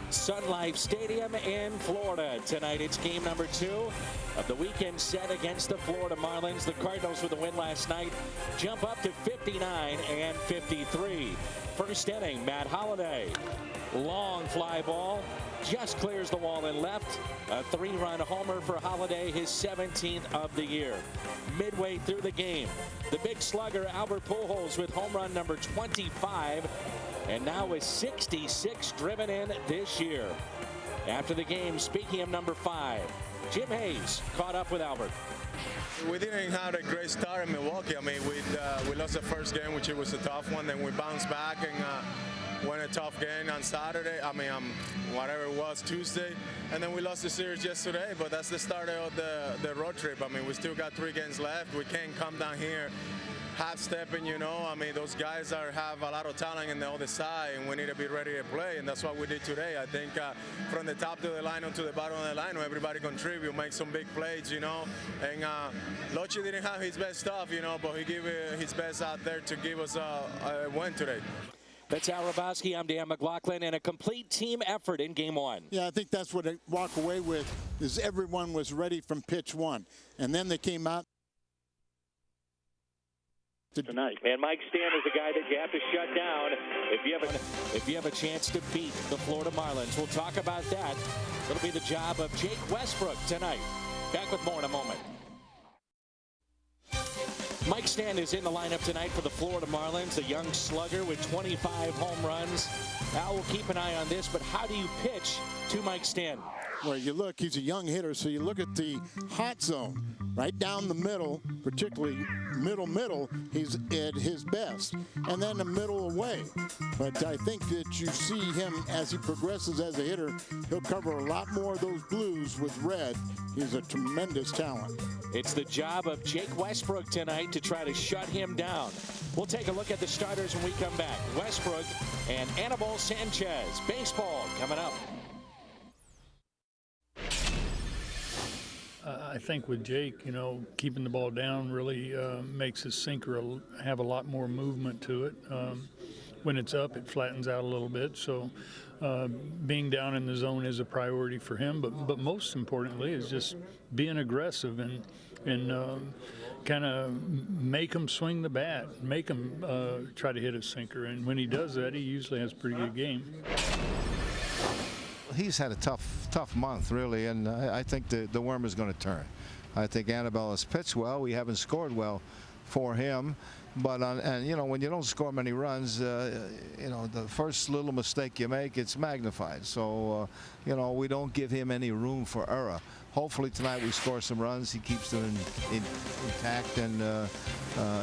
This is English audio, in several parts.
Sun Life Stadium in Florida. Tonight it's game number 2 of the weekend set against the Florida Marlins. The Cardinals, with a win last night, jump up to 59 and 53. First inning, Matt Holliday. Long fly ball. Just clears the wall and left. A 3-run homer for Holliday, his 17th of the year. Midway through the game, the big slugger Albert Pujols with home run number 25. And now with 66 driven in this year. After the game, speaking of number 5, Jim Hayes caught up with Albert. We didn't have a great start in Milwaukee. I mean, we lost the first game, which it was a tough one. Then we bounced back and won a tough game on Saturday. I mean, whatever it was, Tuesday. And then we lost the series yesterday, but that's the start of the road trip. I mean, we still got 3 games left. We can't come down here half-stepping, you know. I mean, those guys have a lot of talent in the other side, and we need to be ready to play, and that's what we did today. I think from the top of the lineup to the bottom of the lineup, everybody contribute, make some big plays, you know. And Lochi didn't have his best stuff, you know, but he gave his best out there to give us a win today. That's Al Rabowski. I'm Dan McLaughlin, and a complete team effort in game 1. Yeah, I think that's what I walk away with, is everyone was ready from pitch 1. And then they came out tonight. And Mike Stan is the guy that you have to shut down if you have a chance to beat the Florida Marlins. We'll talk about that. It'll be the job of Jake Westbrook tonight. Back with more in a moment. Mike Stan is in the lineup tonight for the Florida Marlins, a young slugger with 25 home runs. Al will keep an eye on this, but how do you pitch to Mike Stan? Well, you look, he's a young hitter, so you look at the hot zone. Right down the middle, particularly middle, he's at his best. And then the middle away. But I think that you see him as he progresses as a hitter, he'll cover a lot more of those blues with red. He's a tremendous talent. It's the job of Jake Westbrook tonight to try to shut him down. We'll take a look at the starters when we come back. Westbrook and Anibal Sanchez. Baseball coming up. I think with Jake, you know, keeping the ball down really makes his sinker have a lot more movement to it. When it's up, it flattens out a little bit. So being down in the zone is a priority for him. But most importantly is just being aggressive and kind of make him swing the bat, make him try to hit a sinker. And when he does that, he usually has a pretty good game. He's had a tough month, really, and I think the worm is going to turn. I think Anibal has pitched well. We haven't scored well for him, but and you know, when you don't score many runs, you know, the first little mistake you make, it's magnified. So you know, we don't give him any room for error. Hopefully tonight we score some runs. He keeps them intact, and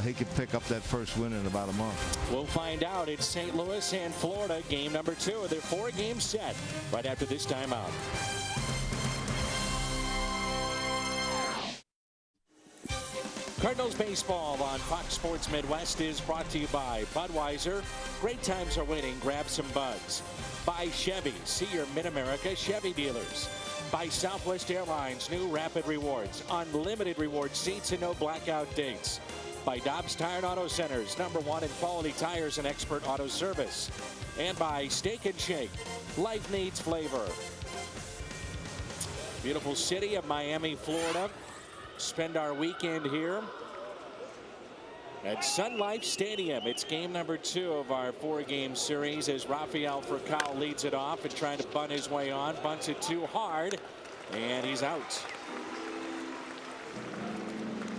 he can pick up that first win in about a month. We'll find out. It's St. Louis and Florida, game number 2 of their 4-game set right after this timeout. Cardinals baseball on Fox Sports Midwest is brought to you by Budweiser. Great times are waiting. Grab some buds. By Chevy. See your Mid-America Chevy dealers. By Southwest Airlines, new Rapid Rewards, unlimited reward seats and no blackout dates. By Dobbs Tire and Auto Centers, #1 in quality tires and expert auto service. And by Steak and Shake, life needs flavor. Beautiful city of Miami, Florida. Spend our weekend here at Sun Life Stadium. It's game number 2 of our 4-game series as Rafael Furcal leads it off and trying to bunt his way on. Bunts it too hard, and he's out.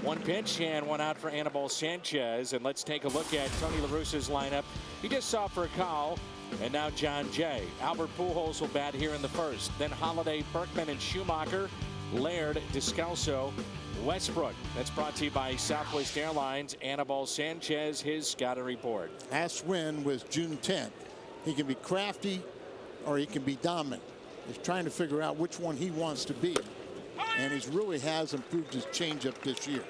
1 pitch and 1 out for Anibal Sanchez. And let's take a look at Tony La Russa's lineup. He just saw Furcal, and now John Jay. Albert Pujols will bat here in the first. Then Holliday, Berkman, and Schumacher. Laird, Descalso, Westbrook. That's brought to you by Southwest Airlines. Anibal Sanchez, his scouting report. Last win was June 10th. He can be crafty or he can be dominant. He's trying to figure out which one he wants to be. And he really has improved his changeup this year.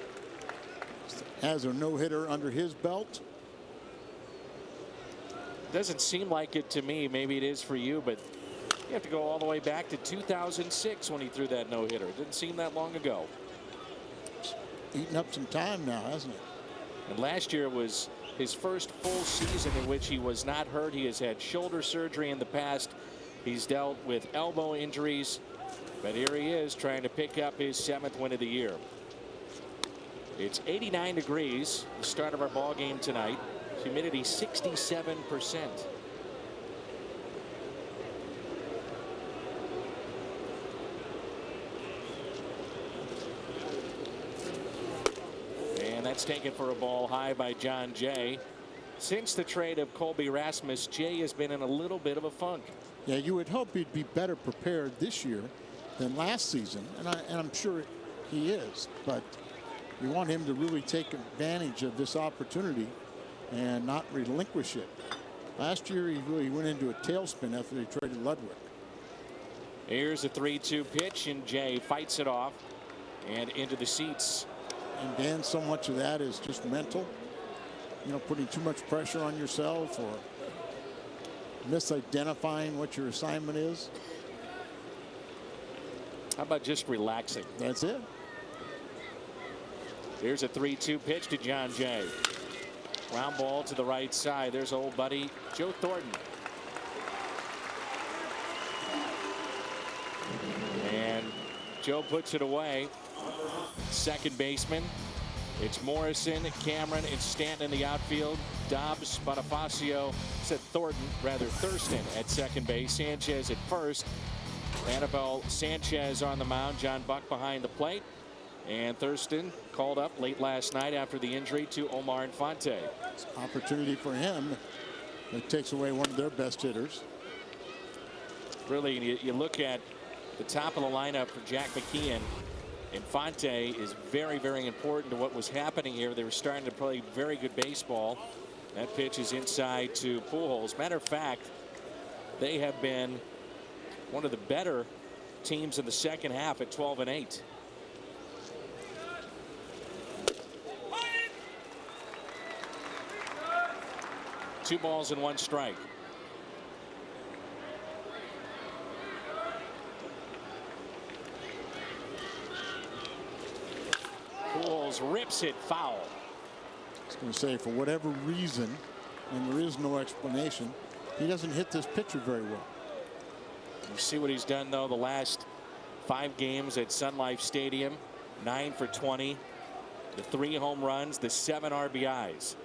Has a no-hitter under his belt. Doesn't seem like it to me. Maybe it is for you, but you have to go all the way back to 2006 when he threw that no-hitter. Didn't seem that long ago. Eating up some time now, hasn't it? And last year was his first full season in which he was not hurt. He has had shoulder surgery in the past. He's dealt with elbow injuries, but here he is trying to pick up his 7th win of the year. It's 89 degrees, the start of our ball game tonight. Humidity 67%. And that's taken for a ball high by John Jay. Since the trade of Colby Rasmus, Jay has been in a little bit of a funk. Yeah, you would hope he'd be better prepared this year than last season, and I'm sure he is, but you want him to really take advantage of this opportunity and not relinquish it. Last year he really went into a tailspin after they traded Ludwig. Here's a 3-2 pitch, and Jay fights it off and into the seats. And Dan, so much of that is just mental, you know, putting too much pressure on yourself or misidentifying what your assignment is. How about just relaxing? That's it. Here's a 3-2 pitch to John Jay. Ground ball to the right side. There's old buddy Joe Thornton. And Joe puts it away. Second baseman. It's Morrison, Cameron, and Stanton in the outfield. Dobbs, Bonifacio, said Thornton, rather Thurston at second base. Sanchez at first. Anibal Sanchez on the mound. John Buck behind the plate. And Thurston called up late last night after the injury to Omar Infante. Opportunity for him. It takes away one of their best hitters. Really, you look at the top of the lineup for Jack McKeon. Infante is very, very important to what was happening here. They were starting to play very good baseball. That pitch is inside to Pujols. Matter of fact, they have been one of the better teams in the second half at 12-8. Two balls and one strike. Pujols rips it foul. I was going to say, for whatever reason, and there is no explanation, he doesn't hit this pitcher very well. You see what he's done, though, the last 5 games at Sun Life Stadium. 9 for 20. The 3 home runs, the 7 RBIs.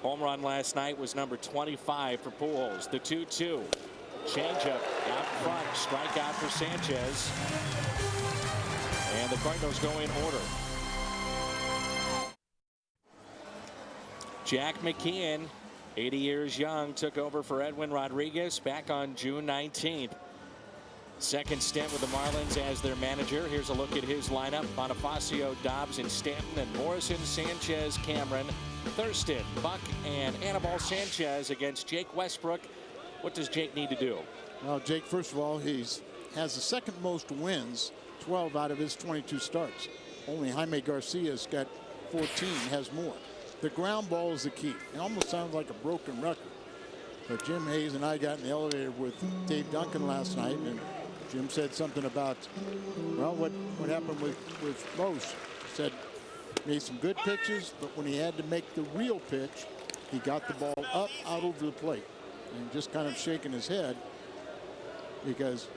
Home run last night was number 25 for Pujols. The 2-2. Changeup out front. Strikeout for Sanchez. And the Cardinals go in order. Jack McKeon, 80 years young, took over for Edwin Rodriguez back on June 19th. Second stint with the Marlins as their manager. Here's a look at his lineup. Bonifacio, Dobbs, and Stanton, and Morrison, Sanchez, Cameron, Thurston, Buck, and Anibal Sanchez against Jake Westbrook. What does Jake need to do? Well, Jake, first of all, has the second most wins, 12 out of his 22 starts. Only Jaime Garcia's got 14, has more. The ground ball is the key. It almost sounds like a broken record. But Jim Hayes and I got in the elevator with Dave Duncan last night, and Jim said something about, well, what happened with Mose. He said made some good pitches, but when he had to make the real pitch, he got the ball up out over the plate and just kind of shaking his head because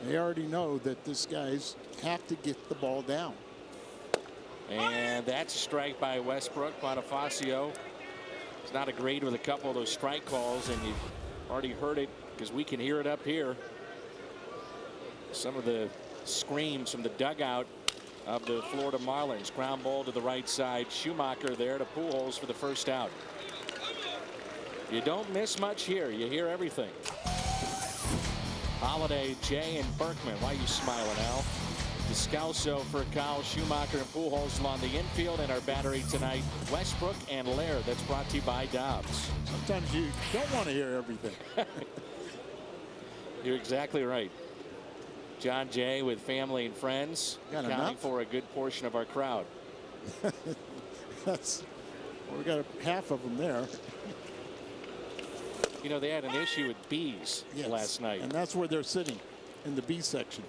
they already know that these guys have to get the ball down. And that's a strike by Westbrook. Bonifacio is not agreed with a couple of those strike calls, and you've already heard it because we can hear it up here. Some of the screams from the dugout of the Florida Marlins. Ground ball to the right side. Schumacher there to Pujols for the first out. You don't miss much here. You hear everything. Holiday, Jay, and Berkman. Why are you smiling, Al? Descalso for Kyle, Schumacher, and Pujols along the infield. And our battery tonight, Westbrook and Laird. That's brought to you by Dobbs. Sometimes you don't want to hear everything. You're exactly right. John Jay with family and friends, accounting for a good portion of our crowd. Well, we got half of them there. You know, they had an issue with bees last night. And that's where they're sitting, in the B section.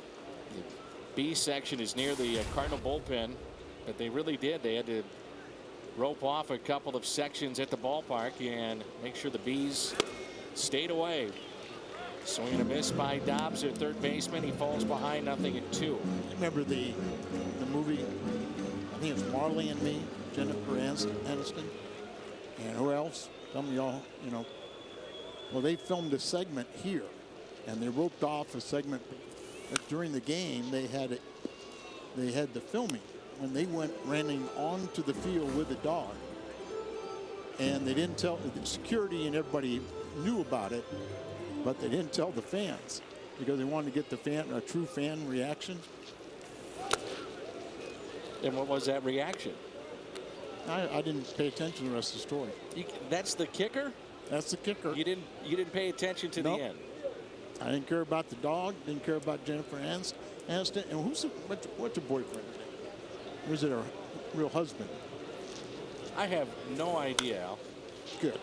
The B section is near the Cardinal bullpen, but they really did. They had to rope off a couple of sections at the ballpark and make sure the bees stayed away. Swing and a miss by Dobbs at third baseman. He falls behind, nothing at 2. Remember the movie, I think it was Marley and Me, Jennifer Aniston, and who else? Some of y'all, you know. Well, they filmed a segment here, and they roped off a segment during the game. They had the filming when they went running onto the field with the dog, and they didn't tell the security, and everybody knew about it, but they didn't tell the fans because they wanted to get a true fan reaction. And what was that reaction? I didn't pay attention to the rest of the story. That's the kicker? That's the kicker. You didn't pay attention to Nope. the end. I didn't care about the dog. Didn't care about Jennifer Aniston. And what's your boyfriend's name? Or is it her real husband? I have no idea, Al. Good.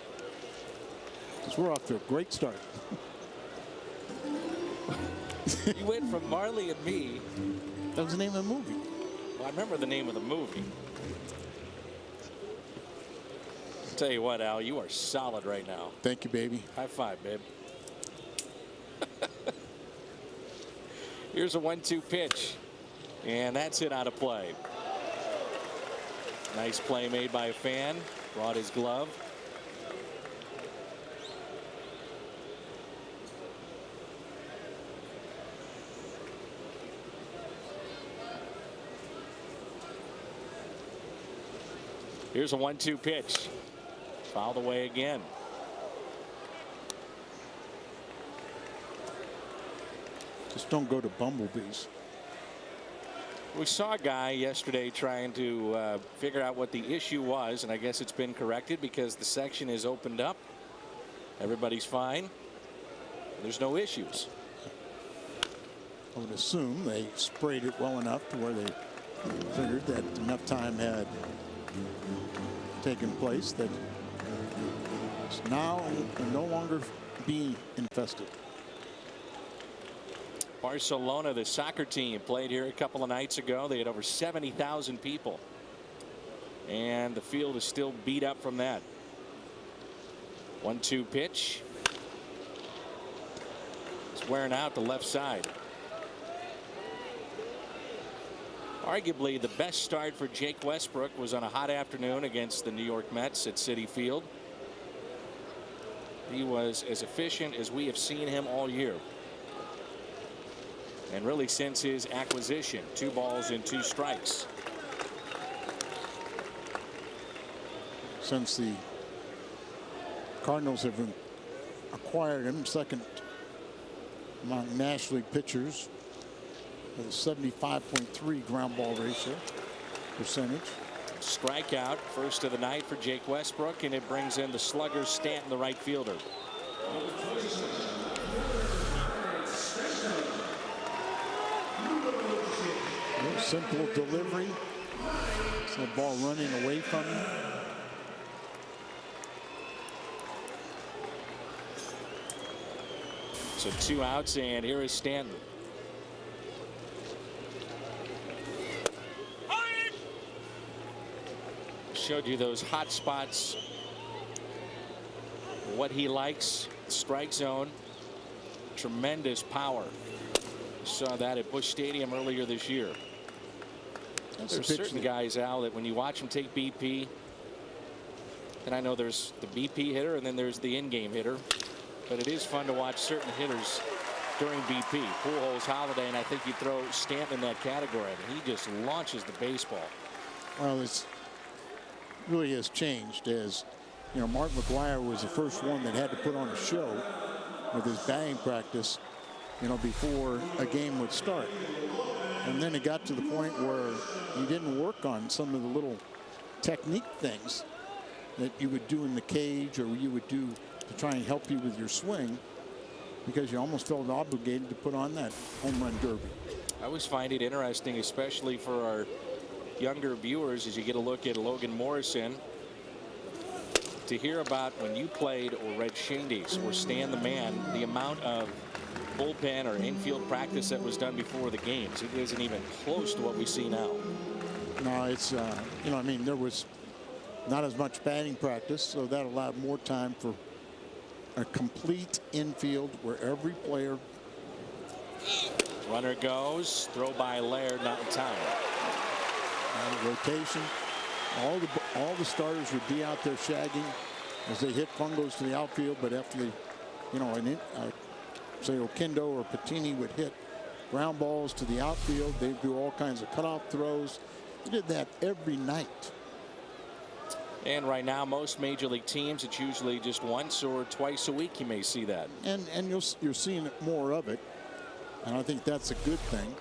Because we're off to a great start. You went from Marley and Me. That was the name of the movie. Well, I remember the name of the movie. Tell you what, Al, you are solid right now. Thank you, baby. High five, babe. Here's a 1-2 pitch, and that's it out of play. Nice play made by a fan. Brought his glove. Here's a 1-2 pitch. Fouled away again. Just don't go to bumblebees. We saw a guy yesterday trying to figure out what the issue was, and I guess it's been corrected because the section is opened up. Everybody's fine. There's no issues. I would assume they sprayed it well enough to where they figured that enough time had taken place that it's now no longer be infested. Barcelona, the soccer team, played here a couple of nights ago. They had over 70,000 people. And the field is still beat up from that. 1-2 pitch. It's wearing out the left side. Arguably the best start for Jake Westbrook was on a hot afternoon against the New York Mets at Citi Field. He was as efficient as we have seen him all year. And really since his acquisition, 2 balls and 2 strikes. Since the Cardinals have acquired him, second among National League pitchers with a 75.3 ground ball ratio percentage. Strikeout first of the night for Jake Westbrook, and it brings in the slugger Stanton, the right fielder. Simple delivery. It's the ball running away from him. So 2 outs, and here is Stanton. Showed you those hot spots. What he likes, strike zone, tremendous power. Saw that at Busch Stadium earlier this year. There's certain guys, Al, that when you watch them take BP, and I know there's the BP hitter and then there's the in-game hitter, but it is fun to watch certain hitters during BP. Pujols, Holiday, and I think you throw Stanton in that category. I mean, he just launches the baseball. Well, it's really has changed, as you know, Mark McGwire was the first one that had to put on a show with his batting practice, you know, before a game would start. And then it got to the point where you didn't work on some of the little technique things that you would do in the cage or you would do to try and help you with your swing, because you almost felt obligated to put on that home run derby. I always find it interesting, especially for our younger viewers, as you get a look at Logan Morrison, to hear about when you played or read Shandy's or Stan the Man, the amount of bullpen or infield practice that was done before the games. It isn't even close to what we see now. No, it's you know, I mean, there was not as much batting practice, so that allowed more time for a complete infield where every player. Runner goes. Throw by Laird, not in time. Rotation. All the starters would be out there shagging as they hit fungos to the outfield, but after they, say Oquendo or Patini would hit ground balls to the outfield, they'd do all kinds of cutoff throws. They did that every night. And right now, most major league teams, it's usually just once or twice a week you may see that. And you're seeing more of it, and I think that's a good thing.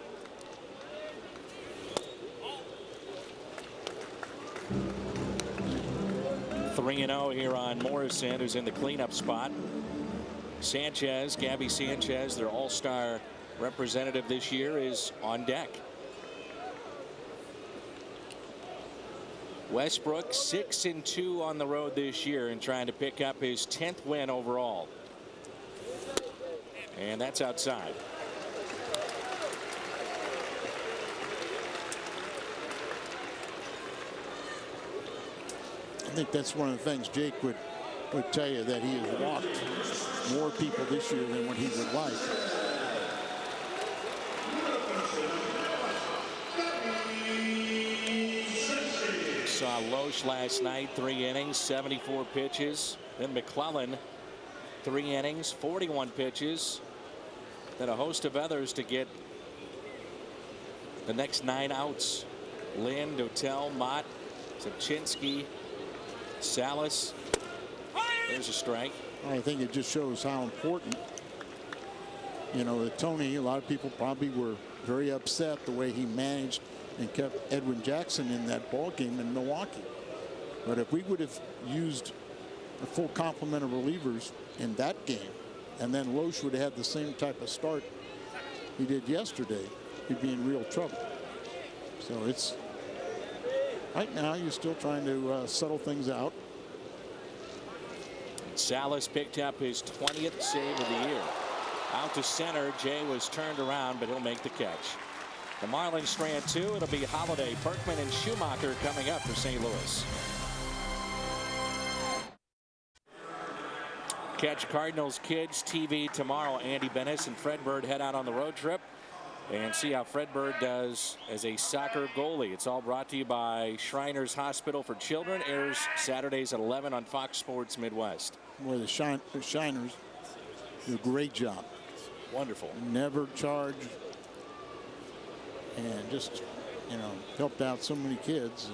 Three 3-0 here on Morrison, who's in the cleanup spot. Sanchez, Gabby Sanchez, their all-star representative this year, is on deck. Westbrook 6-2 on the road this year and trying to pick up his 10th win overall. And that's outside. I think that's one of the things Jake would tell you, that he has walked more people this year than what he would like. Saw Loesch last night, 3 innings, 74 pitches. Then McClellan, 3 innings, 41 pitches. Then a host of others to get the next 9 outs. Lynn, Dotel, Mott, Sapchinski, Salas. There's a strike. I think it just shows how important, that Tony, a lot of people probably were very upset the way he managed and kept Edwin Jackson in that ball game in Milwaukee. But if we would have used a full complement of relievers in that game, and then Loesch would have had the same type of start he did yesterday, he'd be in real trouble. So it's right now you're still trying to settle things out. Salas picked up his 20th save of the year. Out to center. Jay was turned around, but he'll make the catch. The Marlins strand 2. It'll be Holiday, Berkman, and Schumacher coming up for St. Louis. Catch Cardinals Kids TV tomorrow. Andy Bennis and Fred Bird head out on the road trip and see how Fred Bird does as a soccer goalie. It's all brought to you by Shriners Hospital for Children. Airs Saturdays at 11 on Fox Sports Midwest. Boy, the Shiners do a great job. Wonderful. Never charge, and just helped out so many kids,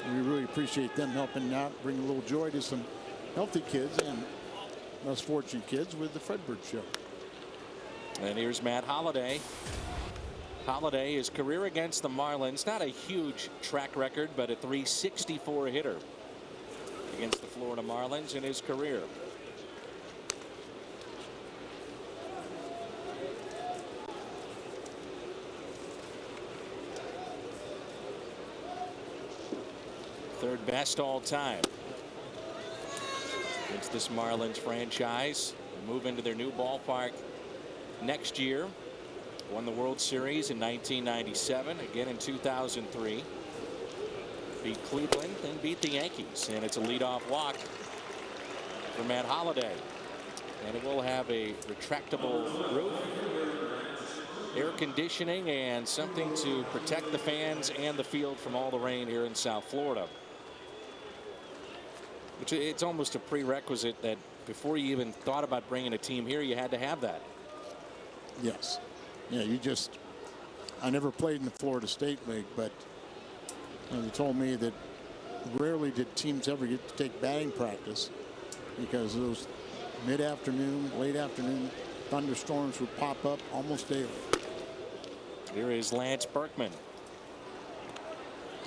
and we really appreciate them helping out, bring a little joy to some healthy kids and less fortunate kids with the Fred Bird Show. And here's Matt Holliday. Holliday, his career against the Marlins, not a huge track record, but a .364 hitter against the Florida Marlins in his career. Third best all time. It's this Marlins franchise. Move into their new ballpark next year. Won the World Series in 1997, again in 2003. Beat Cleveland, then beat the Yankees, and it's a leadoff walk for Matt Holliday. And it will have a retractable roof, air conditioning, and something to protect the fans and the field from all the rain here in South Florida. Which it's almost a prerequisite that before you even thought about bringing a team here, you had to have that. Yes. Yeah, I never played in the Florida State League, but they told me that rarely did teams ever get to take batting practice because those mid-afternoon, late afternoon thunderstorms would pop up almost daily. Here is Lance Berkman.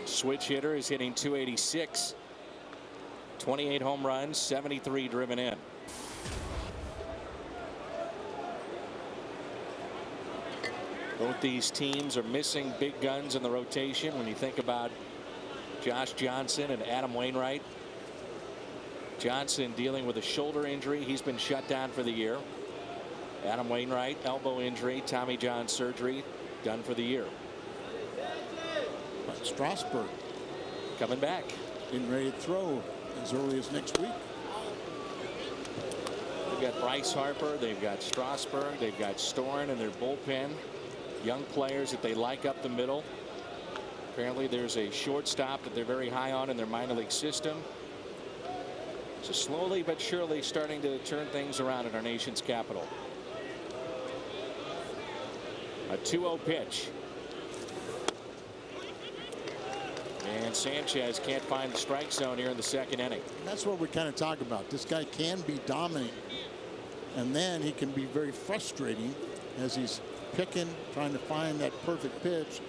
Switch hitter is hitting .286. 28 home runs, 73 driven in. Both these teams are missing big guns in the rotation when you think about Josh Johnson and Adam Wainwright. Johnson dealing with a shoulder injury. He's been shut down for the year. Adam Wainwright, elbow injury, Tommy John surgery, done for the year. But Strasburg coming back. Getting ready to throw as early as next week. They've got Bryce Harper, they've got Strasburg, they've got Storen in their bullpen. Young players that they like up the middle. Apparently there's a shortstop that they're very high on in their minor league system. So slowly but surely starting to turn things around in our nation's capital. A 2-0 pitch. And Sanchez can't find the strike zone here in the second inning. That's what we kind of talk about. This guy can be dominant, and then he can be very frustrating as he's picking, trying to find that perfect pitch,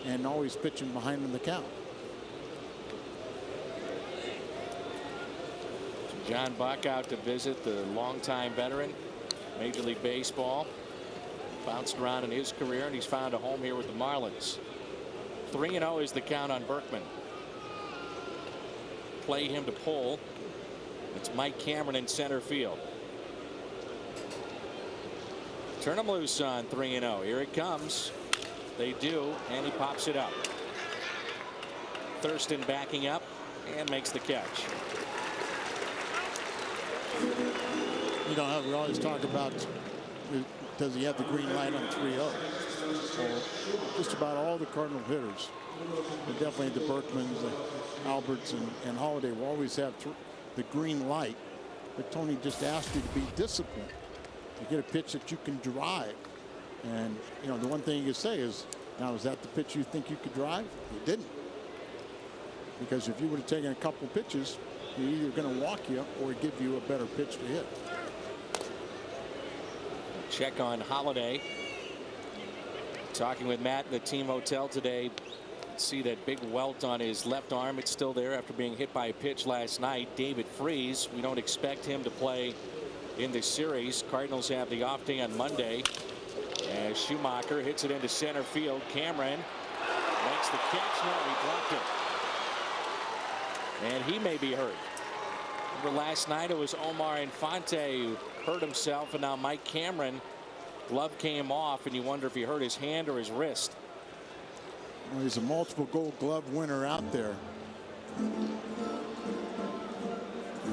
and always pitching behind in the count. John Buck out to visit the longtime veteran, Major League Baseball. Bounced around in his career, and he's found a home here with the Marlins. 3-0 is the count on Berkman. Play him to pull. It's Mike Cameron in center field. Turn him loose on 3-0. Here it comes. They do, and he pops it up. Thurston backing up and makes the catch. You know, we always talk about, does he have the green light on 3-0? Well, just about all the Cardinal hitters, but definitely the Berkmans, the Alberts, and Holiday will always have the green light. But Tony just asked you to be disciplined, to get a pitch that you can drive. And, you know, the one thing you can say is, now, is that the pitch you think you could drive? You didn't. Because if you would have taken a couple pitches, he's either going to walk you or give you a better pitch to hit. Check on Holiday. Talking with Matt in the team hotel today. See that big welt on his left arm. It's still there after being hit by a pitch last night. David Freese, we don't expect him to play in this series. Cardinals have the off day on Monday. As Schumacher hits it into center field. Cameron makes the catch. No, he dropped it. And he may be hurt. Remember last night it was Omar Infante who hurt himself, and now Mike Cameron. Glove came off, and you wonder if he hurt his hand or his wrist. Well, he's a multiple Gold Glove winner out there.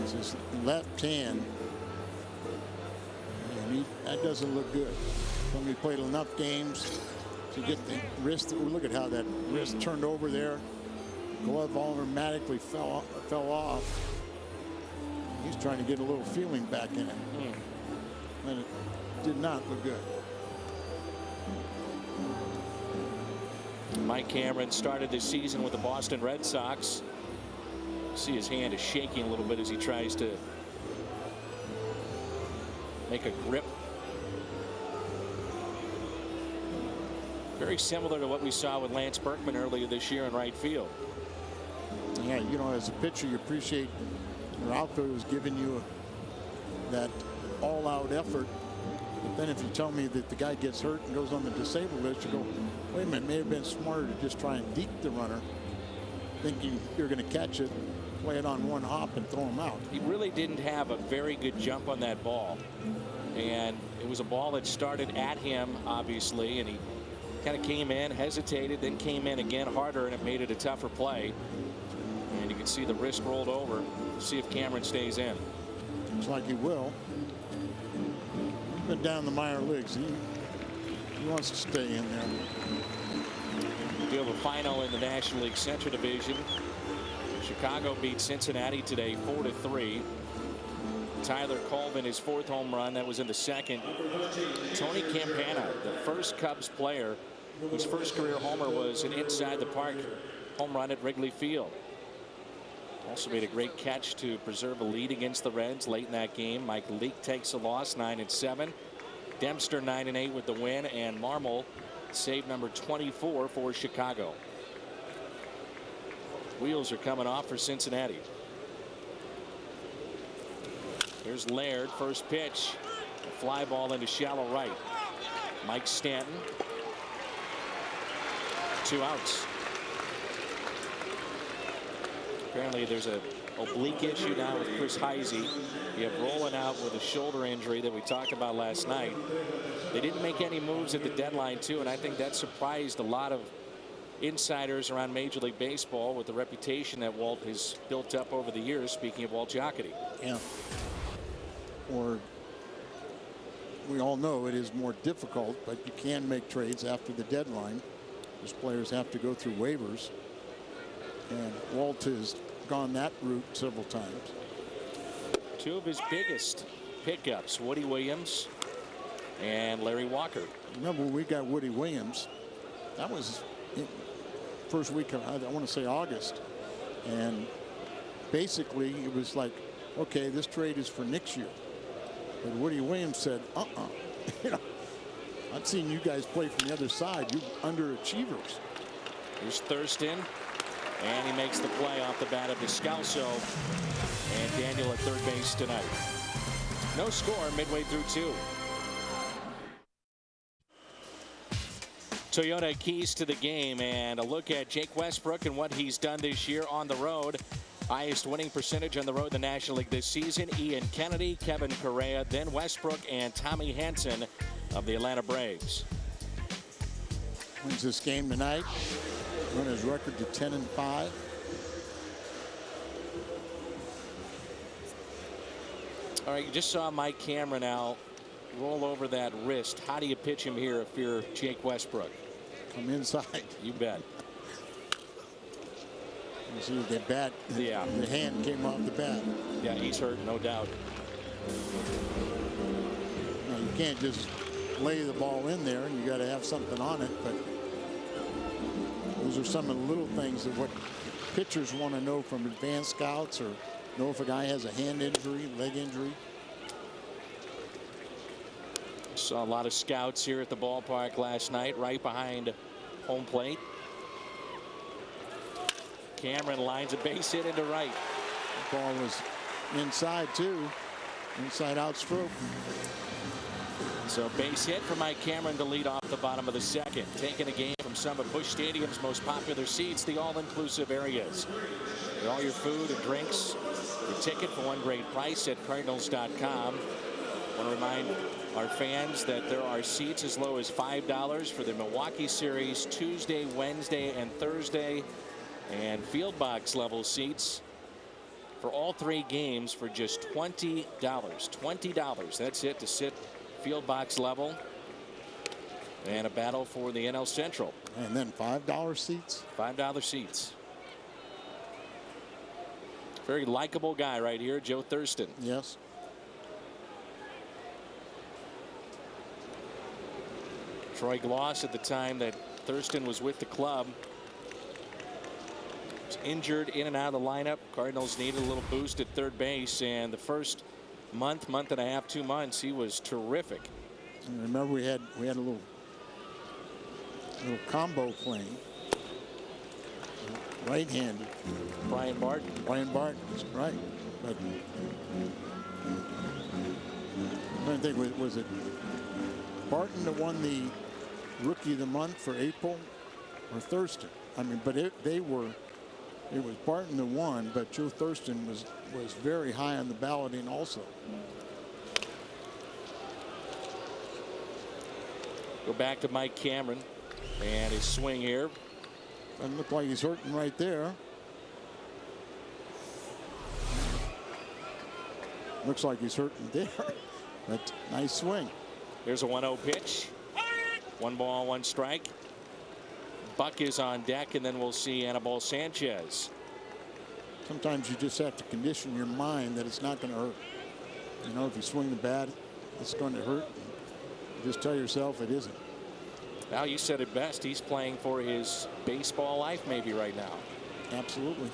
It's his left hand, and that doesn't look good. Somebody played enough games to get the wrist. Look at how that wrist turned over there. Glove automatically fell off. He's trying to get a little feeling back in it. And it did not look good. Mike Cameron started this season with the Boston Red Sox. See his hand is shaking a little bit as he tries to make a grip. Very similar to what we saw with Lance Berkman earlier this year in right field. Yeah, you know, as a pitcher, you appreciate your outfielder was giving you that all-out effort. But then if you tell me that the guy gets hurt and goes on the disabled list, you go, wait a minute, may have been smarter to just try and deke the runner, thinking you're going to catch it, play it on one hop, and throw him out. He really didn't have a very good jump on that ball. And it was a ball that started at him, obviously, and he kind of came in, hesitated, then came in again harder, and it made it a tougher play. And you can see the wrist rolled over. See if Cameron stays in. Looks like he will. He's been down in the minor leagues. He wants to stay in there. We have a final in the National League Central Division. Chicago beat Cincinnati today 4-3. Tyler Colvin, his fourth home run. That was in the second. Tony Campana, the first Cubs player whose first career homer was an inside the park home run at Wrigley Field. Also made a great catch to preserve a lead against the Reds late in that game. Mike Leake takes a loss, 9-7. Dempster 9-8 with the win, and Marmol save number 24 for Chicago. Wheels are coming off for Cincinnati. Here's Laird, first pitch. A fly ball into shallow right. Mike Stanton. 2 outs. Apparently there's a oblique issue now with Chris Heisey. You have Roland out with a shoulder injury that we talked about last night. They didn't make any moves at the deadline too, and I think that surprised a lot of insiders around Major League Baseball with the reputation that Walt has built up over the years. Speaking of Walt Jocketty. Yeah. Or we all know it is more difficult, but you can make trades after the deadline. Those players have to go through waivers. And Walt has gone that route several times. Two of his biggest pickups, Woody Williams and Larry Walker. Remember when we got Woody Williams, that was first week of, I want to say August. And basically it was like, okay, this trade is for next year. But Woody Williams said, you know, I've seen you guys play from the other side. You underachievers. Here's Thurston, and he makes the play off the bat of Descalso and Daniel at third base tonight. No score midway through 2. Toyota keys to the game, and a look at Jake Westbrook and what he's done this year on the road. Highest winning percentage on the road in the National League this season. Ian Kennedy, Kevin Correa, then Westbrook and Tommy Hanson of the Atlanta Braves. Wins this game tonight. Run his record to 10-5. All right, you just saw Mike Cameron now roll over that wrist. How do you pitch him here if you're Jake Westbrook? Come inside. You bet. You see the bat. Yeah. The hand came off the bat. Yeah, he's hurt, no doubt. Now, you can't just lay the ball in there, and you got to have something on it. But those are some of the little things that what pitchers want to know from advanced scouts, or know if a guy has a hand injury, leg injury. Saw a lot of scouts here at the ballpark last night, right behind home plate. Cameron lines a base hit into right. The ball was inside too. Inside out stroke. So base hit for Mike Cameron to lead off the bottom of the second. Taking a game from some of Busch Stadium's most popular seats, the all-inclusive areas. Get all your food and drinks, your ticket for one great price at Cardinals.com. I want to remind our fans that there are seats as low as $5 for the Milwaukee Series Tuesday, Wednesday, and Thursday, and field box level seats for all 3 games for just $20. $20. That's it to sit field box level, and a battle for the NL Central. And then $5 seats. $5 seats. Very likable guy right here, Joe Thurston. Yes. Troy Gloss, at the time that Thurston was with the club, was injured in and out of the lineup. Cardinals needed a little boost at third base, and the first month and a half, 2 months, he was terrific. And remember, we had a little combo playing. Right-handed. Brian Barton. Brian Barton, right. But I'm trying to think, was it Barton that won the Rookie of the Month for April, or Thurston? I mean, but it was Barton that won, but Joe Thurston was very high on the balloting also. Go back to Mike Cameron and his swing here. Doesn't look like he's hurting right there. Looks like he's hurting there. But nice swing. Here's a 1-0 pitch. 1 ball, 1 strike. Buck is on deck, and then we'll see Anibal Sanchez. Sometimes you just have to condition your mind that it's not going to hurt. You know, if you swing the bat, it's going to hurt. You just tell yourself it isn't. Now, you said it best. He's playing for his baseball life maybe right now. Absolutely.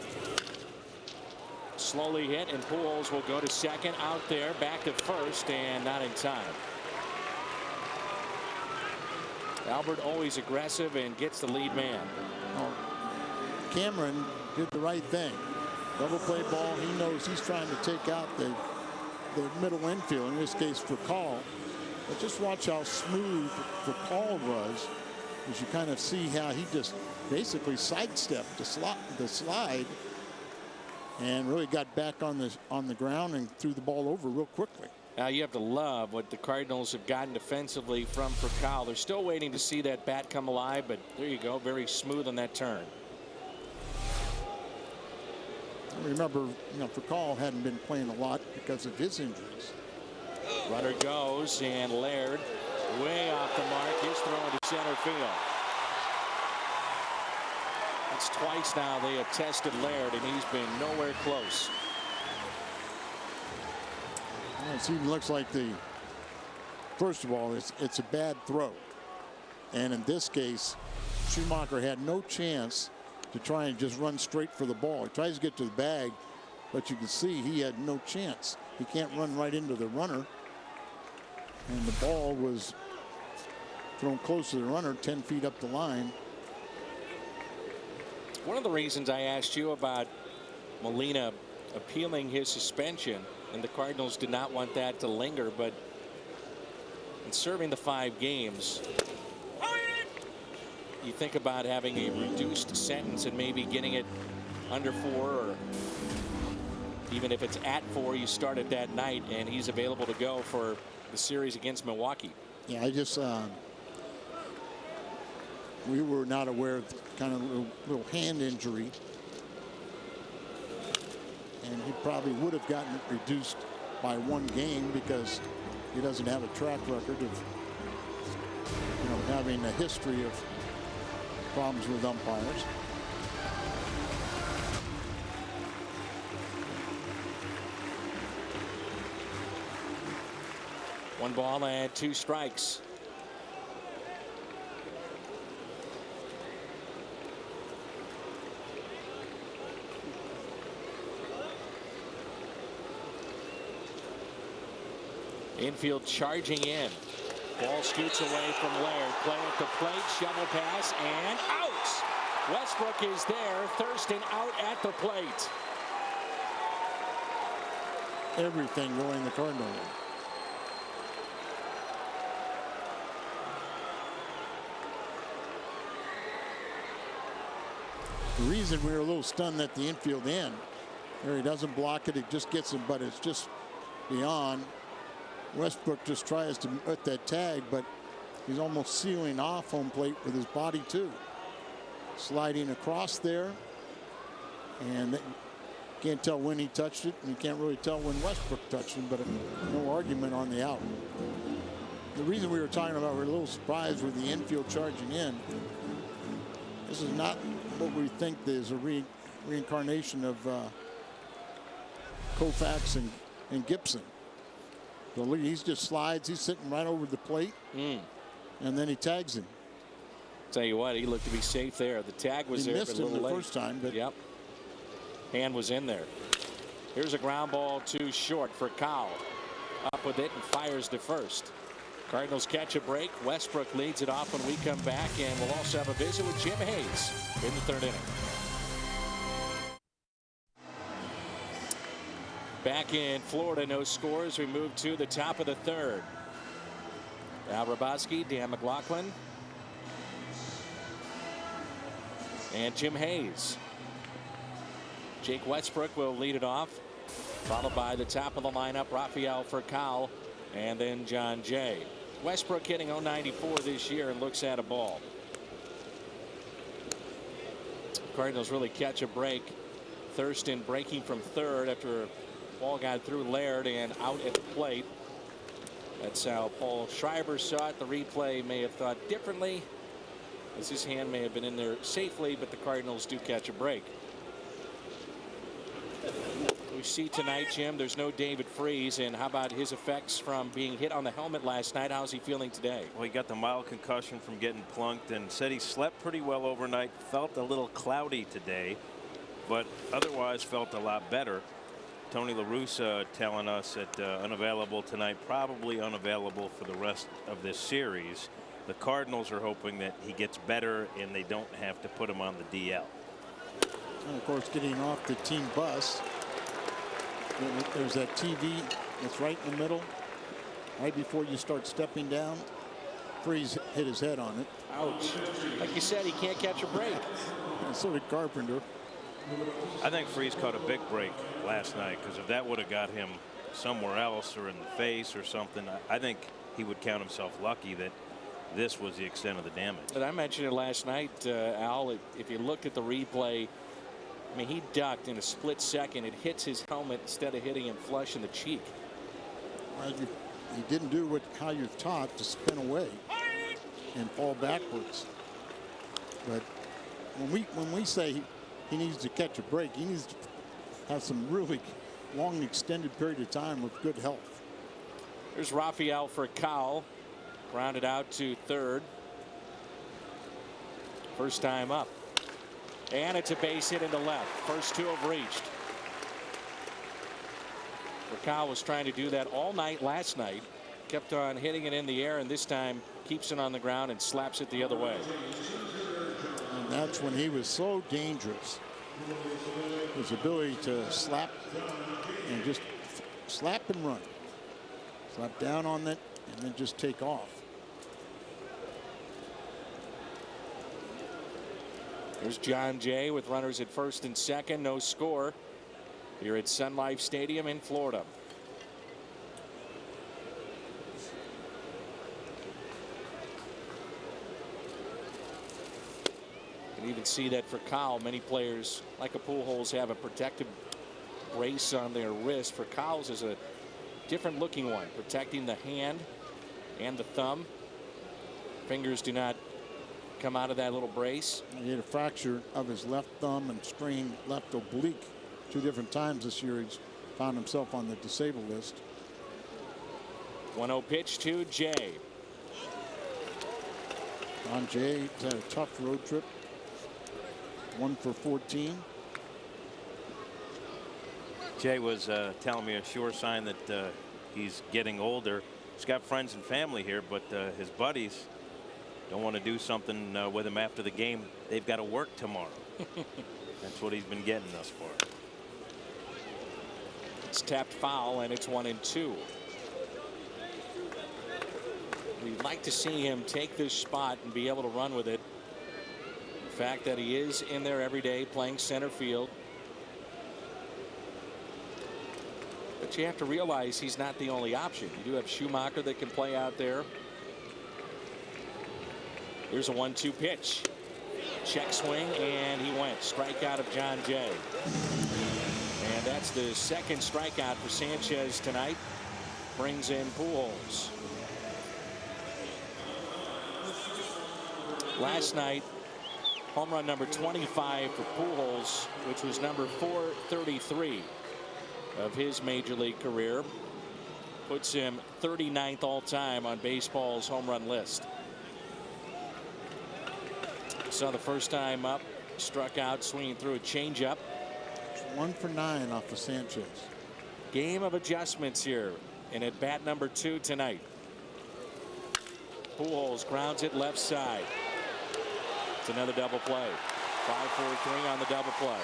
Slowly hit, and Pujols will go to second. Out there, back to first, and not in time. Albert always aggressive and gets the lead man. Well, Cameron did the right thing. Double play ball. He knows he's trying to take out the middle infield, in this case for Call. But just watch how smooth the call was, as you kind of see how he just basically sidestepped the slide and really got back on the ground and threw the ball over real quickly. Now you have to love what the Cardinals have gotten defensively from Furcal. They're still waiting to see that bat come alive, but there you go, very smooth on that turn. Remember, Furcal hadn't been playing a lot because of his injuries. Runner goes, and Laird way off the mark is thrown to center field. It's twice now they have tested Laird, and he's been nowhere close. Well, it even looks like first of all, it's a bad throw. And in this case, Schumacher had no chance to try and just run straight for the ball. He tries to get to the bag, but you can see he had no chance. He can't run right into the runner. And the ball was thrown close to the runner, 10 feet up the line. One of the reasons I asked you about Molina appealing his suspension, and the Cardinals did not want that to linger, but in serving the 5 games, you think about having a reduced sentence and maybe getting it under 4, or even if it's at 4, you start it that night, and he's available to go for the series against Milwaukee. Yeah, I just we were not aware of the kind of little hand injury, and he probably would have gotten it reduced by 1 game because he doesn't have a track record of having a history of problems with umpires. One ball and 2 strikes. Infield charging in. Ball scoots away from Laird. Play at the plate. Shovel pass and out. Westbrook is there. Thurston out at the plate. Everything going the Cardinals. The reason we were a little stunned at the infield end, where he doesn't block it, it just gets him, but it's just beyond. Westbrook just tries to put that tag, but he's almost sealing off home plate with his body too. Sliding across there, and can't tell when he touched it, and you can't really tell when Westbrook touched him, but no argument on the out. The reason we were talking about, we're a little surprised with the infield charging in. This is not what we think is a reincarnation of Koufax and Gibson. So look, he just slides. He's sitting right over the plate, and then he tags him. Tell you what, he looked to be safe there. The tag was he there, missed but a him little the late. first time, but yep, hand was in there. Here's a ground ball too short for Cowell. Up with it and fires to first. Cardinals catch a break. Westbrook leads it off when we come back, and we'll also have a visit with Jim Hayes in the 3rd inning. Back in Florida, no scores. We move to the top of the 3rd. Al Raboski, Dan McLaughlin, and Jim Hayes. Jake Westbrook will lead it off, followed by the top of the lineup, Rafael Furcal, and then John Jay. Westbrook hitting .094 this year and looks at a ball. Cardinals really catch a break. Thurston breaking from 3rd after a ball got through Laird and out at the plate. That's how Paul Schreiber saw it. The replay may have thought differently, as his hand may have been in there safely, but the Cardinals do catch a break. We see tonight, Jim, there's no David Freese, and how about his effects from being hit on the helmet last night? How's he feeling today? Well, he got the mild concussion from getting plunked and said he slept pretty well overnight, felt a little cloudy today, but otherwise felt a lot better. Tony La Russa telling us that unavailable tonight, probably unavailable for the rest of this series. The Cardinals are hoping that he gets better and they don't have to put him on the DL. And of course, getting off the team bus, there's that TV that's right in the middle, right before you start stepping down. Freese hit his head on it. Ouch. Like you said, he can't catch a break. And so did Carpenter. I think Freese caught a big break last night, because if that would have got him somewhere else or in the face or something, I think he would count himself lucky that this was the extent of the damage. But I mentioned it last night, Al, if you look at the replay, I mean, he ducked in a split second. It hits his helmet instead of hitting him flush in the cheek. he didn't do how you're taught to spin away and fall backwards. But when we say he needs to catch a break, he needs to have some really long extended period of time with good health. There's Rafael for Kyle, grounded out to third. First time up, and it's a base hit into left. First two have reached. Kyle was trying to do that all night last night, kept on hitting it in the air, and this time keeps it on the ground and slaps it the other way. And that's when he was so dangerous. His ability to slap and just slap and run. Slap down on it and then just take off. There's John Jay with runners at first and second. No score here at Sun Life Stadium in Florida. You can even see that for Kyle. Many players like a Pujols have a protective brace on their wrist. For Kyle's is a different looking one, protecting the hand and the thumb. Fingers do not come out of that little brace. He had a fracture of his left thumb and strained left oblique 2 different times this year. He's found himself on the disabled list. 1-0 pitch to Jay. John Jay had a tough road trip. 1 for 14. Jay was telling me a sure sign that he's getting older. He's got friends and family here, but his buddies don't want to do something with him after the game. They've got to work tomorrow. That's what he's been getting thus far. It's tapped foul, and it's 1-2. We'd like to see him take this spot and be able to run with it. The fact that he is in there every day playing center field. But you have to realize he's not the only option. You do have Schumacher that can play out there. Here's a 1-2 pitch. Check swing, and he went. Strikeout of John Jay. And that's the second strikeout for Sanchez tonight. Brings in Pujols. Last night, home run number 25 for Pujols, which was number 433 of his major league career. Puts him 39th all time on baseball's home run list. So the first time up, struck out swinging through a changeup. 1 for 9 off of Sanchez. Game of adjustments here in at bat number 2 tonight. Pujols grounds it left side. It's another double play. 5-4-3 on the double play.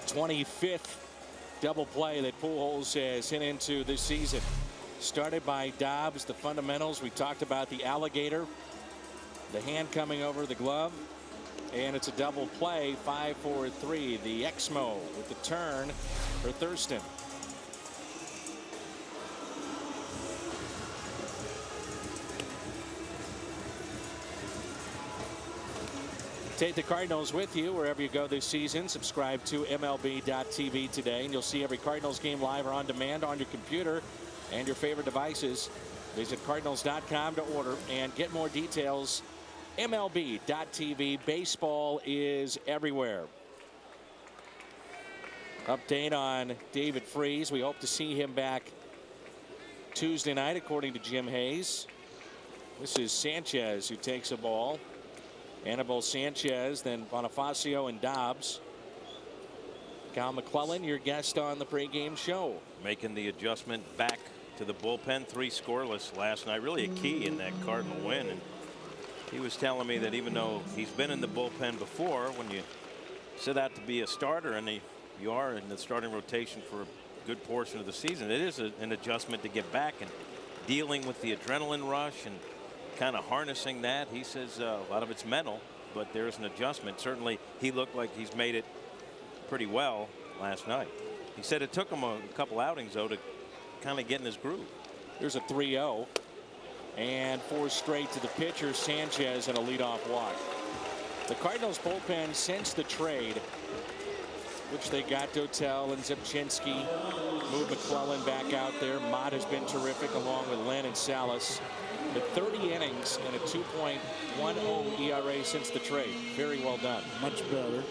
'25th double play that Pujols has hit into this season. Started by Dobbs. The fundamentals, we talked about the alligator, the hand coming over the glove, and it's a double play. 5-4-3. The Exmo with the turn for Thurston. Take the Cardinals with you wherever you go this season. Subscribe to MLB.tv today, and you'll see every Cardinals game live or on demand on your computer and your favorite devices. Visit Cardinals.com to order and get more details. MLB.tv. Baseball is everywhere. Update on David Freese. We hope to see him back Tuesday night, according to Jim Hayes. This is Sanchez who takes a ball. Anibal Sanchez, then Bonifacio and Dobbs. Cal McClellan, your guest on the pregame show. Making the adjustment back to the bullpen. 3 scoreless last night. Really a key in that Cardinal win. And he was telling me that even though he's been in the bullpen before, when you set out to be a starter and you are in the starting rotation for a good portion of the season, it is an adjustment to get back and dealing with the adrenaline rush and kind of harnessing that. He says a lot of it's mental, but there's an adjustment. Certainly he looked like he's made it pretty well last night. He said it took him a couple outings though to kind of get in his groove. There's a 3-0 and 4 straight to the pitcher Sanchez and a leadoff walk. The Cardinals bullpen since the trade, which they got Dotel and Zipchinski, moved McClellan back out there. Mott has been terrific along with Lynn and Salas. But 30 innings and a 2.10 ERA since the trade. Very well done. Much better.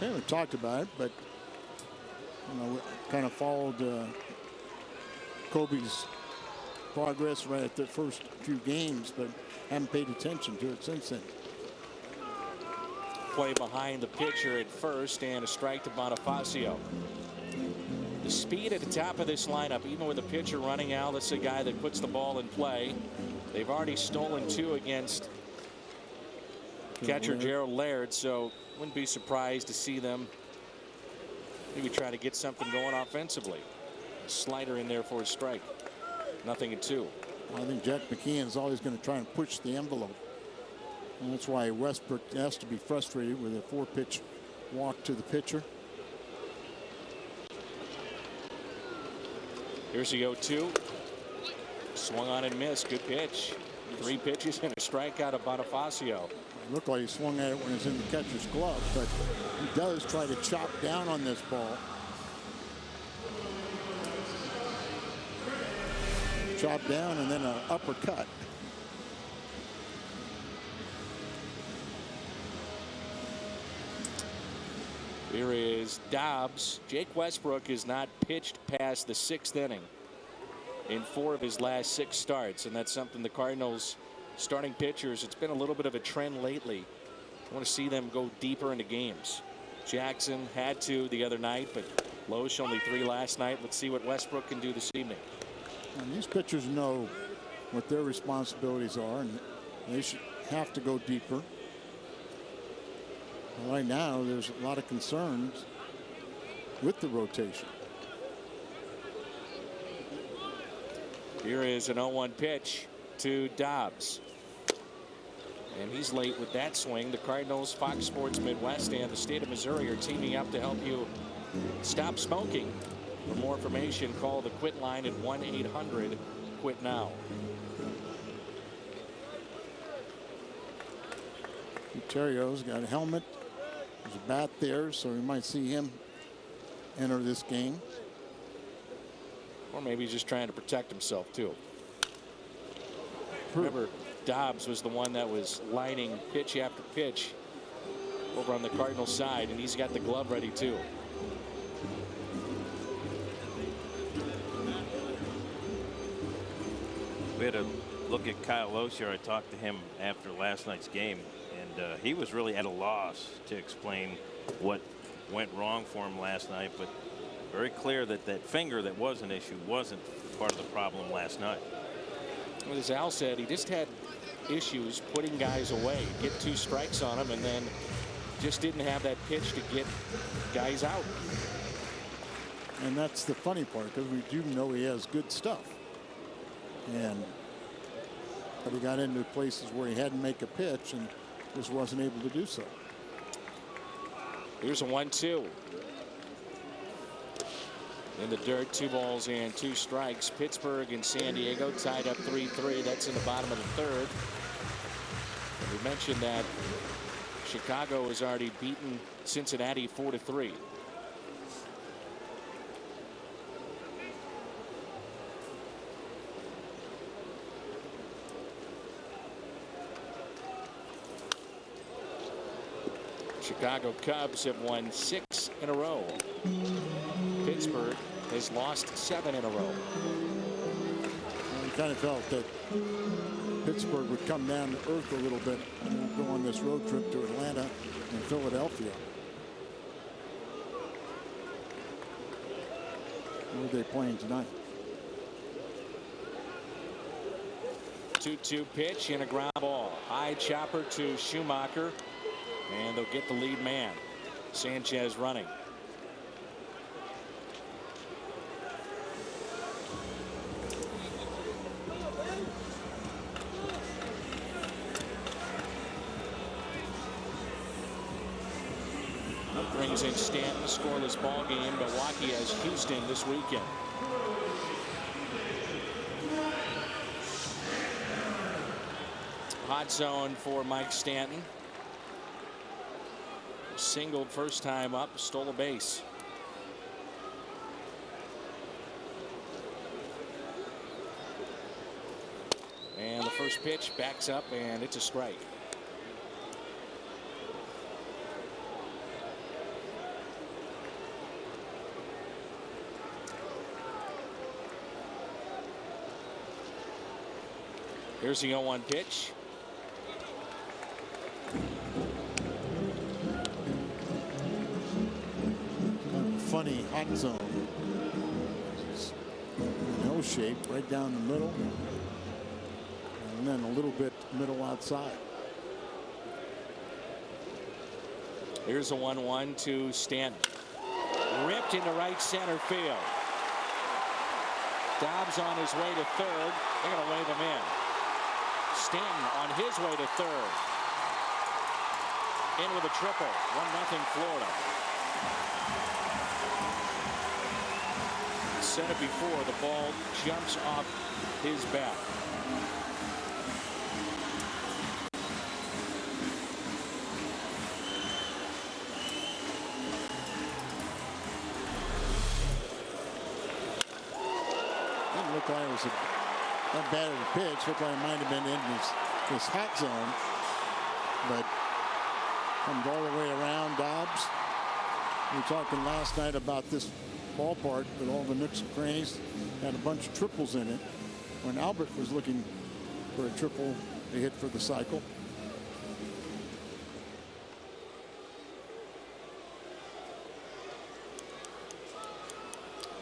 We haven't talked about it, but we kind of followed Kobe's progress right at the first few games, but haven't paid attention to it since then. Play behind the pitcher at first and a strike to Bonifacio. The speed at the top of this lineup, even with the pitcher running out, that's a guy that puts the ball in play. They've already stolen 2 against catcher Gerald Laird, so wouldn't be surprised to see them maybe try to get something going offensively. Slider in there for a strike. Nothing at 2. I think Jack McKeon is always going to try and push the envelope. And that's why Westbrook has to be frustrated with a 4-pitch walk to the pitcher. Here's the 0-2. Swung on and missed. Good pitch. 3 pitches and a strikeout of Bonifacio. It looked like he swung at it when it's in the catcher's glove, but he does try to chop down on this ball. Chop down and then an uppercut. Here is Dobbs. Jake Westbrook has not pitched past the 6th inning in 4 of his last 6 starts, and that's something the Cardinals starting pitchers, it's been a little bit of a trend lately. I want to see them go deeper into games. Jackson had 2 the other night, but Loesch only 3 last night. Let's see what Westbrook can do this evening. And these pitchers know what their responsibilities are, and they should have to go deeper. Right now, there's a lot of concerns with the rotation. Here is an 0-1 pitch to Dobbs. And he's late with that swing. The Cardinals, Fox Sports Midwest, and the state of Missouri are teaming up to help you stop smoking. For more information, call the quit line at 1-800-QUIT-NOW. Ontario's got a helmet. There's a bat there, so we might see him enter this game. Or maybe he's just trying to protect himself, too. Remember, Dobbs was the one that was lining pitch after pitch over on the Cardinals side, and he's got the glove ready, too. We had a look at Kyle Loesch. I talked to him after last night's game, and he was really at a loss to explain what went wrong for him last night, but very clear that that finger that was an issue wasn't part of the problem last night. Well, as Al said, he just had issues putting guys away, get 2 strikes on him, and then just didn't have that pitch to get guys out. And that's the funny part, because we do know he has good stuff. But he got into places where he had to make a pitch and just wasn't able to do so. Here's a 1-2. In the dirt, 2 balls and 2 strikes. Pittsburgh and San Diego tied up 3-3. That's in the bottom of the 3rd. And we mentioned that Chicago has already beaten Cincinnati 4-3. Chicago Cubs have won 6 in a row. Pittsburgh has lost 7 in a row. We kind of felt that Pittsburgh would come down to earth a little bit and go on this road trip to Atlanta and Philadelphia. Where are they playing tonight? 2-2 pitch and a ground ball. High chopper to Schumacher. And they'll get the lead man. Sanchez running. That brings in Stanton, scoreless ball game. Milwaukee has Houston this weekend. Hot hot zone for Mike Stanton. Singled first time up, stole a base. And the first pitch backs up, and it's a strike. Here's the 0-1 pitch. Kind of funny hot zone. It's in O shape right down the middle. And then a little bit middle outside. Here's a 1-1 to Stanton. Ripped into right center field. Dobbs on his way to third. They're going to wave him in. Stanton on his way to third. In with a triple. 1-0 Florida. Said it before, the ball jumps off his bat. Didn't look like it was that bad of a pitch. Looked like it might have been in this hot zone, but comes all the way around. Dobbs. We were talking last night about this ballpark with all the nooks and crannies. Had a bunch of triples in it. When Albert was looking for a triple, they hit for the cycle.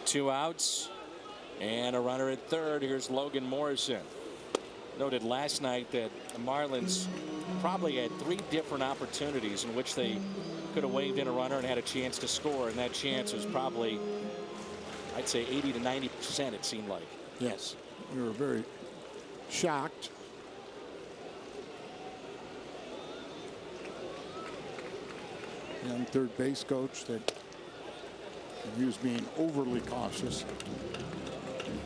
Two outs and a runner at third. Here's Logan Morrison. Noted last night that the Marlins probably had 3 different opportunities in which they could have waved in a runner and had a chance to score, and that chance was probably, I'd say, 80 to 90%, it seemed like. Yes, we were very shocked. Young third base coach that he was being overly cautious.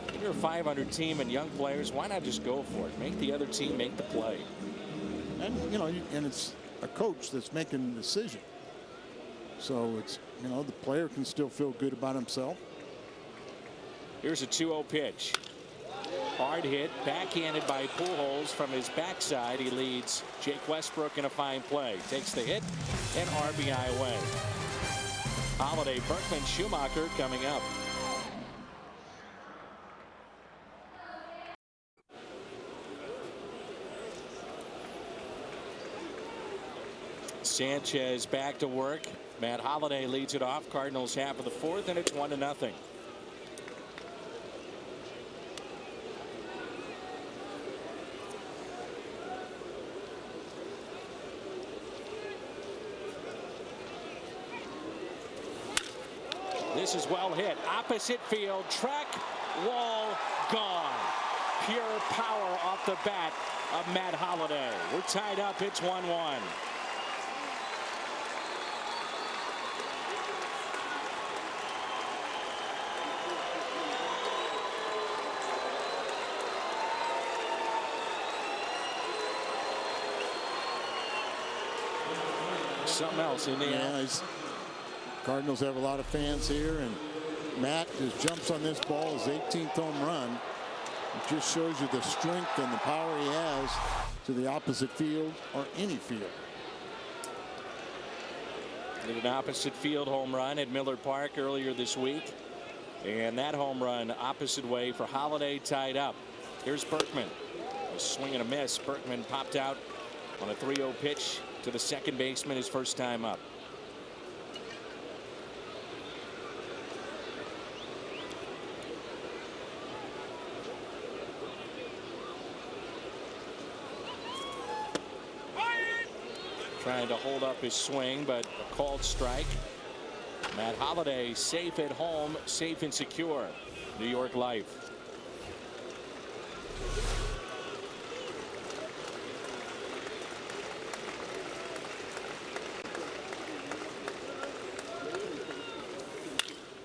If you're a 500 team and young players, why not just go for it? Make the other team make the play. And you know, and it's a coach that's making the decision. So it's, you know, the player can still feel good about himself. Here's a 2-0 pitch. Hard hit, backhanded by Pujols from his backside. He leads Jake Westbrook in a fine play. Takes the hit and RBI away. Holiday, Berkman, Schumacher coming up. Sanchez back to work. Matt Holliday leads it off. Cardinals half of the 4th, and it's 1-0. This is well hit. Opposite field. Track, wall, gone. Pure power off the bat of Matt Holliday. We're tied up. It's 1-1. Something else in the air. Yeah, Cardinals have a lot of fans here, and Matt just jumps on this ball, his 18th home run. It just shows you the strength and the power he has to the opposite field or any field. Did an opposite field home run at Miller Park earlier this week, and that home run opposite way for Holliday, tied up. Here's Berkman. A swing and a miss. Berkman popped out on a 3-0 pitch to the second baseman, his first time up. Trying to hold up his swing, but a called strike. Matt Holliday safe at home, safe and secure. New York Life.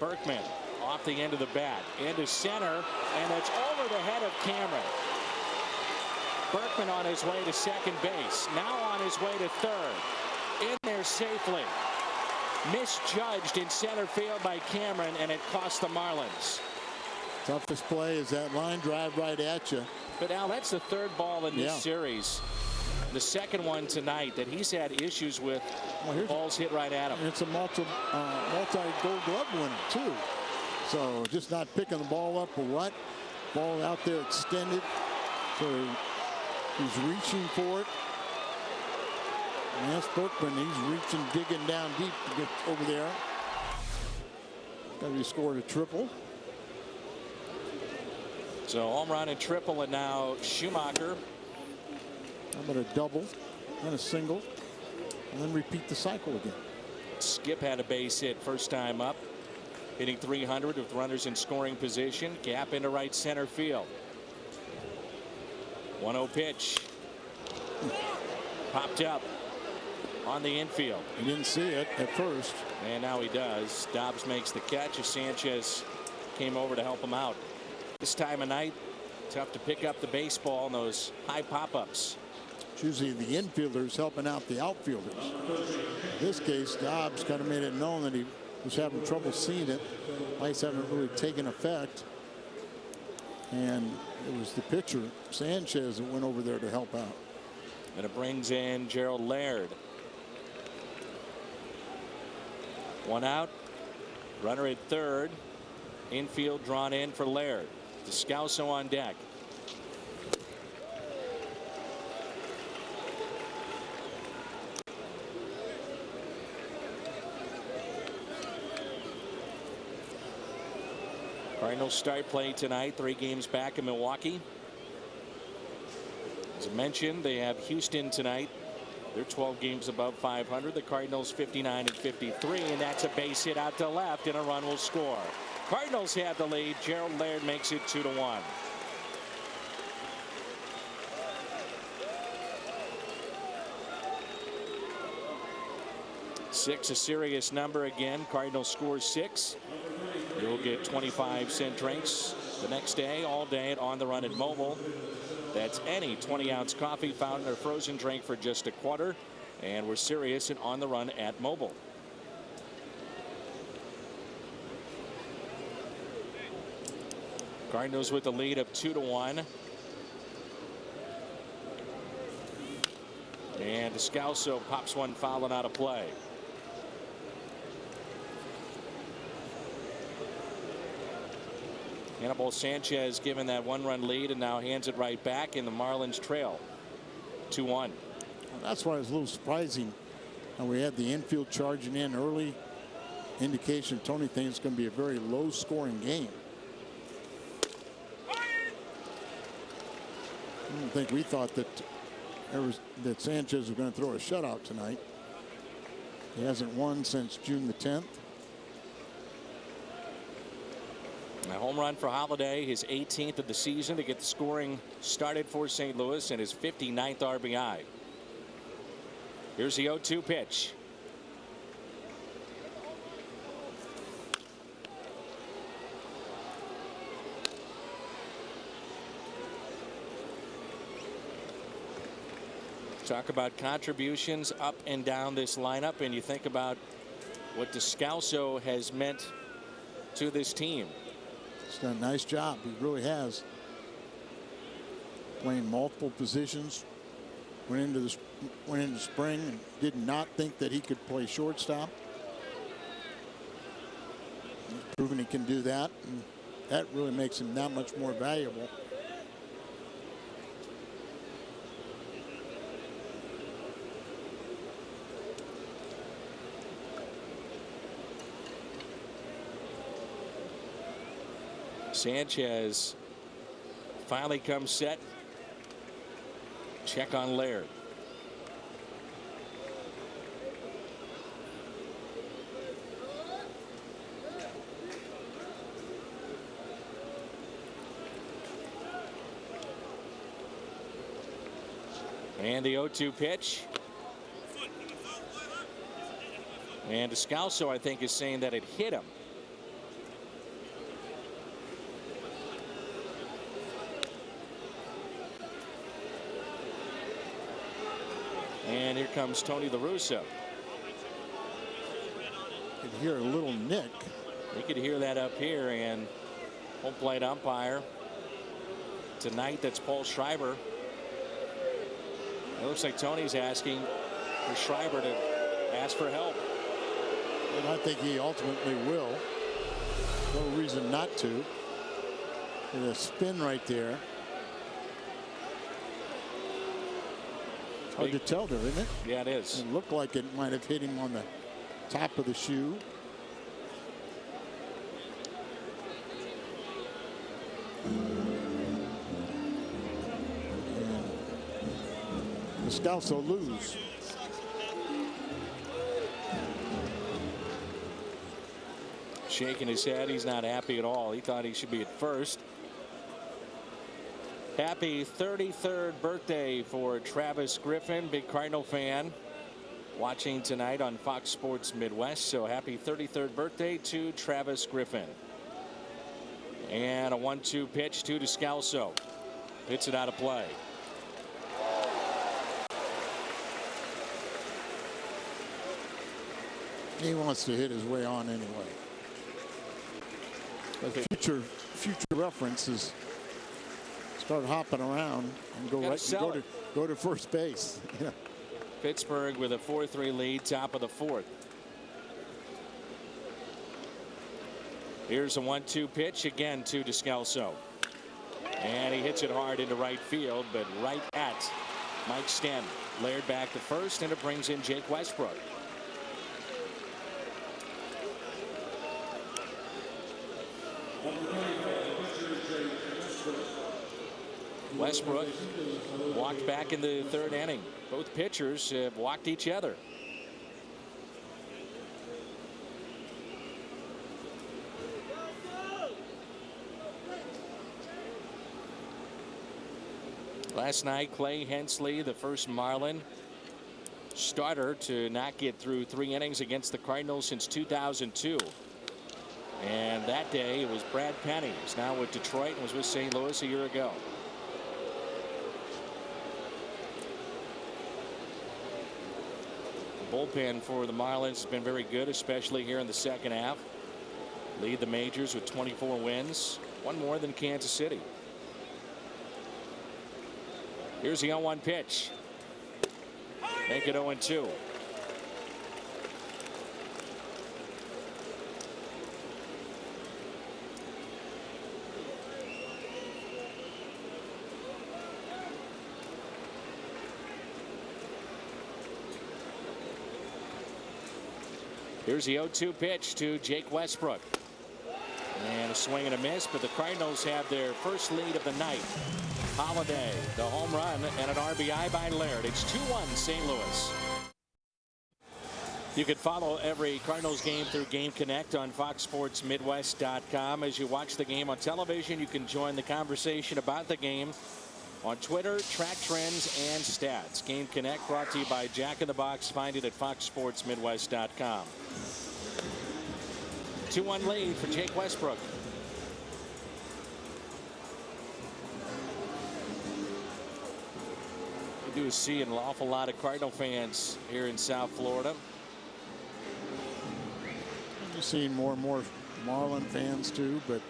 Berkman off the end of the bat into center, and it's over the head of Cameron. Berkman on his way to second base. Now on his way to third. In there safely. Misjudged in center field by Cameron, and it cost the Marlins. Toughest play is that line drive right at you. But Al, that's the third ball in this series. The second one tonight that he's had issues with. Balls hit right at him. And it's a multi-gold glove winner, too. So just not picking the ball up or what. Ball out there extended. So he's reaching for it. And that's Berkman. He's reaching, digging down deep to get over there. He scored a triple. So home run and triple, and now Schumacher. How about a double and a single, and then repeat the cycle again. Skip had a base hit first time up, hitting 300 with runners in scoring position. Gap into right center field. 1-0 pitch. Popped up on the infield. He didn't see it at first. And now he does. Dobbs makes the catch as Sanchez came over to help him out. This time of night, tough to pick up the baseball in those high pop-ups. It's usually the infielders helping out the outfielders. In this case, Dobbs kind of made it known that he was having trouble seeing it. Lights haven't really taken effect. And it was the pitcher, Sanchez, that went over there to help out. And it brings in Gerald Laird. One out. Runner at third. Infield drawn in for Laird. Descalso on deck. Cardinals start play tonight, 3 games back in Milwaukee. As I mentioned, they have Houston tonight. They're 12 games above 500. The Cardinals 59 and 53, and that's a base hit out to left, and a run will score. Cardinals have the lead. Gerald Laird makes it 2-1. Six, a serious number again. Cardinals score 6. You'll get 25-cent drinks the next day, all day at On the Run at Mobile. That's any 20-ounce coffee, fountain, or frozen drink for just $0.25. And we're serious and On the Run at Mobile. Cardinals with the lead of 2-1. And Descalso pops one fouling out of play. Hannibal Sanchez given that 1-run lead and now hands it right back, and the Marlins trail 2-1. Well, that's why it was a little surprising. And we had the infield charging in early. Indication Tony thinks it's going to be a very low scoring game. I don't think we thought that Sanchez was going to throw a shutout tonight. He hasn't won since June the 10th. A home run for Holiday, his 18th of the season to get the scoring started for St. Louis, and his 59th RBI. Here's the 0-2 pitch. Talk about contributions up and down this lineup, and you think about what Descalso has meant to this team. He's done a nice job. He really has. Playing multiple positions. Went into spring and did not think that he could play shortstop. He's proven he can do that, and that really makes him that much more valuable. Sanchez finally comes set. Check on Laird. And the 0-2 pitch. And Descalso, I think, is saying that it hit him. And here comes Tony La Russa. You could hear a little nick. You could hear that up here, and home plate umpire tonight, that's Paul Schreiber. It looks like Tony's asking for Schreiber to ask for help. And I think he ultimately will. No reason not to. And a spin right there. It's hard to tell there, isn't it? Yeah, it is. It looked like it might have hit him on the top of the shoe. And the Scouts will lose. Shaking his head. He's not happy at all. He thought he should be at first. Happy 33rd birthday for Travis Griffin, big Cardinal fan, watching tonight on Fox Sports Midwest. So happy 33rd birthday to Travis Griffin. And a 1-2 pitch to Descalso. Hits it out of play. He wants to hit his way on anyway. But future reference is start hopping around and go to first base. Yeah. Pittsburgh with a 4-3 lead, top of the fourth. Here's a 1-2 pitch again to Descalso. And he hits it hard into right field, but right at Mike Sten. Layered back to first, and it brings in Jake Westbrook. Westbrook walked back in the third inning. Both pitchers have walked each other. Last night, Clay Hensley, the first Marlin starter to not get through 3 innings against the Cardinals since 2002. And that day it was Brad Penny. He's now with Detroit and was with St. Louis a year ago. The bullpen for the Marlins has been very good, especially here in the second half. Lead the majors with 24 wins, one more than Kansas City. Here's the 0-1 pitch. Make it 0-2. Here's the 0-2 pitch to Jake Westbrook. And a swing and a miss, but the Cardinals have their first lead of the night. Holiday, the home run, and an RBI by Laird. It's 2-1 St. Louis. You can follow every Cardinals game through Game Connect on FoxSportsMidwest.com. As you watch the game on television, you can join the conversation about the game on Twitter, track trends, and stats. Game Connect brought to you by Jack in the Box. Find it at FoxSportsMidwest.com. 2-1 lead for Jake Westbrook. We do see an awful lot of Cardinal fans here in South Florida. You're seeing more and more Marlin fans too, but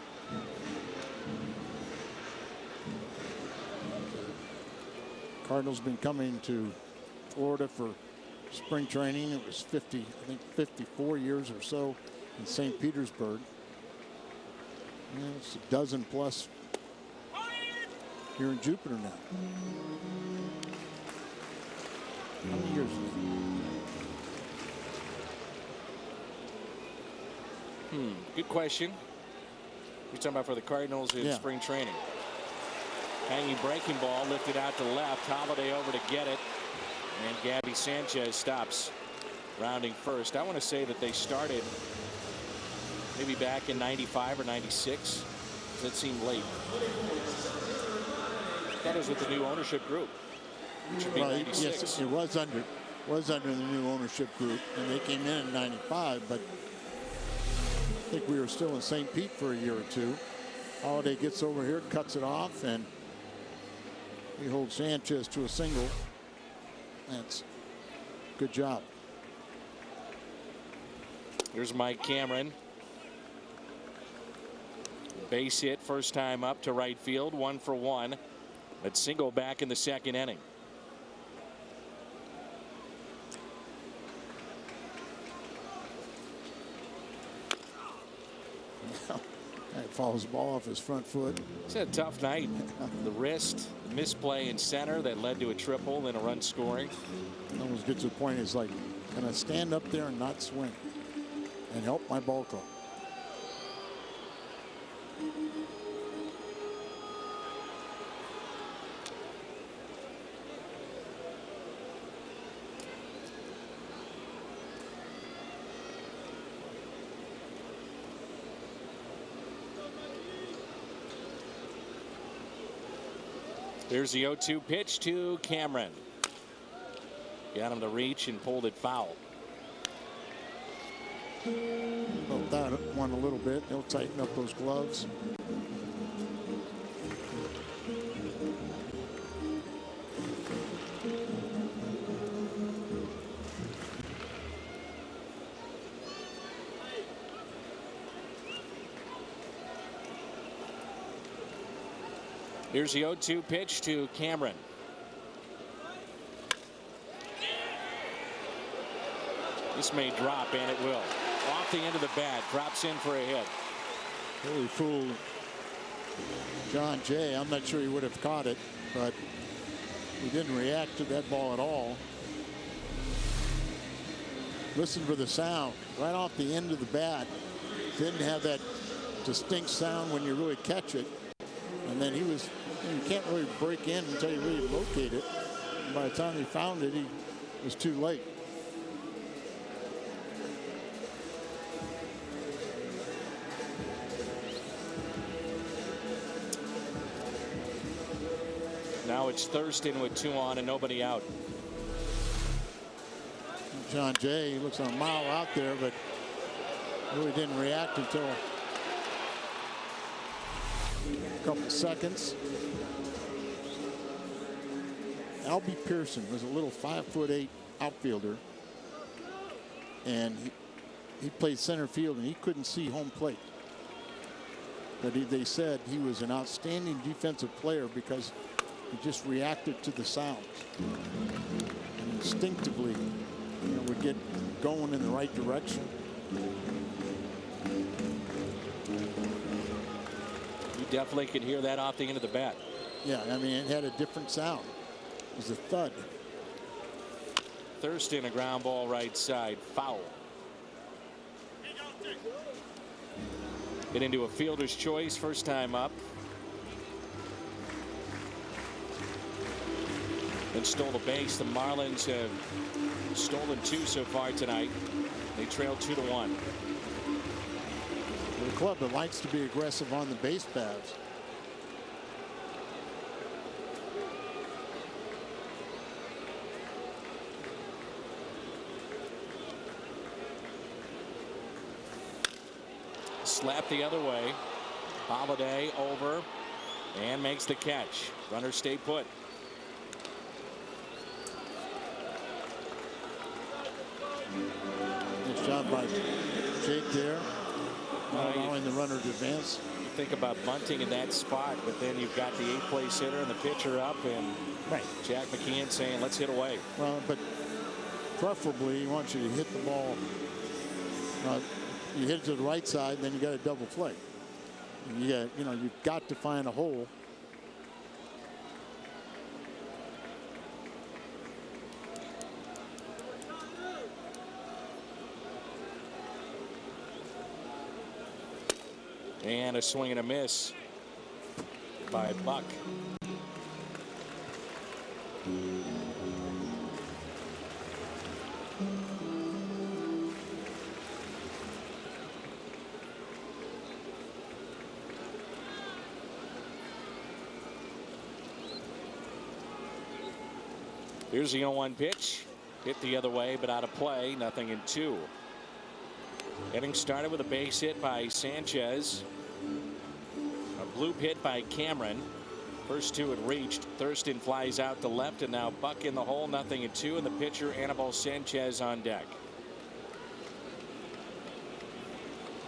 Cardinals been coming to Florida for spring training. It was 54 years or so in St. Petersburg. And it's a dozen plus here in Jupiter now. How many years is it? Good question. You're talking about for the Cardinals in spring training. Hanging breaking ball lifted out to left. Holiday over to get it. And Gabby Sanchez stops, rounding first. I want to say that they started maybe back in 95 or 96. That seemed late. That is with the new ownership group. Which would be 96. Yes, it was under the new ownership group, and they came in 95, but I think we were still in St. Pete for a year or two. Holiday gets over here, cuts it off, and he holds Sanchez to a single. That's Good job. Here's Mike Cameron. Base hit first time up to right field, 1 for 1. That single back in the second inning. Follows the ball off his front foot. It's a tough night. The wrist, the misplay in center that led to a triple and a run scoring. It almost gets to the point, it's like, can I stand up there and not swing and help my ball club? There's the 0-2 pitch to Cameron. Got him to reach and pulled it foul. Felt that one a little bit. He'll tighten up those gloves. Here's the 0-2 pitch to Cameron. This may drop, and it will. Off the end of the bat, drops in for a hit. Really fooled John Jay. I'm not sure he would have caught it, but he didn't react to that ball at all. Listen for the sound right off the end of the bat. Didn't have that distinct sound when you really catch it. And then you can't really break in until you really locate it. And by the time he found it, he was too late. Now it's Thurston with 2 on and nobody out. John Jay, he looks a mile out there, but really didn't react until a couple seconds. Albie Pearson was a little 5'8" outfielder, and he played center field, and he couldn't see home plate. But they said he was an outstanding defensive player because he just reacted to the sounds and instinctively, would get going in the right direction. You definitely could hear that off the end of the bat. Yeah, I mean, it had a different sound. It was a thud. Thurston, a ground ball right side, foul. Get into a fielder's choice first time up. And stole the base. The Marlins have stolen 2 so far tonight. They trail 2-1. The club that likes to be aggressive on the base paths. Slap the other way. Holiday over and makes the catch. Runners stay put. Nice job by Jake there. Not allowing the runner to advance. You think about bunting in that spot, but then you've got the 8th place hitter and the pitcher up, and Jack McKeon saying, let's hit away. Well, but preferably he wants you to hit the ball. You hit it to the right side, then you got a double play. And you've got to find a hole. And a swing and a miss by Buck. Here's the 0-1 pitch. Hit the other way, but out of play. Nothing in 2. Inning started with a base hit by Sanchez. A bloop hit by Cameron. First two had reached. Thurston flies out to left, and now Buck in the hole, 0-2, and the pitcher Anibal Sanchez on deck.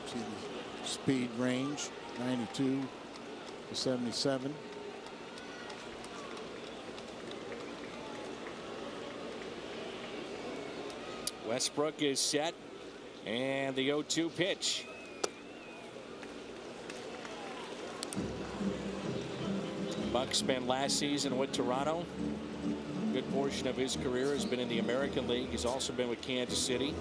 See the speed range, 92 to 77. Westbrook is set, and the 0-2 pitch. Buck spent last season with Toronto. Good portion of his career has been in the American League. He's also been with Kansas City.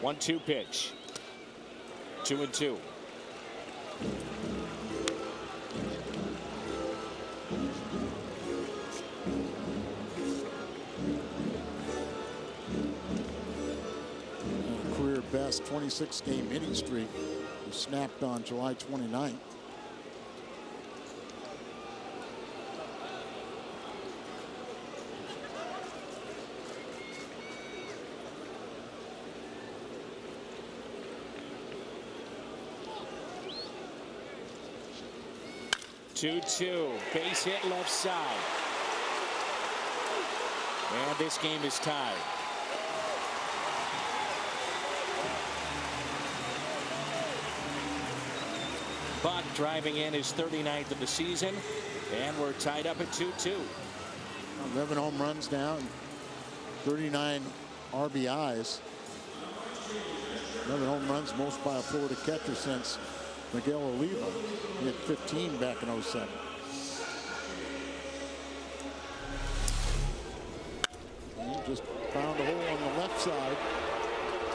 One-two pitch. 2-2. Career best 26-game hitting streak was snapped on July 29th. Two, base hit left side. And this game is tied. Buck driving in his 39th of the season, and we're tied up at 2-2. 11 home runs now, 39 RBIs. 11 home runs, most by a Florida catcher since Miguel Oliva. He had 15 back in 07. And he just found a hole on the left side.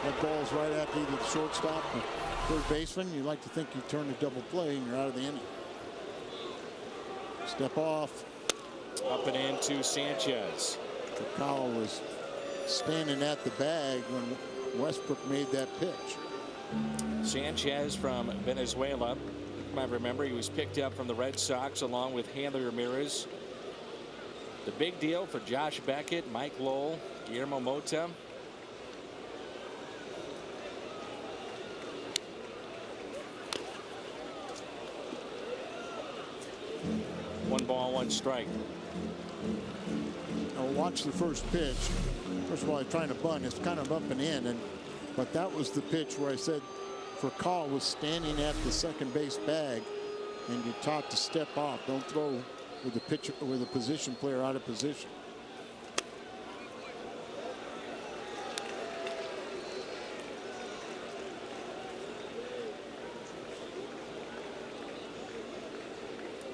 That ball's right at either the shortstop or third baseman. You like to think you turn a double play and you're out of the inning. Step off. Up and into Sanchez. Kyle was standing at the bag when Westbrook made that pitch. Sanchez from Venezuela. You might remember he was picked up from the Red Sox along with Hanley Ramirez. The big deal for Josh Beckett, Mike Lowell, Guillermo Mota. One ball, one strike. Now watch the first pitch. First of all, he's trying to bunt. It's kind of up and in, but that was the pitch where I said Furcal was standing at the second base bag, and you're taught to step off. Don't throw with the pitcher with a position player out of position.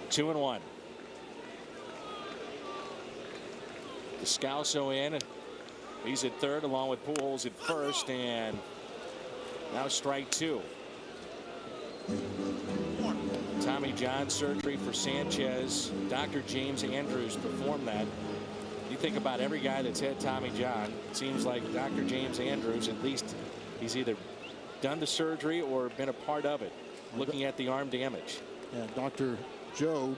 Two and one. Descalso in. He's at third along with Pujols at first, and now strike two. Tommy John surgery for Sanchez. Dr. James Andrews performed that. You think about every guy that's had Tommy John, it seems like Dr. James Andrews, at least he's either done the surgery or been a part of it, looking at the arm damage. Yeah, Dr. Job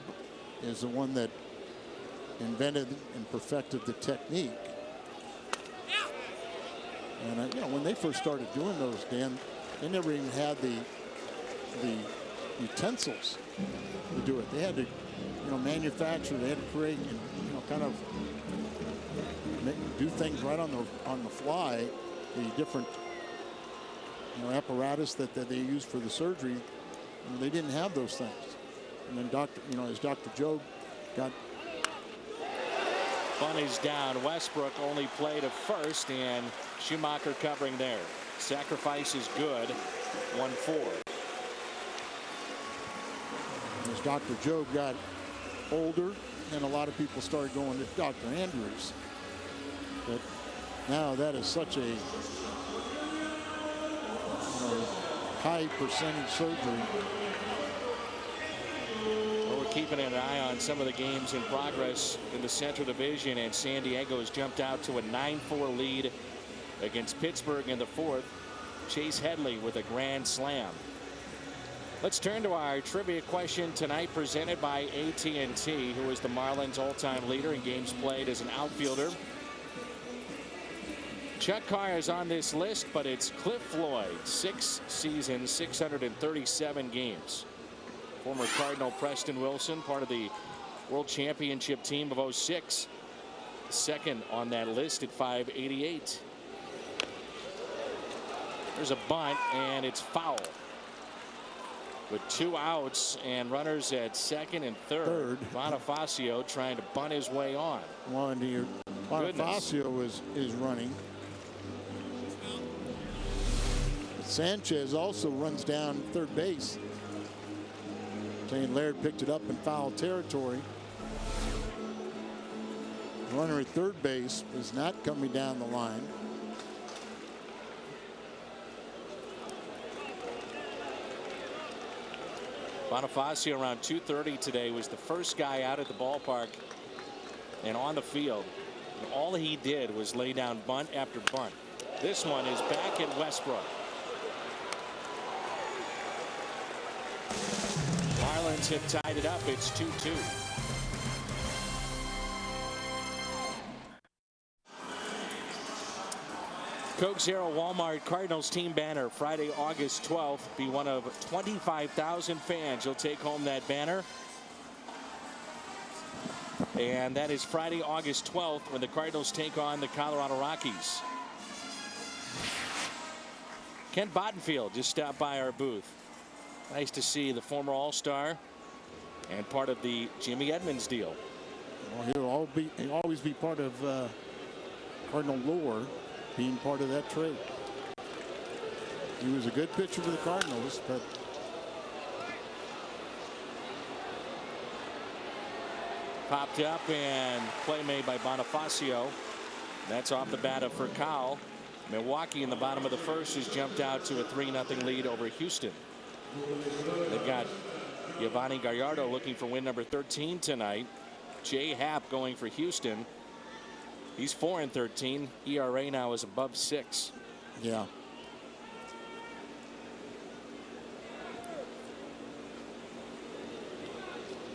is the one that invented and perfected the technique. And you know, when they first started doing those, Dan, they never even had the utensils to do it. They had to, you know, manufacture. They had to create, and you know, kind of do things right on the fly. The different, you know, apparatus that they used for the surgery, you know, they didn't have those things. And then as Dr. Job got. Bunt is down. Westbrook only played at first, and Schumacher covering there. Sacrifice is good. 1-4. As Dr. Job got older, and a lot of people started going to Dr. Andrews. But now that is such a high percentage surgery. Well, we're keeping an eye on some of the games in progress in the Central Division, and San Diego has jumped out to a 9-4 lead against Pittsburgh in the fourth. Chase Headley with a grand slam. Let's turn to our trivia question tonight, presented by AT&T, who is the Marlins all-time leader in games played as an outfielder. Chuck Carr is on this list, but it's Cliff Floyd, 6 seasons, 637 games. Former Cardinal Preston Wilson, part of the World Championship team of '06, second on that list at 588. There's a bunt, and it's foul. With 2 outs and runners at second and third. Bonifacio trying to bunt his way on. Well, and Bonifacio is running. Sanchez also runs down third base. St. Laird picked it up in foul territory. The runner at third base is not coming down the line. Bonifacio around 2:30 today was the first guy out at the ballpark and on the field. And all he did was lay down bunt after bunt. This one is back at Westbrook. Marlins have tied it up. It's 2-2. Coke Zero Walmart Cardinals team banner Friday, August 12th. Be one of 25,000 fans. You'll take home that banner. And that is Friday, August 12th, when the Cardinals take on the Colorado Rockies. Kent Bottenfield just stopped by our booth. Nice to see the former All-Star and part of the Jimmy Edmonds deal. Well, he'll always be part of Cardinal lore, being part of that trade. He was a good pitcher for the Cardinals, but popped up and play made by Bonifacio. That's off the bat of Furcal. Milwaukee in the bottom of the first has jumped out to a 3-0 lead over Houston. They've got Giovanni Gallardo looking for win number 13 tonight. Jay Happ going for Houston. He's 4-13. ERA now is above 6. Yeah.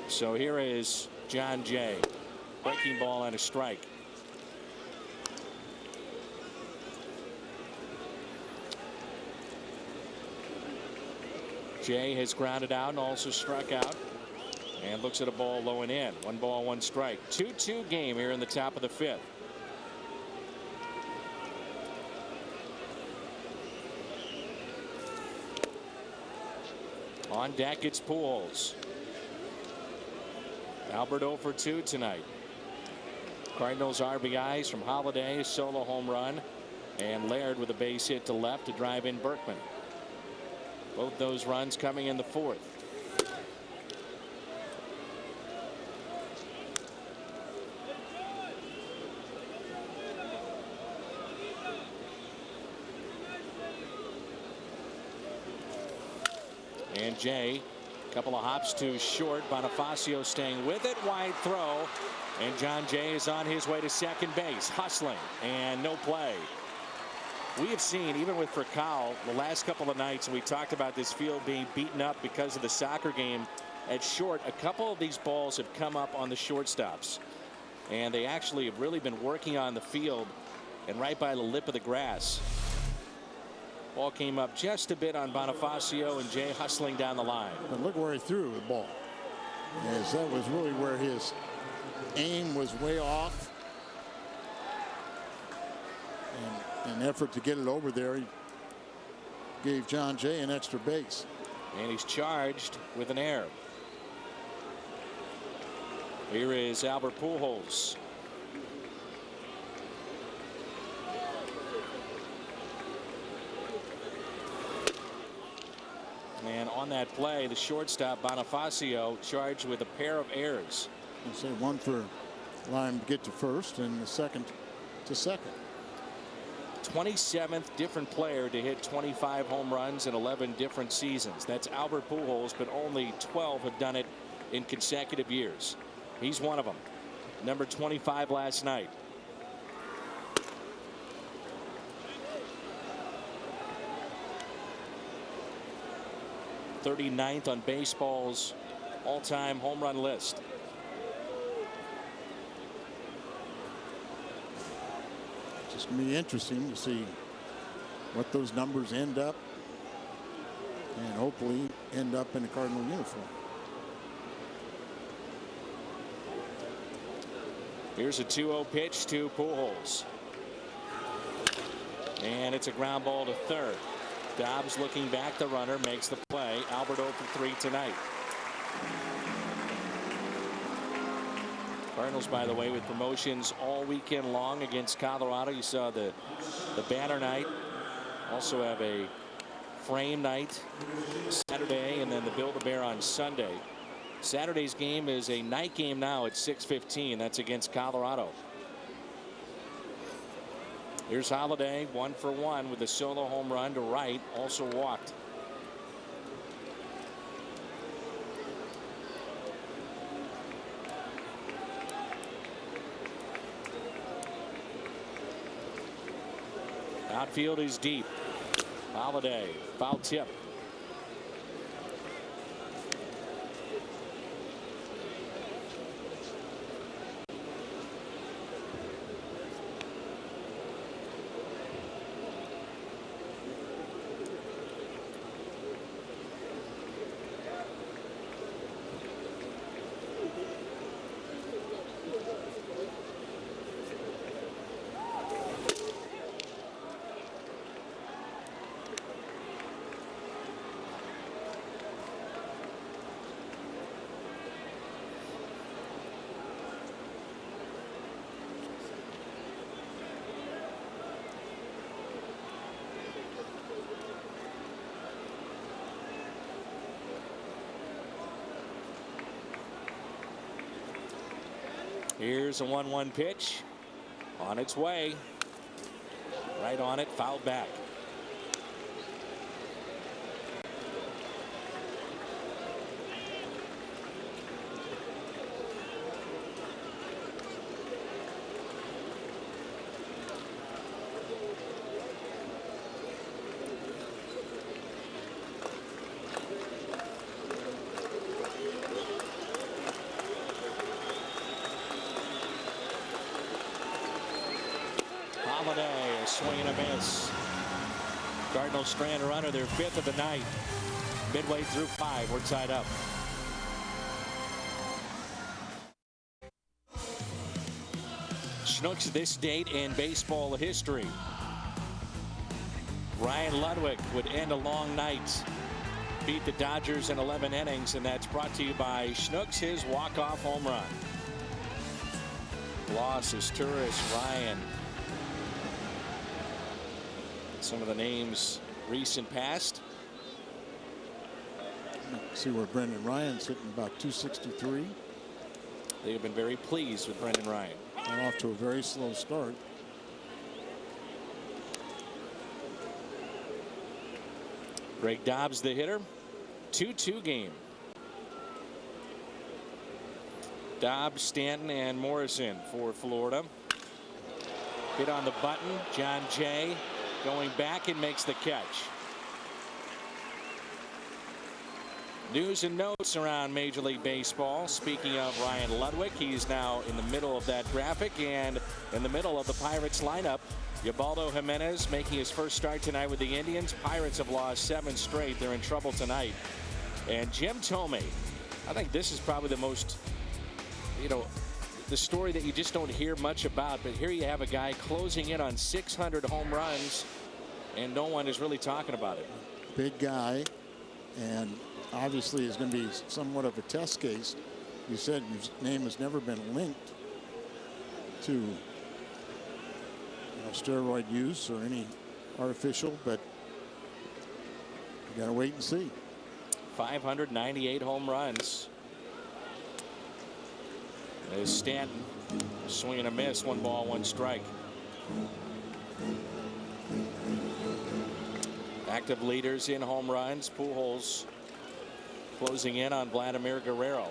So here is John Jay. Breaking ball and a strike. Jay has grounded out and also struck out. And looks at a ball low and in. 1 ball, 1 strike. 2-2 game here in the top of the 5th. On deck, it's Pujols. Albert 0 for 2 tonight. Cardinals RBIs from Holiday, solo home run, and Laird with a base hit to left to drive in Berkman. Both those runs coming in the 4th. And Jay, a couple of hops to short. Bonifacio staying with it. Wide throw. And John Jay is on his way to second base. Hustling and no play. We have seen, even with Furcal, the last couple of nights, we talked about this field being beaten up because of the soccer game at short. A couple of these balls have come up on the shortstops. And they actually have really been working on the field and right by the lip of the grass. Ball came up just a bit on Bonifacio, and Jay hustling down the line. But look where he threw the ball. Yes, that was really where his aim was way off. And an effort to get it over there, he gave John Jay an extra base. And he's charged with an error. Here is Albert Pujols. And on that play, the shortstop Bonifacio charged with a pair of errors. I'll say one for Lime to get to first and the second to second. 27th different player to hit 25 home runs in 11 different seasons. That's Albert Pujols, but only 12 have done it in consecutive years. He's one of them. Number 25 last night. 39th on baseball's all-time home run list. It's going to be interesting to see what those numbers end up, and hopefully end up in a Cardinal uniform. Here's a 2-0 pitch to Pujols. And it's a ground ball to third. Dobbs looking back, the runner makes the play. Albert 0 for 3 tonight. Cardinals, by the way, with promotions all weekend long against Colorado. You saw the banner night. Also have a frame night Saturday, and then the Build-A-Bear on Sunday. Saturday's game is a night game now at 6:15. That's against Colorado. Here's Holiday, 1 for 1 with a solo home run to right, also walked. Outfield is deep. Holiday, foul tip. Here's a 1-1 pitch on its way. Right on it, fouled back. Holiday, a swing and a miss. Cardinals strand a runner, their 5th of the night. Midway through 5, we're tied up. Schnooks this date in baseball history. Ryan Ludwig would end a long night. Beat the Dodgers in 11 innings, and that's brought to you by Schnooks, his walk-off home run. Losses, Turris, Ryan. Some of the names recent past. See where Brendan Ryan's hitting about 263. They have been very pleased with Brendan Ryan. And off to a very slow start. Greg Dobbs, the hitter. 2-2 game. Dobbs, Stanton, and Morrison for Florida. Hit on the button. John Jay going back and makes the catch. News and notes around Major League Baseball. Speaking of Ryan Ludwig, he's now in the middle of that graphic and in the middle of the Pirates lineup. Ubaldo Jimenez making his first start tonight with the Indians. Pirates have lost 7 straight. They're in trouble tonight. And Jim Thome, I think this is probably the most, the story that you just don't hear much about. But here you have a guy closing in on 600 home runs, and no one is really talking about it. Big guy, and obviously is going to be somewhat of a test case. You said his name has never been linked to steroid use or any artificial, but you got to wait and see. 598 home runs. There's Stanton, swing and a miss, 1 ball, 1 strike. Active leaders in home runs. Pujols closing in on Vladimir Guerrero.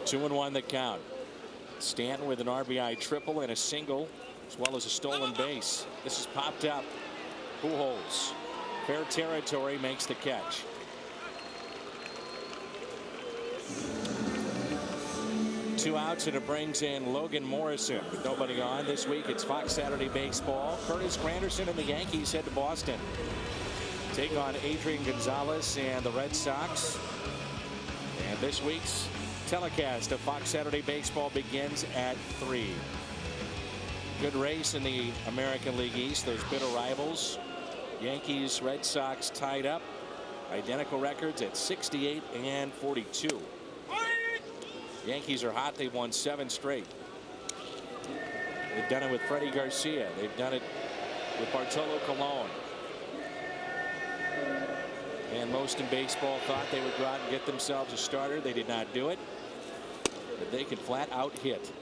2-1 the count. Stanton with an RBI triple and a single, as well as a stolen base. This is popped up. Pujols, fair territory, makes the catch. Two outs, and it brings in Logan Morrison. With nobody on this week, it's Fox Saturday Baseball. Curtis Granderson and the Yankees head to Boston. Take on Adrian Gonzalez and the Red Sox. And this week's telecast of Fox Saturday Baseball begins at 3. Good race in the American League East. Those bitter rivals. Yankees, Red Sox tied up. Identical records at 68 and 42. Yankees are hot. They've won 7 straight. They've done it with Freddie Garcia. They've done it with Bartolo Colon. And most in baseball thought they would go out and get themselves a starter. They did not do it. But they can flat out hit.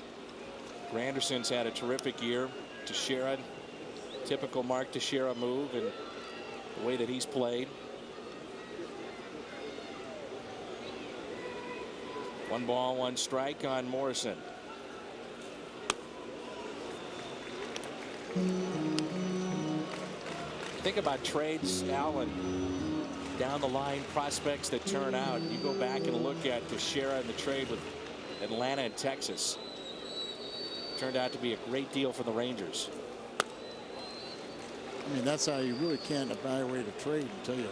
Granderson's had a terrific year. Teixeira, typical Mark Teixeira move, and the way that he's played. 1 ball, 1 strike on Morrison. Think about trades, Alan. Down the line, prospects that turn out. You go back and look at Teixeira and the trade with Atlanta and Texas. Turned out to be a great deal for the Rangers. I mean, that's how you really can't evaluate a trade until you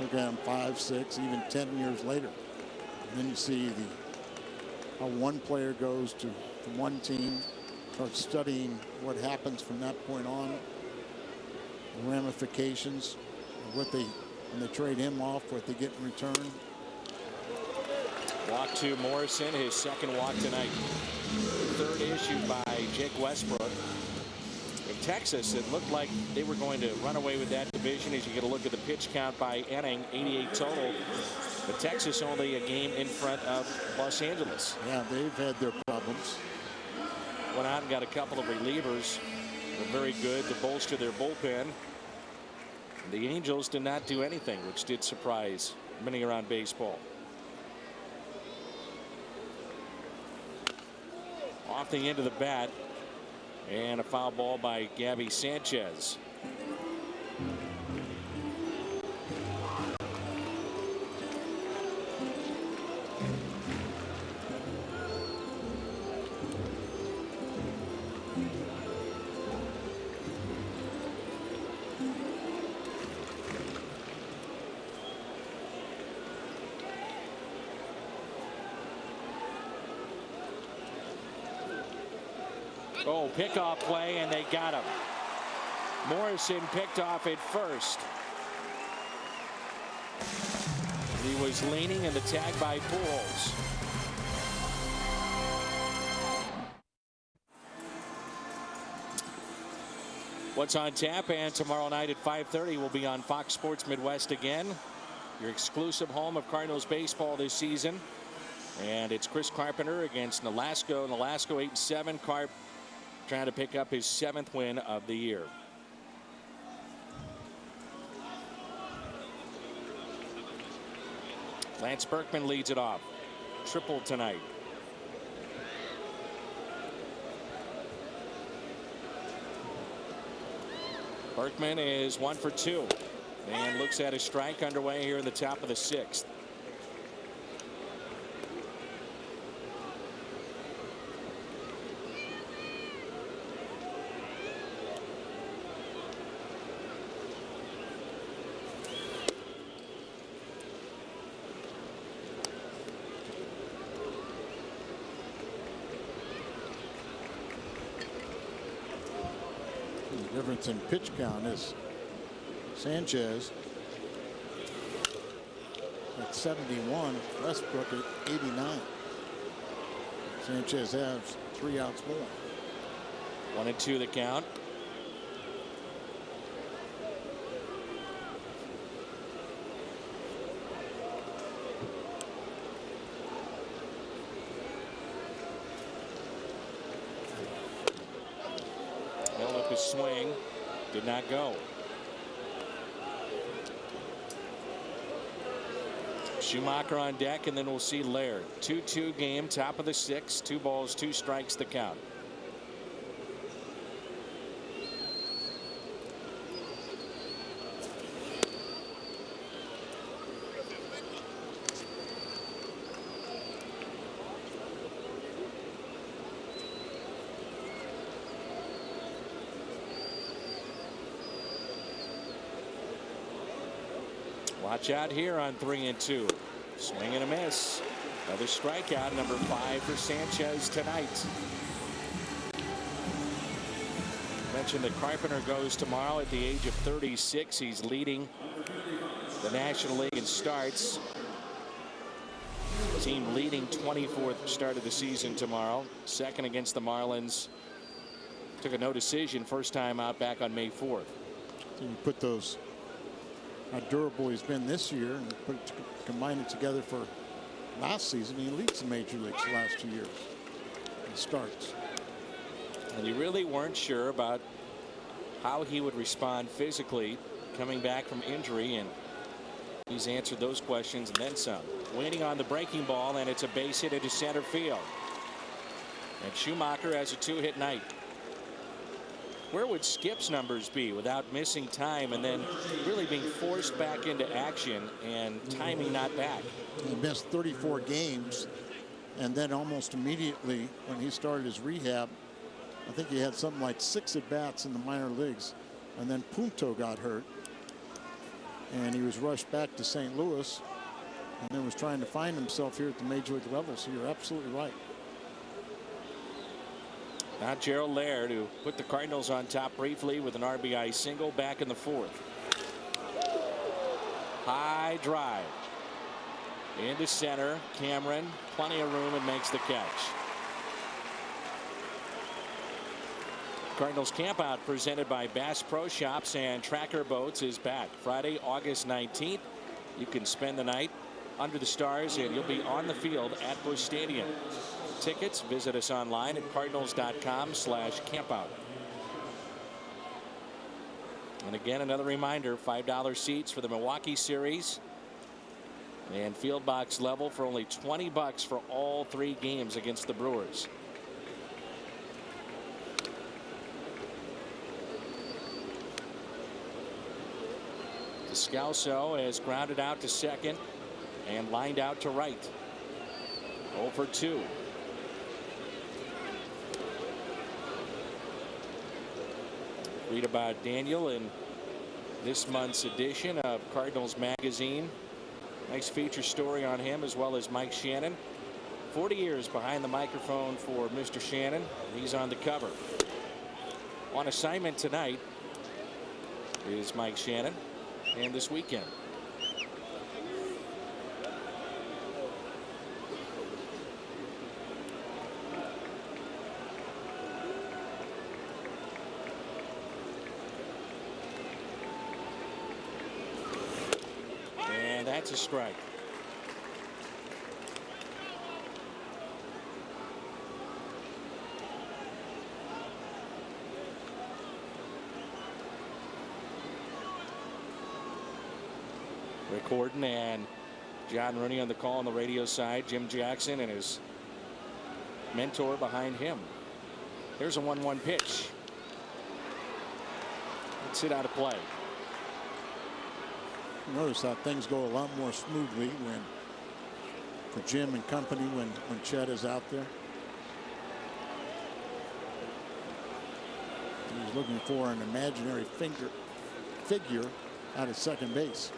look at them 5, 6, even 10 years later. And then you see how one player goes to one team, start studying what happens from that point on, the ramifications of what they, when they trade him off, what they get in return. Walk to Morrison, his second walk tonight. Third issued by Jake Westbrook. In Texas, it looked like they were going to run away with that division as you get a look at the pitch count by inning, 88 total. But Texas only a game in front of Los Angeles. Yeah, they've had their problems. Went out and got a couple of relievers. They're very good to bolster their bullpen. The Angels did not do anything, which did surprise many around baseball. Off the end of the bat, and a foul ball by Gabby Sanchez. Oh, pickoff play, and they got him. Morrison picked off at first. He was leaning, and the tag by Pujols. What's on tap? And tomorrow night at 5:30 will be on Fox Sports Midwest again. Your exclusive home of Cardinals baseball this season. And it's Chris Carpenter against Nolasco. Nolasco 8-7. Carp trying to pick up his 7th win of the year. Lance Berkman leads it off. Triple tonight. Berkman is 1 for 2 and looks at a strike underway here in the top of the 6th. Difference in pitch count is Sanchez at 71, Westbrook at 89. Sanchez has 3 outs more. 1-2 the count. Swing did not go. Schumacher on deck, and then we'll see Laird. 2-2 game, top of the 6th. 2 balls, 2 strikes the count. Watch out here on 3-2. Swing and a miss. Another strikeout, number 5 for Sanchez tonight. Mentioned that Carpenter goes tomorrow at the age of 36. He's leading the National League in starts. Team leading 24th start of the season tomorrow. Second against the Marlins. Took a no decision first time out back on May 4th. So you put those, how durable he's been this year, and combine it together for last season. He leads the major leagues the last 2 years in starts. And you really weren't sure about how he would respond physically coming back from injury, and he's answered those questions and then some. Waiting on the breaking ball, and it's a base hit into center field. And Schumacher has a 2-hit night. Where would Skip's numbers be without missing time and then really being forced back into action and timing not back? He missed 34 games, and then almost immediately when he started his rehab, I think he had something like 6 at-bats in the minor leagues, and then Punto got hurt, and he was rushed back to St. Louis, and then was trying to find himself here at the major league level. So you're absolutely right. Now Gerald Laird, who put the Cardinals on top briefly with an RBI single back in the 4th. High drive into center. Cameron, plenty of room, and makes the catch. Cardinals campout presented by Bass Pro Shops and Tracker Boats is back Friday, August 19th. You can spend the night under the stars, and you'll be on the field at Busch Stadium. Tickets, visit us online at cardinals.com/campout. And again, another reminder, $5 seats for the Milwaukee series and field box level for only $20 for all 3 games against the Brewers. Descalso has grounded out to second and lined out to right. 0 for 2. Read about Daniel in this month's edition of Cardinals Magazine. Nice feature story on him, as well as Mike Shannon. 40 years behind the microphone for Mr. Shannon. He's on the cover. On assignment tonight is Mike Shannon, and this weekend. And that's a strike. Rick Horton and John Rooney on the call on the radio side. Jim Jackson and his mentor behind him. There's a 1-1 pitch. It's hit out of play. Notice how things go a lot more smoothly when, for Jim and company, when Chet is out there. He's looking for an imaginary figure out of second base.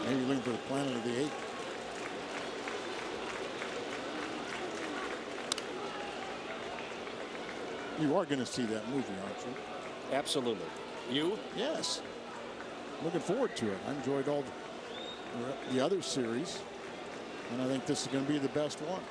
Maybe looking for the Planet of the Apes. You are going to see that movie, aren't you? Absolutely. You? Yes. Looking forward to it. I enjoyed all the other series, and I think this is going to be the best one.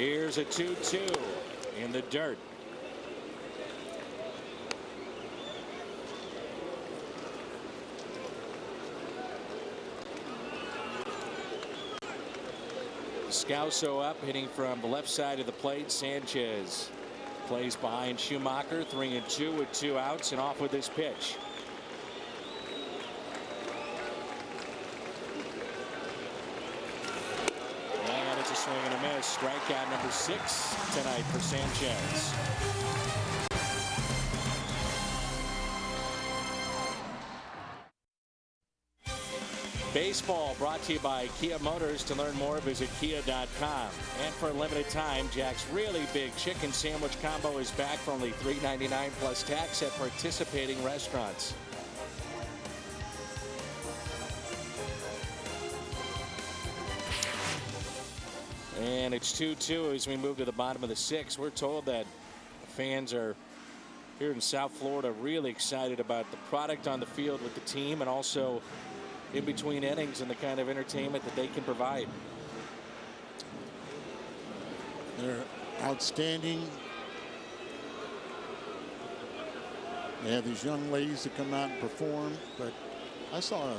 Here's a 2-2 in the dirt. Scouso up, hitting from the left side of the plate. Sanchez plays behind Schumacher, 3-2 with 2 outs, and off with this pitch. And it's a swing and a miss. Strikeout number 6 tonight for Sanchez. Baseball brought to you by Kia Motors. To learn more, visit kia.com. And for a limited time, Jack's really big chicken sandwich combo is back for only $3.99 plus tax at participating restaurants. And it's 2-2 as we move to the bottom of the 6th. We're told that fans are here in South Florida really excited about the product on the field with the team, and also in between innings and the kind of entertainment that they can provide. They're outstanding. They have these young ladies that come out and perform, but I saw, I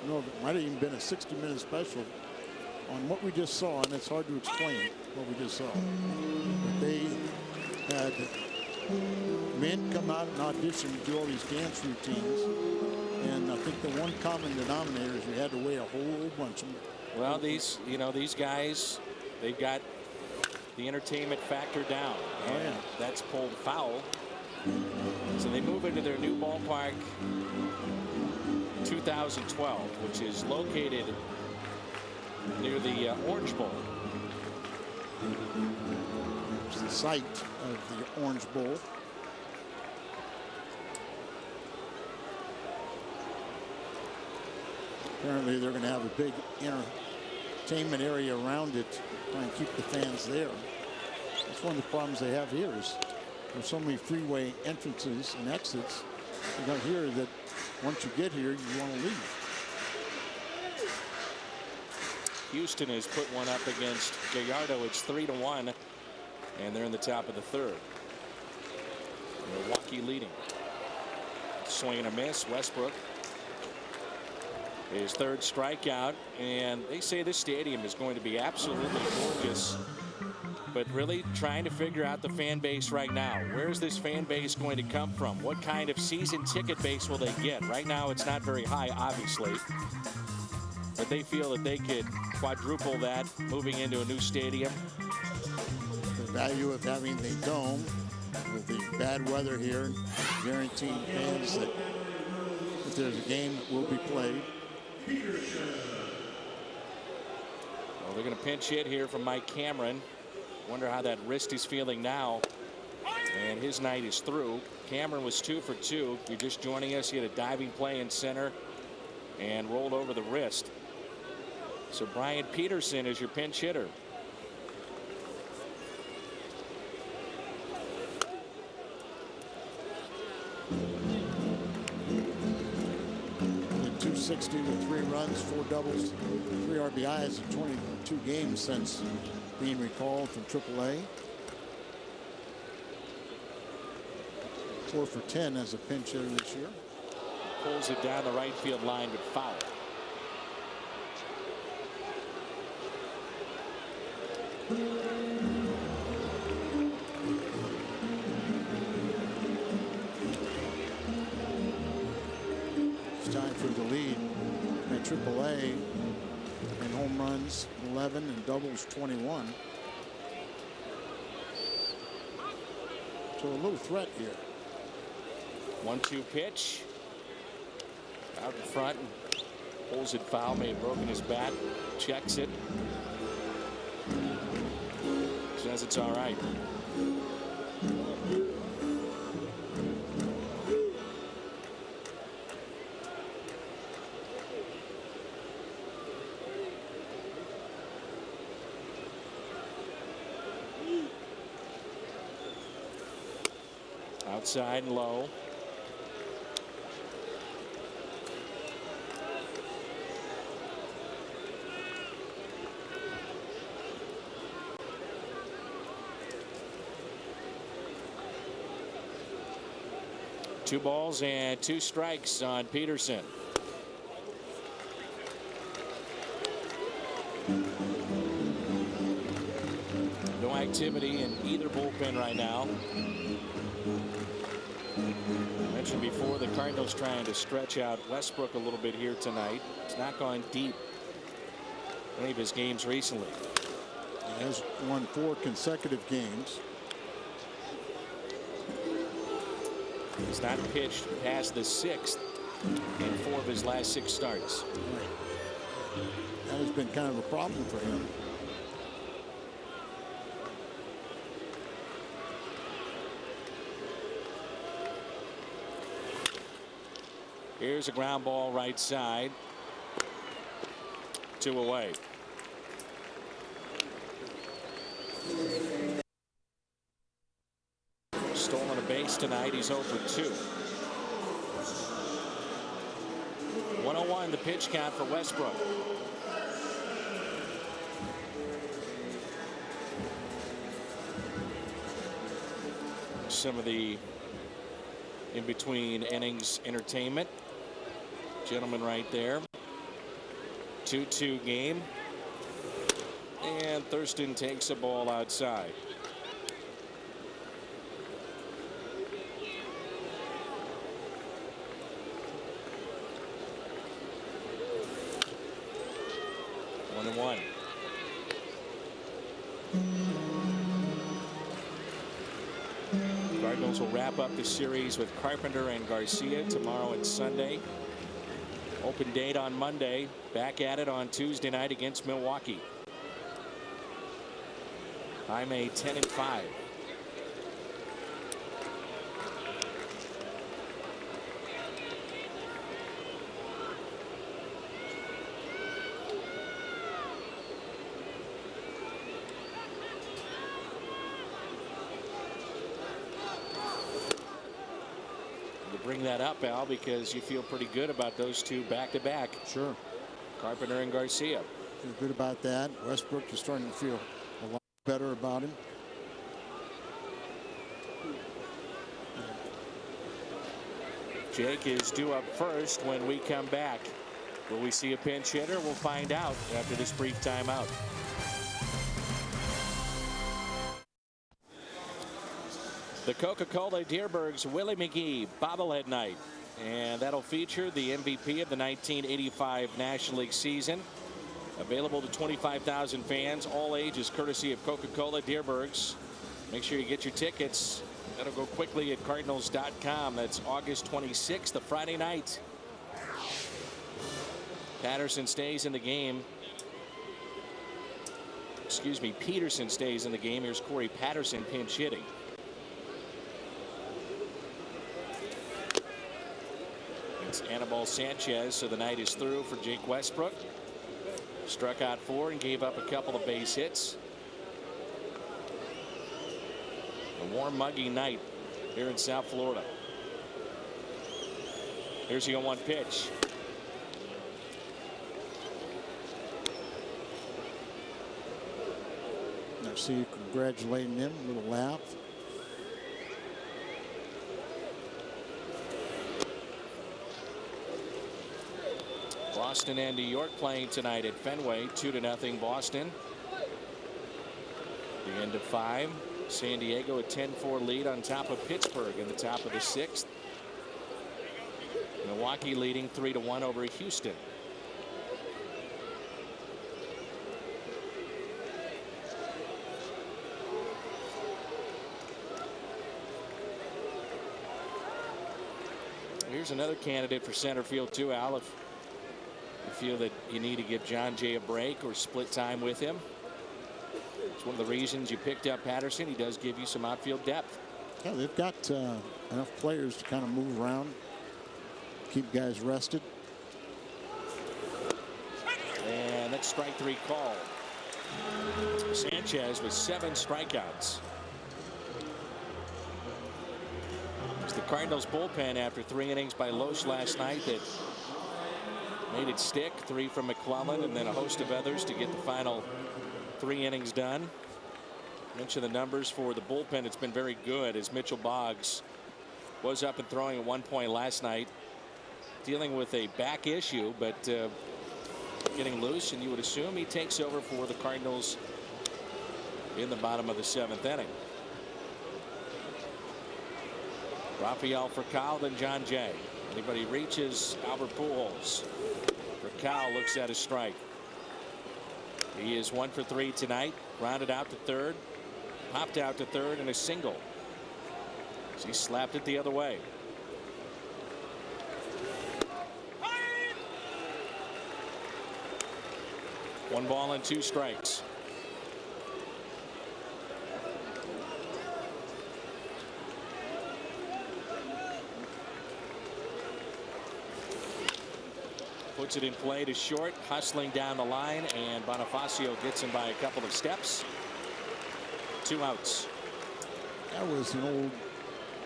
don't know, it might have even been a 60-minute special on what we just saw, and it's hard to explain what we just saw. But they had men come out and audition to do all these dance routines. And I think the one common denominator is you had to weigh a whole bunch of them. Well, these guys, they've got the entertainment factor down. Oh, yeah. That's pulled foul. So they move into their new ballpark 2012, which is located near the Orange Bowl. It's the site of the Orange Bowl. Apparently they're going to have a big entertainment area around it, try and keep the fans there. That's one of the problems they have here is there's so many freeway entrances and exits. You got here that once you get here, you want to leave. Houston has put one up against Gallardo. It's 3-1, and they're in the top of the 3rd. Milwaukee leading. Swing and a miss. Westbrook. His 3rd strikeout, and they say this stadium is going to be absolutely gorgeous, but really trying to figure out the fan base right now. Where's this fan base going to come from? What kind of season ticket base will they get? Right now it's not very high, obviously, but they feel that they could quadruple that moving into a new stadium. The value of having the dome with the bad weather here, guaranteeing fans that if there's a game that will be played. Well, they're going to pinch hit here from Mike Cameron. Wonder how that wrist is feeling now. And his night is through. Cameron was 2 for 2. If you're just joining us, he had a diving play in center and rolled over the wrist. So Brian Peterson is your pinch hitter. .260 with 3 runs, 4 doubles, 3 RBIs in 22 games since being recalled from AAA. 4 for 10 as a pinch hitter this year. Pulls it down the right field line, but foul. It's time for the lead at AAA in home runs 11 and doubles 21. So a little threat here. 1-2 pitch. Out in front. Pulls it foul. May have broken his bat. Checks it. Says it's all right. Outside and low. 2 balls and 2 strikes on Peterson. No activity in either bullpen right now. I mentioned before the Cardinals trying to stretch out Westbrook a little bit here tonight. He's not gone deep in any of his games recently. He has won 4 consecutive games. He's not pitched past the 6th in 4 of his last 6 starts. That has been kind of a problem for him. Here's a ground ball right side. 2 away. Stolen a base tonight. He's 0 for 2. 101 the pitch count for Westbrook. Some of the in between innings entertainment. Gentleman right there. 2-2 game. And Thurston takes a ball outside. One and one. Cardinals will wrap up the series with Carpenter and Garcia tomorrow and Sunday. Open date on Monday. Back at it on Tuesday night against Milwaukee. Jaime 10-5. Bring that up, Al, because you feel pretty good about those 2 back-to-back. Sure. Carpenter and Garcia. Feel good about that. Westbrook is starting to feel a lot better about him. Jake is due up first when we come back. Will we see a pinch hitter? We'll find out after this brief timeout. The Coca-Cola Deerberg's Willie McGee bobblehead night, and that'll feature the MVP of the 1985 National League season. Available to 25,000 fans, all ages, courtesy of Coca-Cola Deerberg's. Make sure you get your tickets. That'll go quickly at Cardinals.com. That's August 26th, a Friday night. Patterson stays in the game. Excuse me, Peterson stays in the game. Here's Corey Patterson pinch hitting. It's Anibal Sanchez, so the night is through for Jake Westbrook. Struck out 4 and gave up a couple of base hits. A warm, muggy night here in South Florida. Here's the 0-1 pitch. I see you congratulating him, a little laugh. Boston and New York playing tonight at Fenway. 2-0 Boston. The end of 5. San Diego a 10-4 lead on top of Pittsburgh in the top of the 6th. Milwaukee leading 3-1 over Houston. Here's another candidate for center field too, Al. If you feel that you need to give John Jay a break or split time with him. It's one of the reasons you picked up Patterson. He does give you some outfield depth. Yeah, they've got enough players to kind of move around, keep guys rested. And that's strike 3 call. Sanchez with 7 strikeouts. It's the Cardinals bullpen after 3 innings by Loesch last night that made it stick. 3 from McClellan and then a host of others to get the final 3 innings done. Mention the numbers for the bullpen. It's been very good as Mitchell Boggs Was up and throwing at one point last night, dealing with a back issue, but getting loose, and you would assume he takes over for the Cardinals in the bottom of the 7th inning. Rafael Furcal, then John Jay. Anybody reaches Albert Pujols. Furcal looks at his strike. He is 1 for 3 tonight. Grounded out to third. Popped out to third in a single. He slapped it the other way. One ball and 2 strikes. Puts it in play to short, hustling down the line, and Bonifacio gets him by a couple of steps. 2 outs. That was an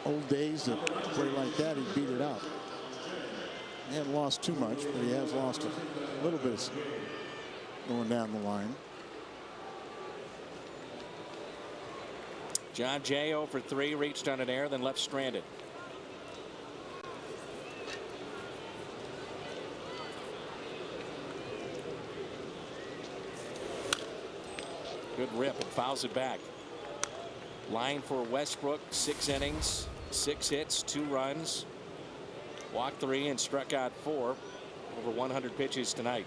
old days that play like that, he beat it out. He hadn't lost too much, but he has lost a little bit going down the line. John Jay 0 for 3, reached on an error, then left stranded. Good rip and fouls it back. Line for Westbrook, 6 innings, 6 hits, 2 runs, walked 3 and struck out 4. Over 100 pitches tonight.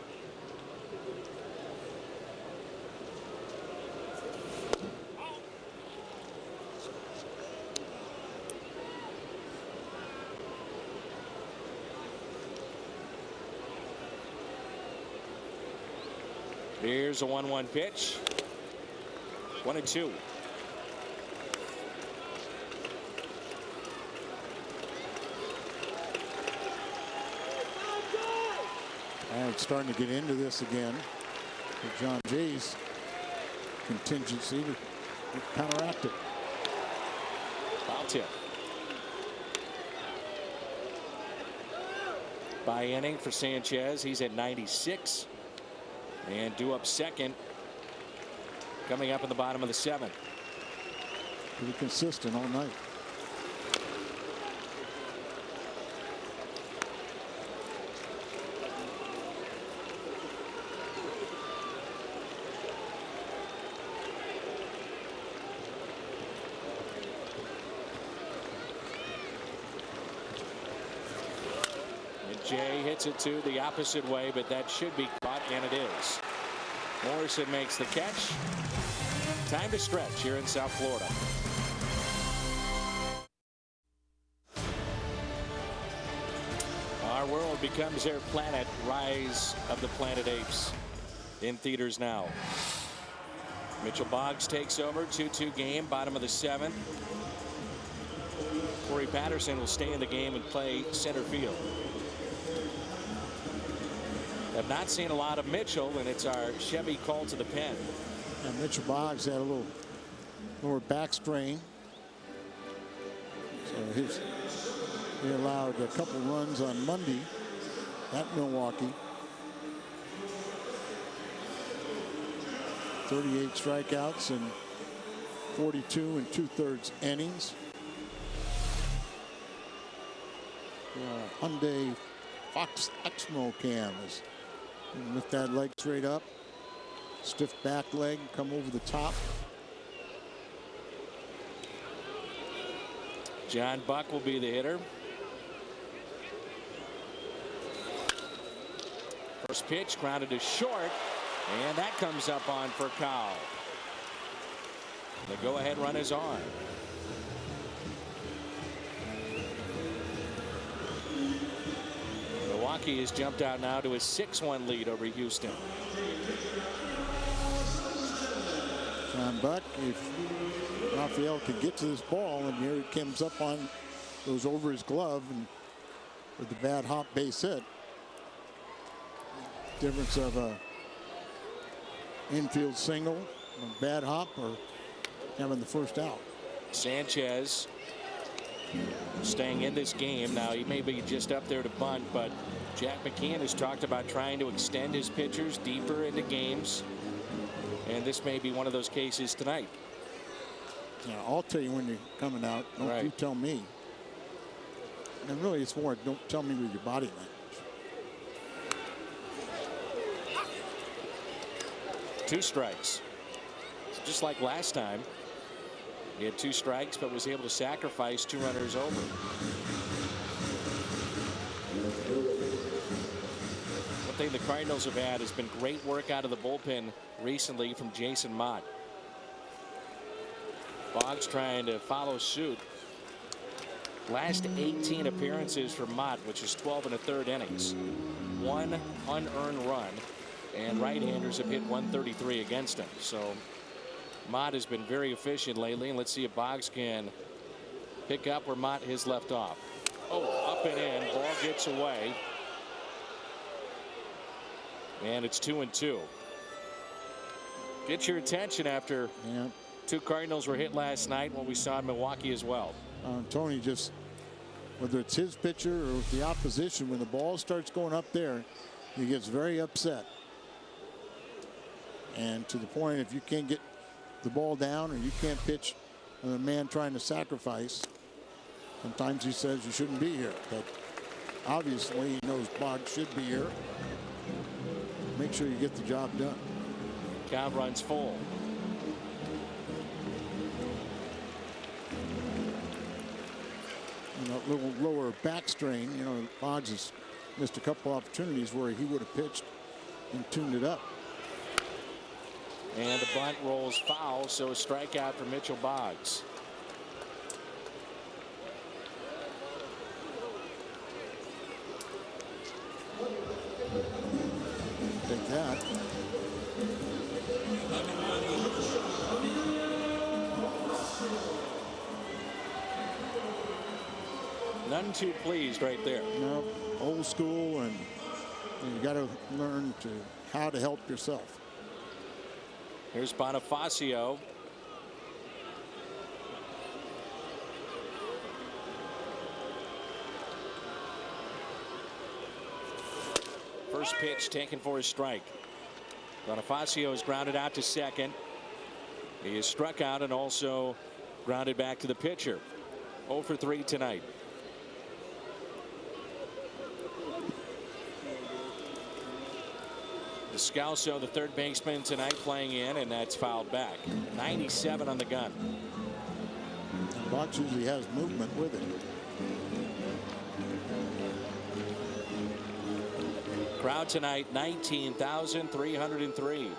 Here's a 1-1 pitch. 1-2. And starting to get into this again. With John Jay's contingency to counteract it. Foul tip. By inning for Sanchez. He's at 96. And due up second. Coming up in the bottom of the 7th. Pretty consistent all night. Jay hits it to the opposite way, but that should be caught, and it is. Morrison makes the catch. Time to stretch here in South Florida. Our world becomes their planet. Rise of the Planet Apes in theaters now. Mitchell Boggs takes over. 2-2 game, bottom of the 7th. Corey Patterson will stay in the game and play center field. Have not seen a lot of Mitchell, and it's our Chevy call to the pen. And Mitchell Boggs had a little lower back strain. So he allowed a couple runs on Monday at Milwaukee. 38 strikeouts and 42 2/3 innings. Hyundai Fox Exmo cam is lift that leg straight up. Stiff back leg, come over the top. John Buck will be the hitter. First pitch grounded to short, and that comes up on Furcal. The go-ahead run is on. Milwaukee has jumped out now to a 6-1 lead over Houston. John Buck, if Rafael can get to this ball, and here it comes up on, goes over his glove, and with the bad hop base hit. Difference of a infield single, a bad hop, or having the first out. Sanchez staying in this game. Now he may be just up there to bunt, but Jack McKeon has talked about trying to extend his pitchers deeper into games, and this may be one of those cases tonight. Yeah, I'll tell you when you're coming out. Don't right. you tell me. And really, it's more, don't tell me with your body language. 2 strikes. Just like last time. He had 2 strikes, but was able to sacrifice 2 runners over. One thing the Cardinals have had has been great work out of the bullpen recently from Jason Mott. Boggs trying to follow suit. Last 18 appearances for Mott, which is 12 1/3 innings. 1 unearned run, and right-handers have hit 133 against him. So Mott has been very efficient lately, and let's see if Boggs can pick up where Mott has left off. Oh, up and in. Ball gets away. And it's 2-2. Get your attention after 2 Cardinals were hit last night, what we saw in Milwaukee as well. Tony just, whether it's his pitcher or the opposition, when the ball starts going up there, he gets very upset. And to the point, if you can't get the ball down or you can't pitch a man trying to sacrifice, sometimes he says you shouldn't be here. But obviously he knows Boggs should be here. Make sure you get the job done. Count runs full. And that little lower back strain, you know, Boggs has missed a couple opportunities where he would have pitched and tuned it up. And the bunt rolls foul, so a strikeout for Mitchell Boggs. Take that. None too pleased right there. No, old school, and you got to learn how to help yourself. Here's Bonifacio. First pitch taken for a strike. Bonifacio is grounded out to second. He is struck out and also grounded back to the pitcher. 0 for 3 tonight. Descalso, the third baseman tonight, playing in, and that's fouled back. 97 on the gun. Boggs usually has movement with it. Crowd tonight, 19,303.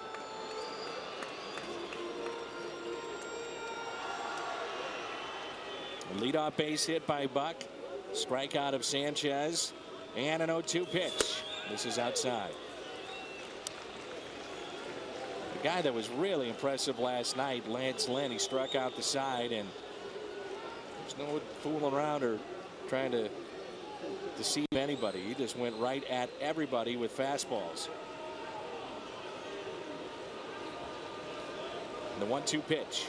Leadoff base hit by Buck. Strikeout of Sanchez. And an 0-2 pitch. This is outside. The guy that was really impressive last night, Lance Lynn, he struck out the side, and there's no fooling around or trying to deceive anybody. He just went right at everybody with fastballs. The 1-2 pitch.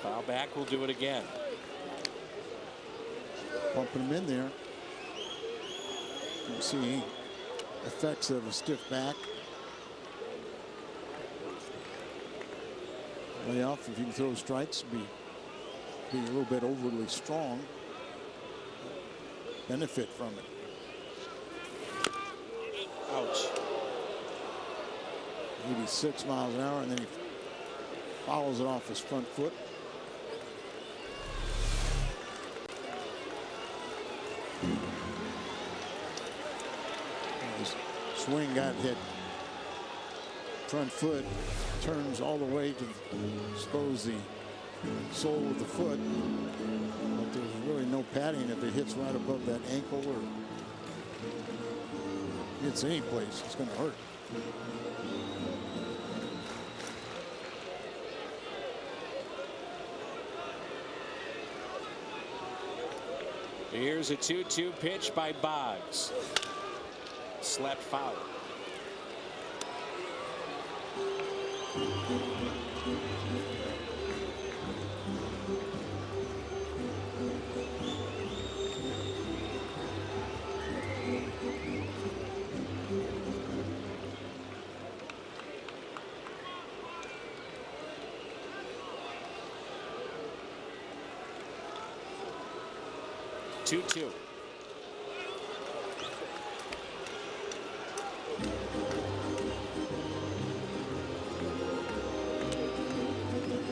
Foul back, will do it again. Pumping him in there. You can see effects of a stiff back. Layoff, if you can throw strikes, be a little bit overly strong. Benefit from it. Ouch. 86 miles an hour, and then he follows it off his front foot. His swing got hit. Front foot turns all the way to expose the sole of the foot. But there's really no padding if it hits right above that ankle or hits any place. It's going to hurt. Here's a 2-2 pitch by Boggs. Slept foul. 2-2.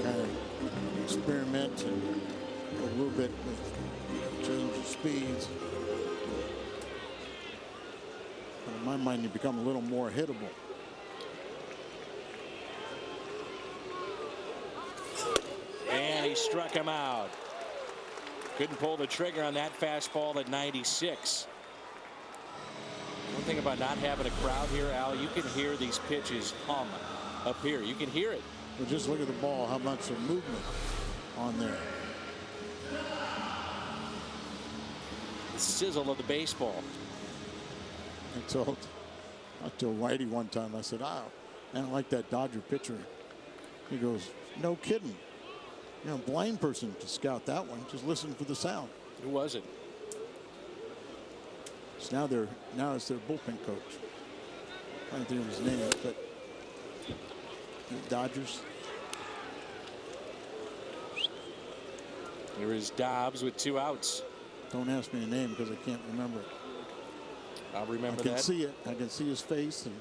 Kind of experiment and a little bit with change of speeds. But in my mind, you become a little more hittable. And he struck him out. Couldn't pull the trigger on that fastball at 96. One thing about not having a crowd here, Al, you can hear these pitches hum up here. You can hear it. But just look at the ball, how much of movement on there. The sizzle of the baseball. I told Whitey one time, I said, I don't like that Dodger pitcher. He goes, no kidding. You know, a blind person to scout that one. Just listen for the sound. Who was it? So now it's their bullpen coach. I don't think of his name, but the Dodgers. There is Dobbs with 2 outs. Don't ask me the name because I can't remember it. I'll remember I can that. see it. I can see his face and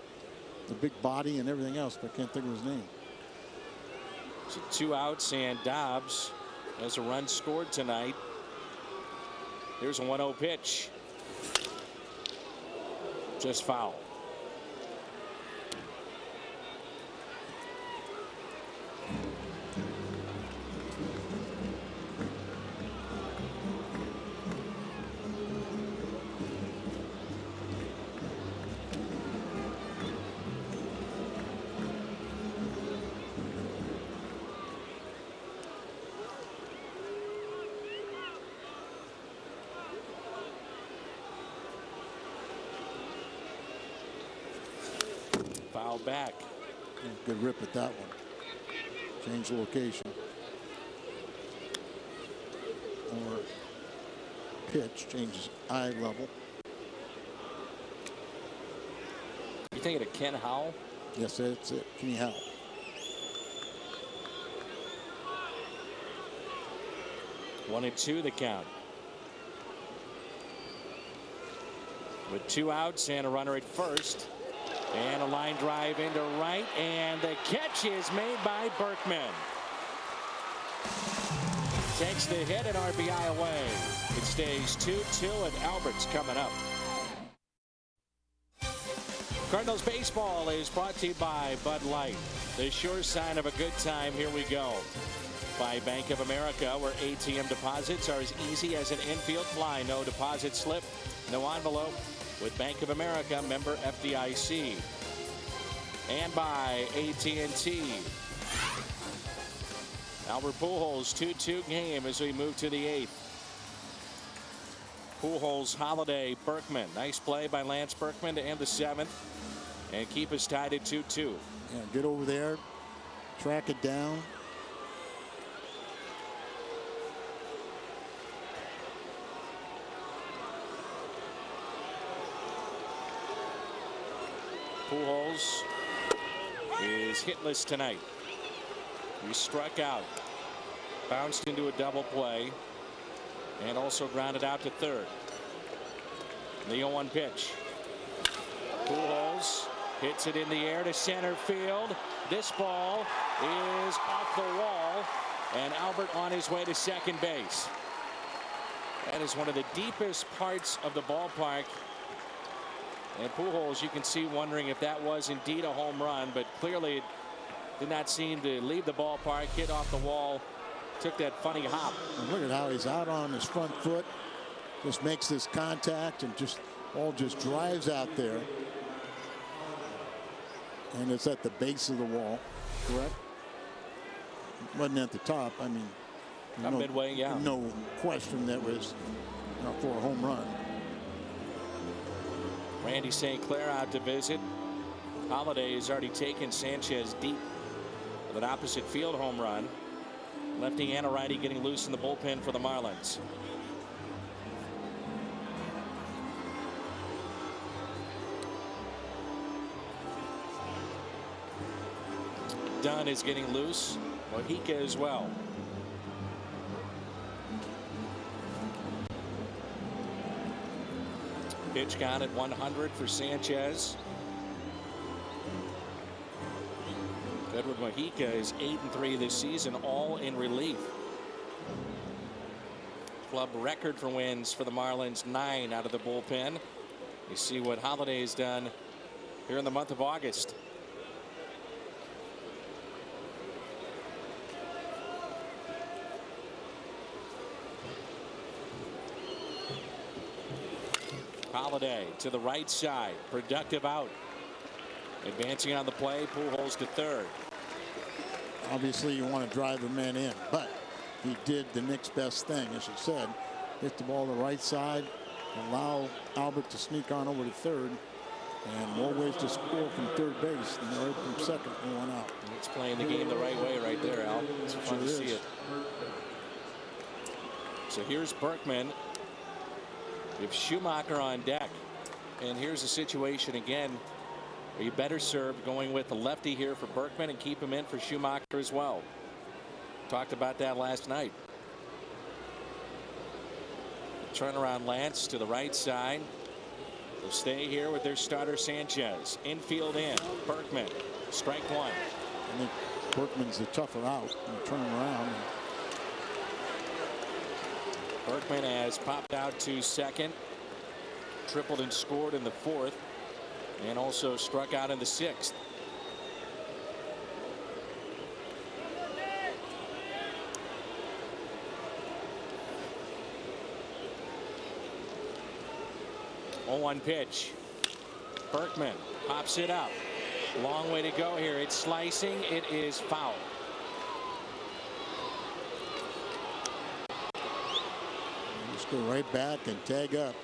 the big body and everything else, but I can't think of his name. So 2 outs, and Dobbs has a run scored tonight. Here's a 1-0 pitch. Just foul. Foul back. Good rip at that one. Change the location. Or pitch, changes eye level. You thinking of Ken Howell? Yes, that's it. Kenny Howell. One and 2 the count. With 2 outs and a runner at first. And a line drive into right, and the catch is made by Berkman. Takes the hit and RBI away. It stays 2-2, and Albert's coming up. Cardinals baseball is brought to you by Bud Light. The sure sign of a good time. Here we go. By Bank of America, where ATM deposits are as easy as an infield fly. No deposit slip, no envelope. With Bank of America, member FDIC. And by AT&T. Albert Pujols 2-2 game as we move to the 8th. Pujols, Holiday, Berkman. Nice play by Lance Berkman to end the 7th and keep us tied at 2-2. Yeah, get over there, track it down. Pujols is hitless tonight. He struck out, bounced into a double play, and also grounded out to third. The 0-1 pitch. Pujols hits it in the air to center field. This ball is off the wall, and Albert on his way to second base. That is one of the deepest parts of the ballpark. And Pujols, you can see, wondering if that was indeed a home run, but clearly it did not seem to leave the ballpark, hit off the wall, took that funny hop. And look at how he's out on his front foot, just makes this contact and ball just drives out there. And it's at the base of the wall, correct? Wasn't at the top. I mean, Midway, yeah. No question that was for a home run. Randy St. Clair out to visit. Holiday has already taken Sanchez deep an opposite field home run. Lefty and a righty getting loose in the bullpen for the Marlins. Dunn is getting loose. Mojica as well. Pitch count at 100 for Sanchez. Edward Mojica is 8-3 this season, all in relief. Club record for wins for the Marlins, 9 out of the bullpen. You see what Holiday has done here in the month of August. Holiday to the right side, productive out. Advancing on the play, Pujols to third. Obviously, you want to drive the man in, but he did the next best thing, as you said. Hit the ball to the right side, allow Albert to sneak on over to third, and more ways to score from third base than right from second and one out. It's playing the game the right way right there, Al. It's fun to see it. So here's Berkman. We have Schumacher on deck. And here's the situation again. Are you better served going with the lefty here for Berkman and keep him in for Schumacher as well? Talked about that last night. Turnaround Lance to the right side. They'll stay here with their starter Sanchez. Infield in. Berkman. Strike one. I think Berkman's the tougher out and turn around. Berkman has popped out to second. Tripled and scored in the fourth. And also struck out in the sixth. Oh, 1 pitch. Berkman pops it up. Long way to go here. It's slicing. It is foul. Just go right back and tag up.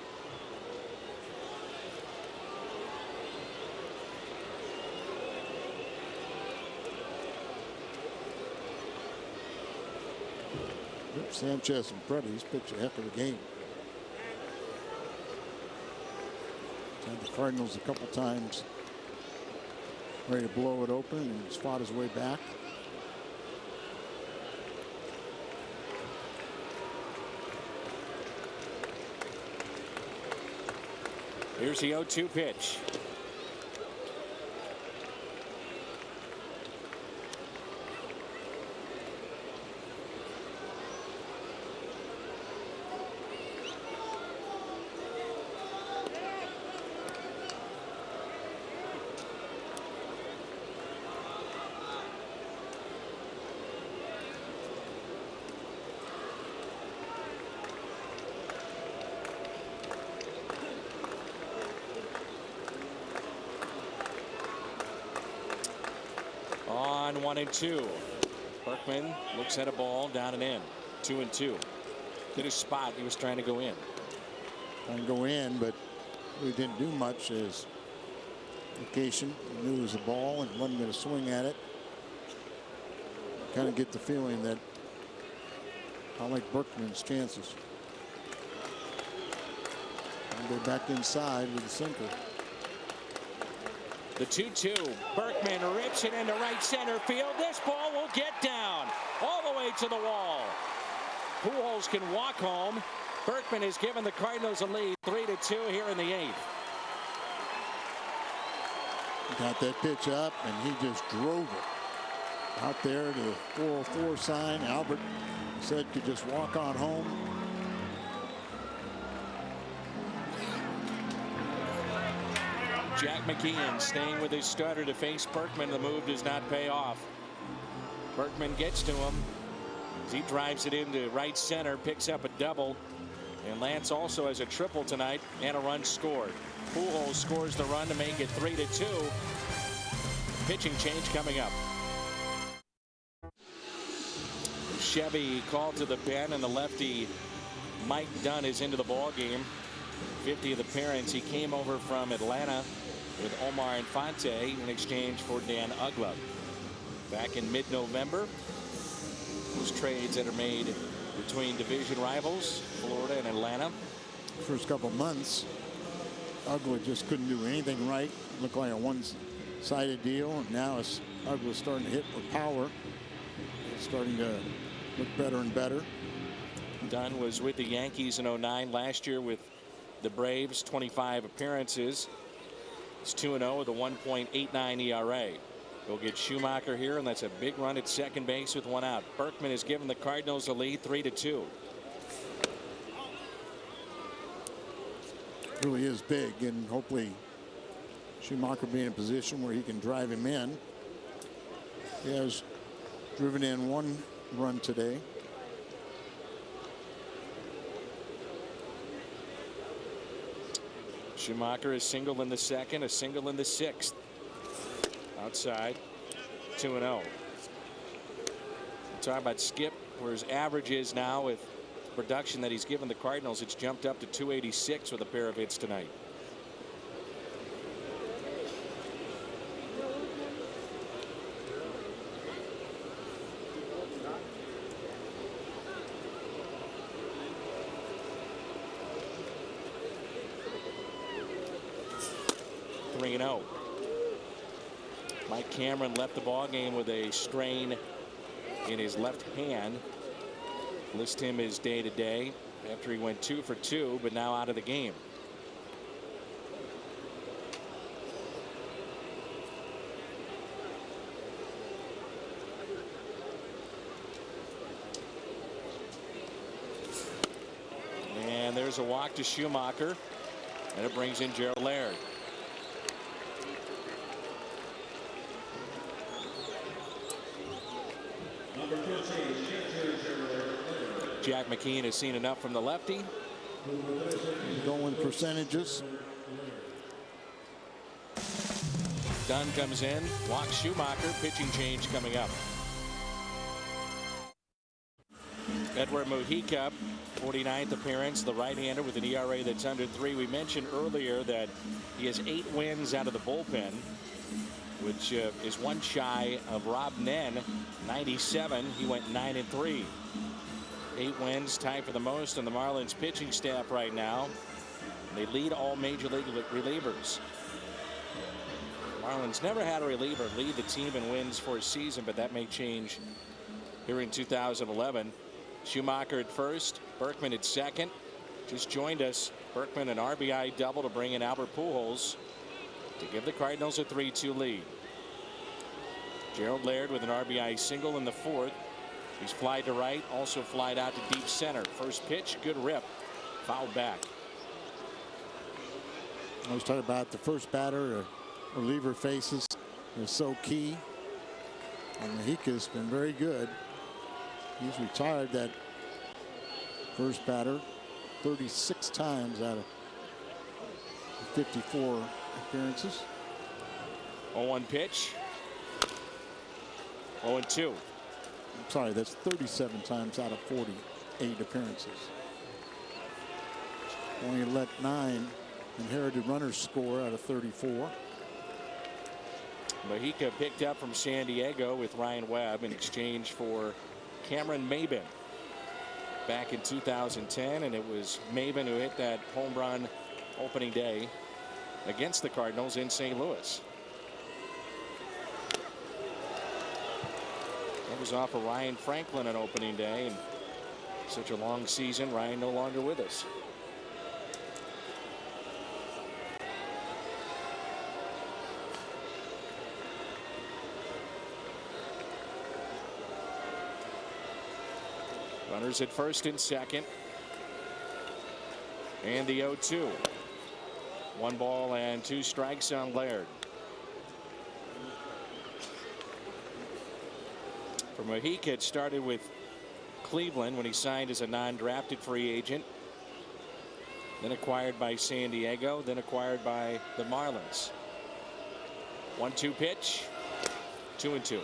Sanchez and Freddie's pitched a heck of a game. Had the Cardinals a couple times ready to blow it open, and he's fought his way back. Here's the 0-2 pitch. On 1-2. Berkman looks at a ball down and in. 2-2. Hit a spot. He was trying to go in. Trying to go in, but we didn't do much as indication. He knew it was a ball and wasn't going to swing at it. Kind of get the feeling that I like Berkman's chances. And go back inside with the sinker. The 2-2. Berkman rips it into right center field. This ball will get down all the way to the wall. Pujols can walk home. Berkman has given the Cardinals a lead, 3-2 here in the 8th. Got that pitch up, and he just drove it out there to the 404 sign. Albert said could just walk on home. Jack McKeon staying with his starter to face Berkman. The move does not pay off. Berkman gets to him as he drives it into right center, picks up a double, and Lance also has a triple tonight and a run scored. Pujols scores the run to make it 3-2. Pitching change coming up. Chevy called to the pen, and the lefty Mike Dunn is into the ball game. 50th appearance. He came over from Atlanta with Omar Infante in exchange for Dan Uggla. back in mid-November. Those trades that are made between division rivals, Florida and Atlanta. First couple months, Ugla just couldn't do anything right. Looked like a one-sided deal, and now it's Ugla's starting to hit with power. It's starting to look better and better. Dunn was with the Yankees in 09. Last year with the Braves, 25 appearances. It's 2-0 with a 1.89 ERA. We'll get Schumacher here, and that's a big run at second base with one out. Berkman has given the Cardinals the lead 3-2. Really is big, and hopefully Schumacher be in a position where he can drive him in. He has driven in one run today. Schumacher is single in the second, a single in the sixth. Outside, 2-0. Talk about Skip, where his average is now with production that he's given the Cardinals. It's jumped up to 286 with a pair of hits tonight. Mike Cameron left the ball game with a strain in his left hand. List him as day to day after he went 2 for 2, but now out of the game. And there's a walk to Schumacher, and it brings in Gerald Laird. Jack McKeon has seen enough from the lefty. Going percentages. Dunn comes in, walks Schumacher, pitching change coming up. Edward Mujica, 49th appearance, the right-hander with an ERA that's under 3. We mentioned earlier that he has 8 wins out of the bullpen, which is one shy of Rob Nen, 97. He went 9-3. 8 wins, tied for the most on the Marlins pitching staff right now. They lead all major league relievers. Marlins never had a reliever lead the team in wins for a season, but that may change here in 2011. Schumacher at first, Berkman at second. Just joined us. Berkman an RBI double to bring in Albert Pujols to give the Cardinals a 3-2 lead. Gerald Laird with an RBI single in the 4th. He's flied to right, also flied out to deep center. First pitch, good rip, fouled back. I was talking about the first batter, reliever faces is so key. And Mujica's been very good. He's retired that first batter 36 times out of 54 appearances. 0-1 pitch. 0-2. I'm sorry, that's 37 times out of 48 appearances. Only let 9 inherited runners score out of 34. Mujica picked up from San Diego with Ryan Webb in exchange for Cameron Maben back in 2010, and it was Maben who hit that home run opening day against the Cardinals in St. Louis. That was off of Ryan Franklin on opening day, and such a long season. Ryan no longer with us. Runners at first and second. And the 0-2. 1 ball and 2 strikes on Laird. For Mujica, it started with Cleveland when he signed as a non-drafted free agent. Then acquired by San Diego, then acquired by the Marlins. 1-2 pitch. 2-2.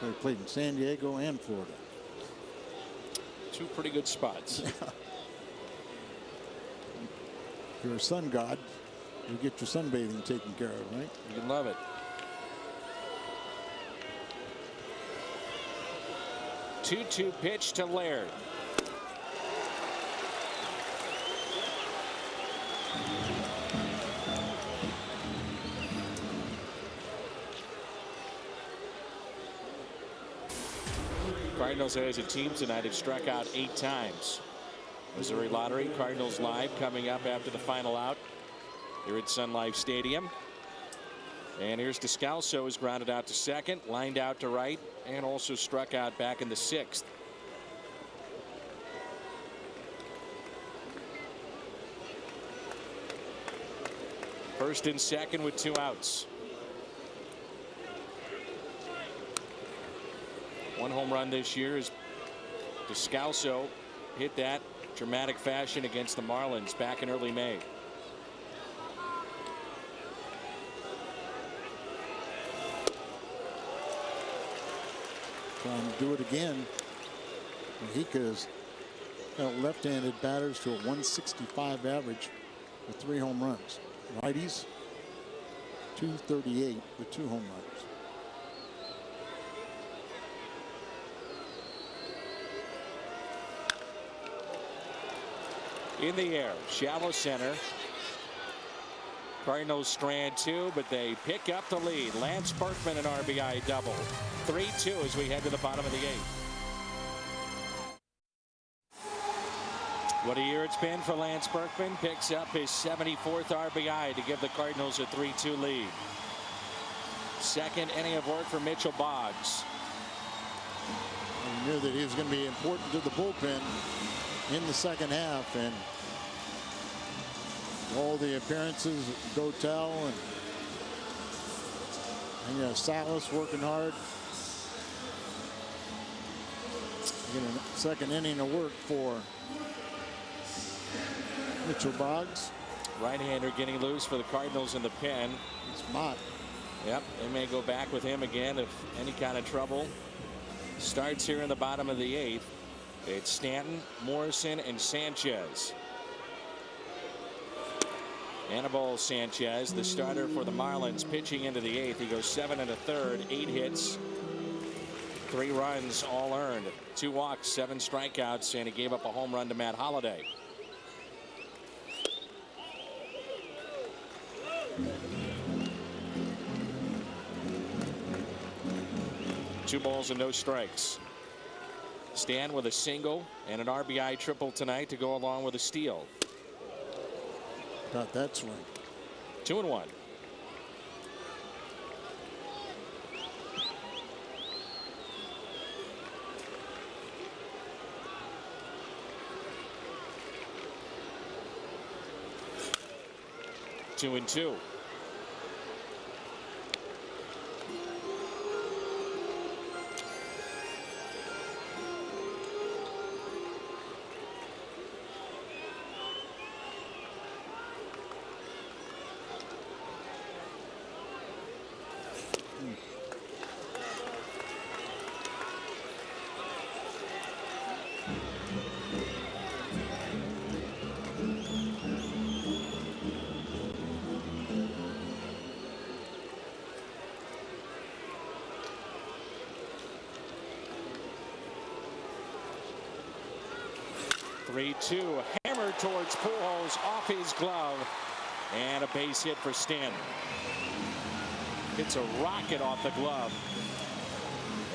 They played in San Diego and Florida. 2 pretty good spots. If you're a sun god, you get your sunbathing taken care of, right? You love it. 2-2 pitch to Laird. Cardinals as a team tonight have struck out 8 times. Missouri Lottery, Cardinals Live coming up after the final out here at Sun Life Stadium. And here's Descalso, is grounded out to second, lined out to right, and also struck out back in the 6th. First and second with 2 outs. 1 home run this year as Descalso hit that dramatic fashion against the Marlins back in early May. Trying to do it again. Mahika's left-handed batters to a 165 average with 3 home runs. Righties 238 with 2 home runs. In the air, shallow center. Cardinals strand 2, but they pick up the lead. Lance Berkman an RBI double. 3-2 as we head to the bottom of the 8th. What a year it's been for Lance Berkman. Picks up his 74th RBI to give the Cardinals a 3-2 lead. Second inning of work for Mitchell Boggs. We knew that he was going to be important to the bullpen in the second half, and all the appearances, Gotel and Salas working hard. Get a second inning of work for Mitchell Boggs. Right-hander getting loose for the Cardinals in the pen. It's Mott. Yep, they may go back with him again if any kind of trouble starts here in the bottom of the 8th. It's Stanton, Morrison, and Sanchez. Anibal Sanchez, the starter for the Marlins, pitching into the 8th. He goes 7 1/3, 8 hits, 3 runs, all earned. 2 walks, 7 strikeouts, and he gave up a home run to Matt Holliday. Two balls and no strikes. Stan with a single and an RBI triple tonight to go along with a steal. Got that swing. 2-1. Two and 2. Three-two, hammered towards Pujols, off his glove, and a base hit for Stanton. It's a rocket off the glove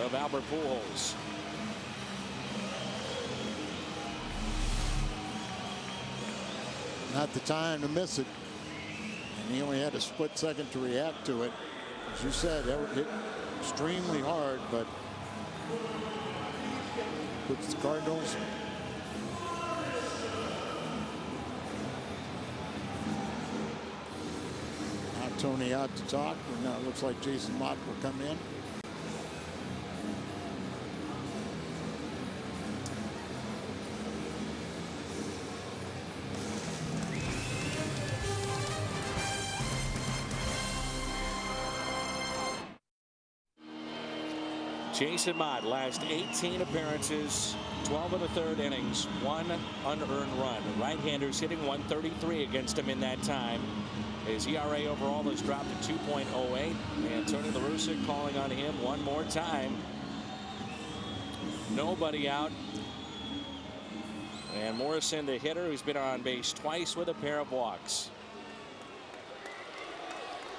of Albert Pujols. Not the time to miss it, and he only had a split second to react to it. As you said, that hit extremely hard, but puts the Cardinals Tony out to talk, and now it looks like Jason Mott will come in. Jason Mott, last 18 appearances, 12 of the third innings, 1 unearned run. The right-hander's hitting 133 against him in that time. His ERA overall has dropped to 2.08. And Tony La Russa calling on him one more time. Nobody out. And Morrison, the hitter, who's been on base twice with a pair of walks.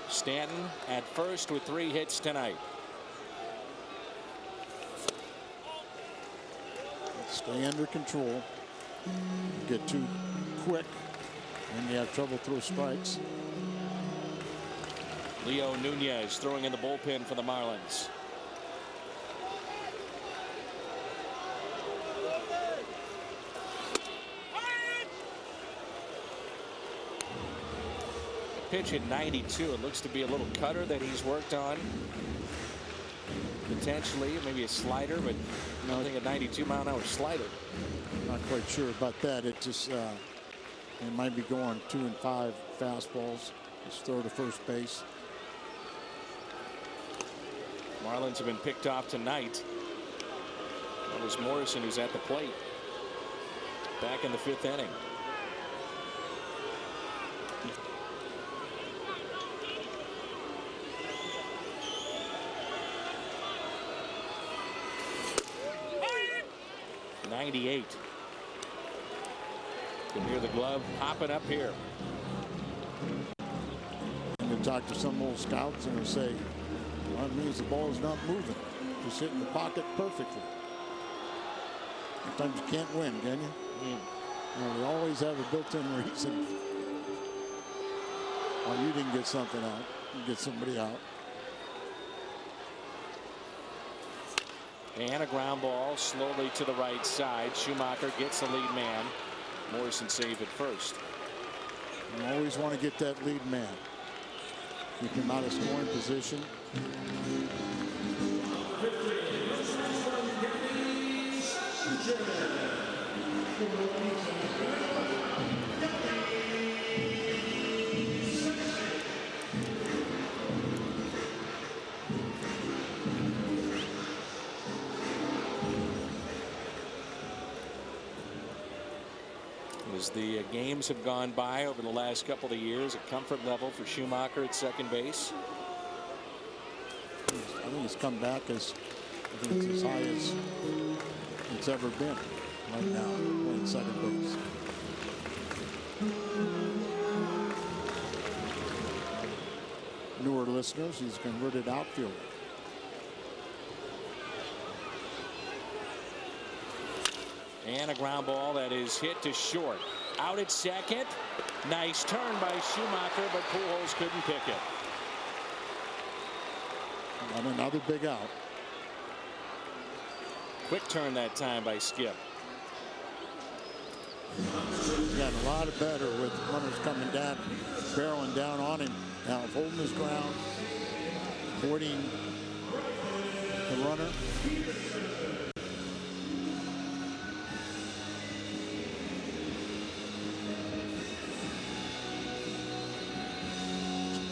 Stanton at first with 3 hits tonight. Stay under control. Get too quick and you have trouble through strikes. Leo Nunez throwing in the bullpen for the Marlins. Pitch at 92. It looks to be a little cutter that he's worked on. Potentially, maybe a slider, but nothing at 92 mile an hour slider. Not quite sure about that. It just it might be going 2 and 5 fastballs. Just throw to first base. Marlins have been picked off tonight. That was Morrison who's at the plate. Back in the 5th inning. '98. You can hear the glove popping up here. And you talk to some old scouts and they say, well, that means the ball is not moving. Just hitting the pocket perfectly. Sometimes you can't win, can you? You know, we always have a built-in reason why you didn't get something out. You get somebody out. And a ground ball slowly to the right side. Schumacher gets the lead man. Morrison saved at first. You always want to get that lead man. Keep him out of scoring position. As the games have gone by over the last couple of years, a comfort level for Schumacher at second base. I think he's come back as I think it's as high as it's ever been right now playing second base. Newer listeners, he's converted outfielder. And a ground ball that is hit to short. Out at second. Nice turn by Schumacher, but Pujols couldn't pick it. And another big out. Quick turn that time by Skip. He's gotten a lot better with runners coming down, barreling down on him. Now holding his ground, avoiding the runner.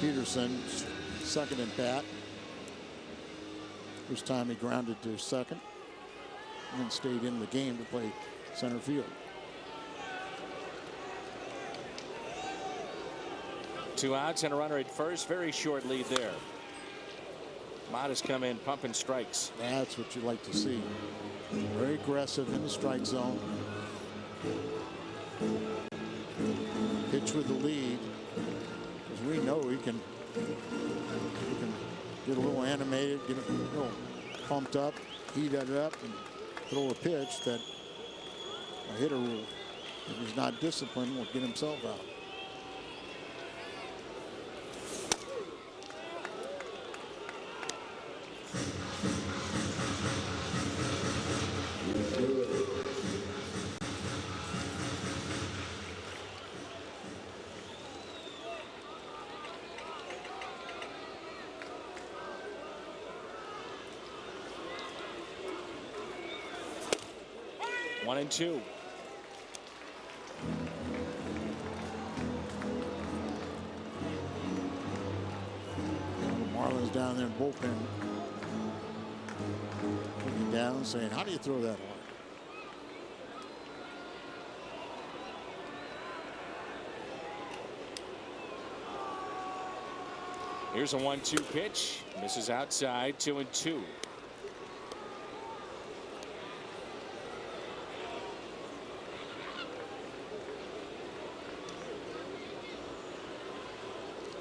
Peterson, second at bat. First time he grounded to second and then stayed in the game to play center field. 2 outs and a runner at first. Very short lead there. Mott has come in pumping strikes. That's what you like to see. Very aggressive in the strike zone. Pitch with the lead. As we know, he can get a little animated, get a little pumped up, heat it up, and throw a pitch that a hitter will, if he's not disciplined, will get himself out. One and two. The Marlins down there in bullpen. down saying, how do you throw that hard? Here's a 1-2 pitch. Misses outside, 2-2.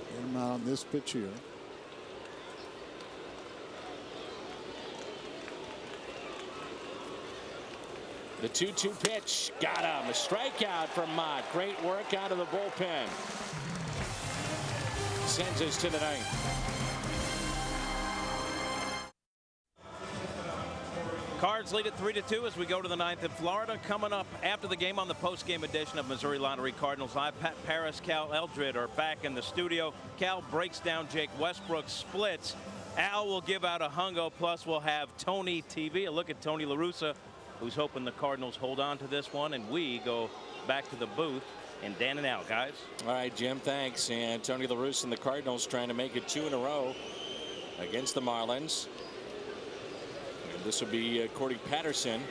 Get him out on this pitch here. The 2-2 pitch. Got him. A strikeout from Mott. Great work out of the bullpen. Sends us to the ninth. Cards lead at 3-2 as we go to the ninth in Florida. Coming up after the game on the post-game edition of Missouri Lottery Cardinals Live, Pat Paris, Cal Eldred are back in the studio. Cal breaks down Jake Westbrook's splits. Al will give out a hungo, plus we'll have Tony TV. A look at Tony La Russa, who's hoping the Cardinals hold on to this one, and we go back to the booth. And Dan and Al, guys. All right, Jim, thanks. And Tony La Russa and the Cardinals trying to make it 2 in a row against the Marlins. And this will be Cordy Patterson.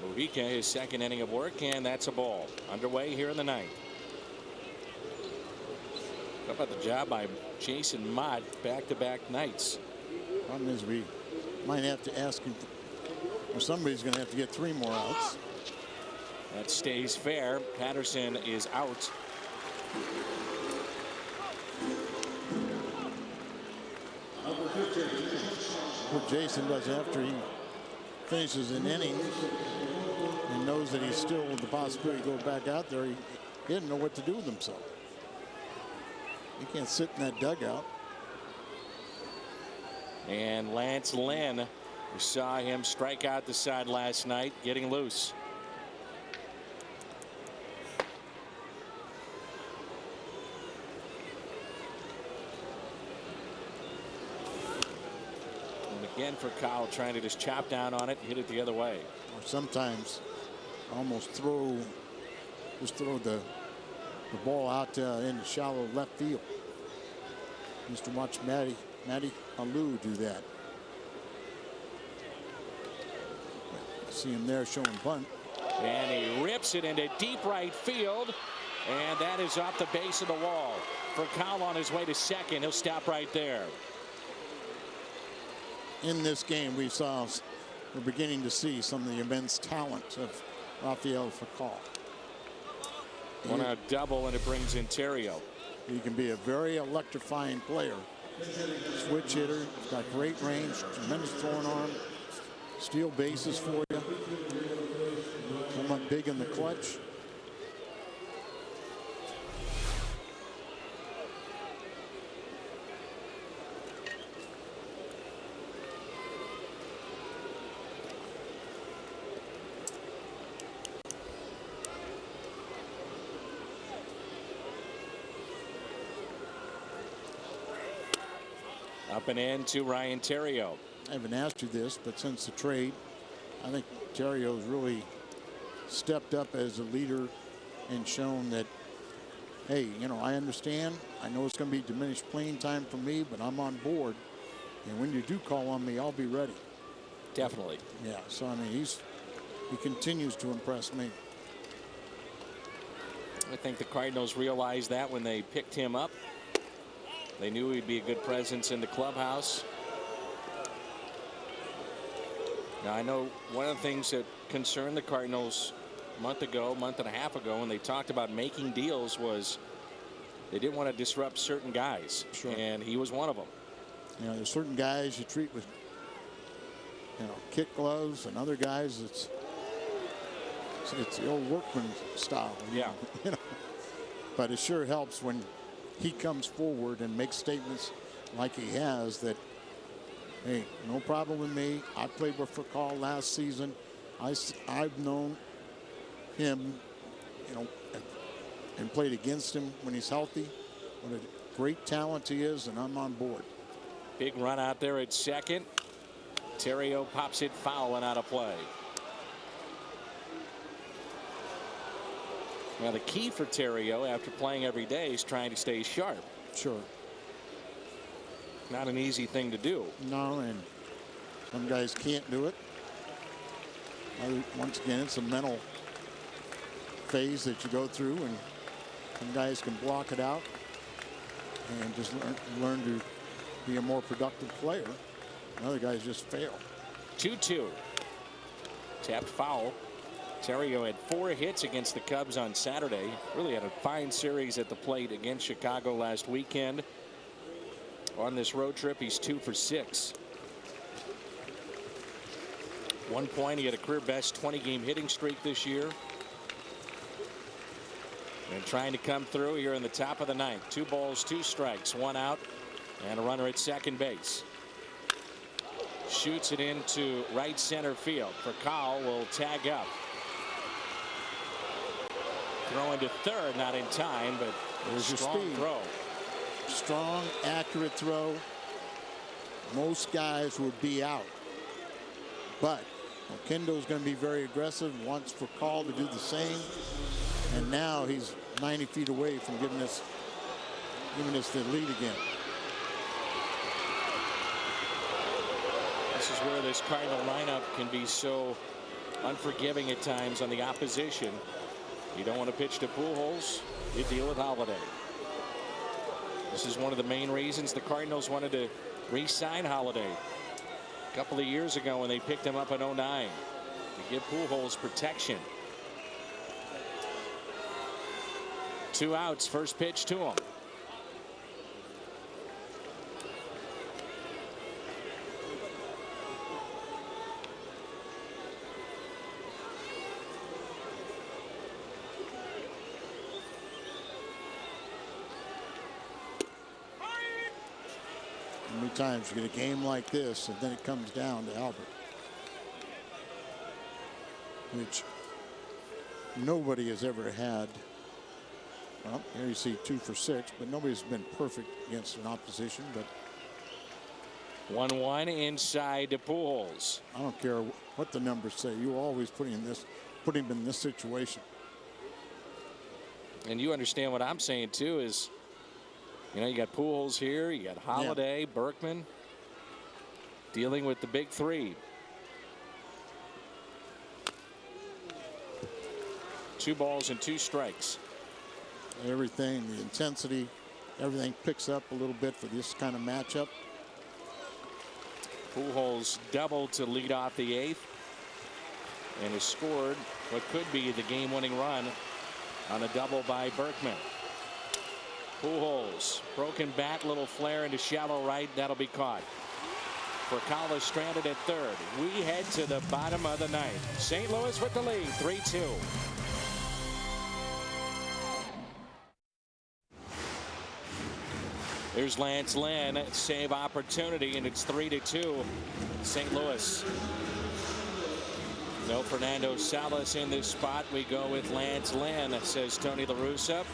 Mujica, his second inning of work, and that's a ball. Underway here in the ninth. How about the job by Jason Mott, back-to-back nights? Problem is we might have to ask him, or somebody's going to have to get 3 more outs. That stays fair. Patterson is out. What Jason does after he finishes an inning and knows that he's still with the possibility to go back out there, he didn't know what to do with himself. He can't sit in that dugout. And Lance Lynn, we saw him strike out the side last night, getting loose. Again for Kyle, trying to just chop down on it, hit it the other way. Or sometimes almost just throw the ball out in the shallow left field. Used to watch Matty Alou do that. I see him there showing bunt. And he rips it into deep right field. And that is off the base of the wall. For Kyle on his way to second, he'll stop right there. In this game, we're beginning to see some of the immense talent of Rafael Fakal. On a double, and it brings in Terrio. He can be a very electrifying player. Switch hitter, he's got great range, tremendous throwing arm, steal bases for you. Come up big in the clutch. Up and in to Ryan Terrio. I haven't asked you this, but since the trade, I think Terrio's really stepped up as a leader and shown that, hey, you know, I understand. I know it's going to be diminished playing time for me, but I'm on board. And when you do call on me, I'll be ready. Definitely. Yeah, so I mean, he continues to impress me. I think the Cardinals realized that when they picked him up. They knew he'd be a good presence in the clubhouse. Now, I know one of the things that concerned the Cardinals a month and a half ago, when they talked about making deals, was they didn't want to disrupt certain guys. Sure. And he was one of them. You know, there's certain guys you treat with, you know, kit gloves, and other guys it's the old workman style. Yeah. You know, but it sure helps when he comes forward and makes statements like he has that, hey, no problem with me. I played with Fakal last season. I've known him, you know, and played against him when he's healthy. What a great talent he is, and I'm on board. Big run out there at second. Terrio pops it foul and out of play. Now, the key for Terrio after playing every day is trying to stay sharp. Sure. Not an easy thing to do. No, and Some guys can't do it. Once again, it's a mental phase that you go through, and some guys can block it out and just learn to be a more productive player. And other guys just fail. 2-2. Tapped foul. Terrio had 4 hits against the Cubs on Saturday. Really had a fine series at the plate against Chicago last weekend. On this road trip, he's 2 for 6. 1 point, he had a career best 20-game hitting streak this year. And trying to come through here in the top of the 9th. 2 balls, 2 strikes, 1 out, and a runner at second base. Shoots it into right center field. Furcal will tag up. Throwing to third, not in time, but there's your strong speed. Throw. Strong, accurate throw. Most guys would be out. But Oquendo's going to be very aggressive, wants Furcal to do the same. And now he's 90 feet away from giving us the lead again. This is where this Cardinal lineup can be so unforgiving at times on the opposition. You don't want to pitch to Pujols, you deal with Holiday. This is one of the main reasons the Cardinals wanted to re-sign Holiday a couple of years ago when they picked him up in 09 to give Pujols protection. 2 outs, first pitch to him. How many times you get a game like this and then it comes down to Albert, which nobody has ever had. Well, here you see 2 for 6, but nobody's been perfect against an opposition. But 1-1 inside to Pujols. I don't care what the numbers say. You always put him in this situation. And you understand what I'm saying too is, you know, you got Pujols here, you got Holiday, Berkman dealing with the big 3. 2 balls and 2 strikes. Everything, the intensity, everything picks up a little bit for this kind of matchup. Pujols doubled to lead off the 8th and has scored what could be the game-winning run on a double by Berkman. Pujols, broken bat, little flare into shallow right. That'll be caught. Furcal stranded at third. We head to the bottom of the 9th. St. Louis with the lead, 3-2. Here's Lance Lynn, save opportunity, and it's 3-2. St. Louis. No Fernando Salas in this spot. We go with Lance Lynn, says Tony La Russa.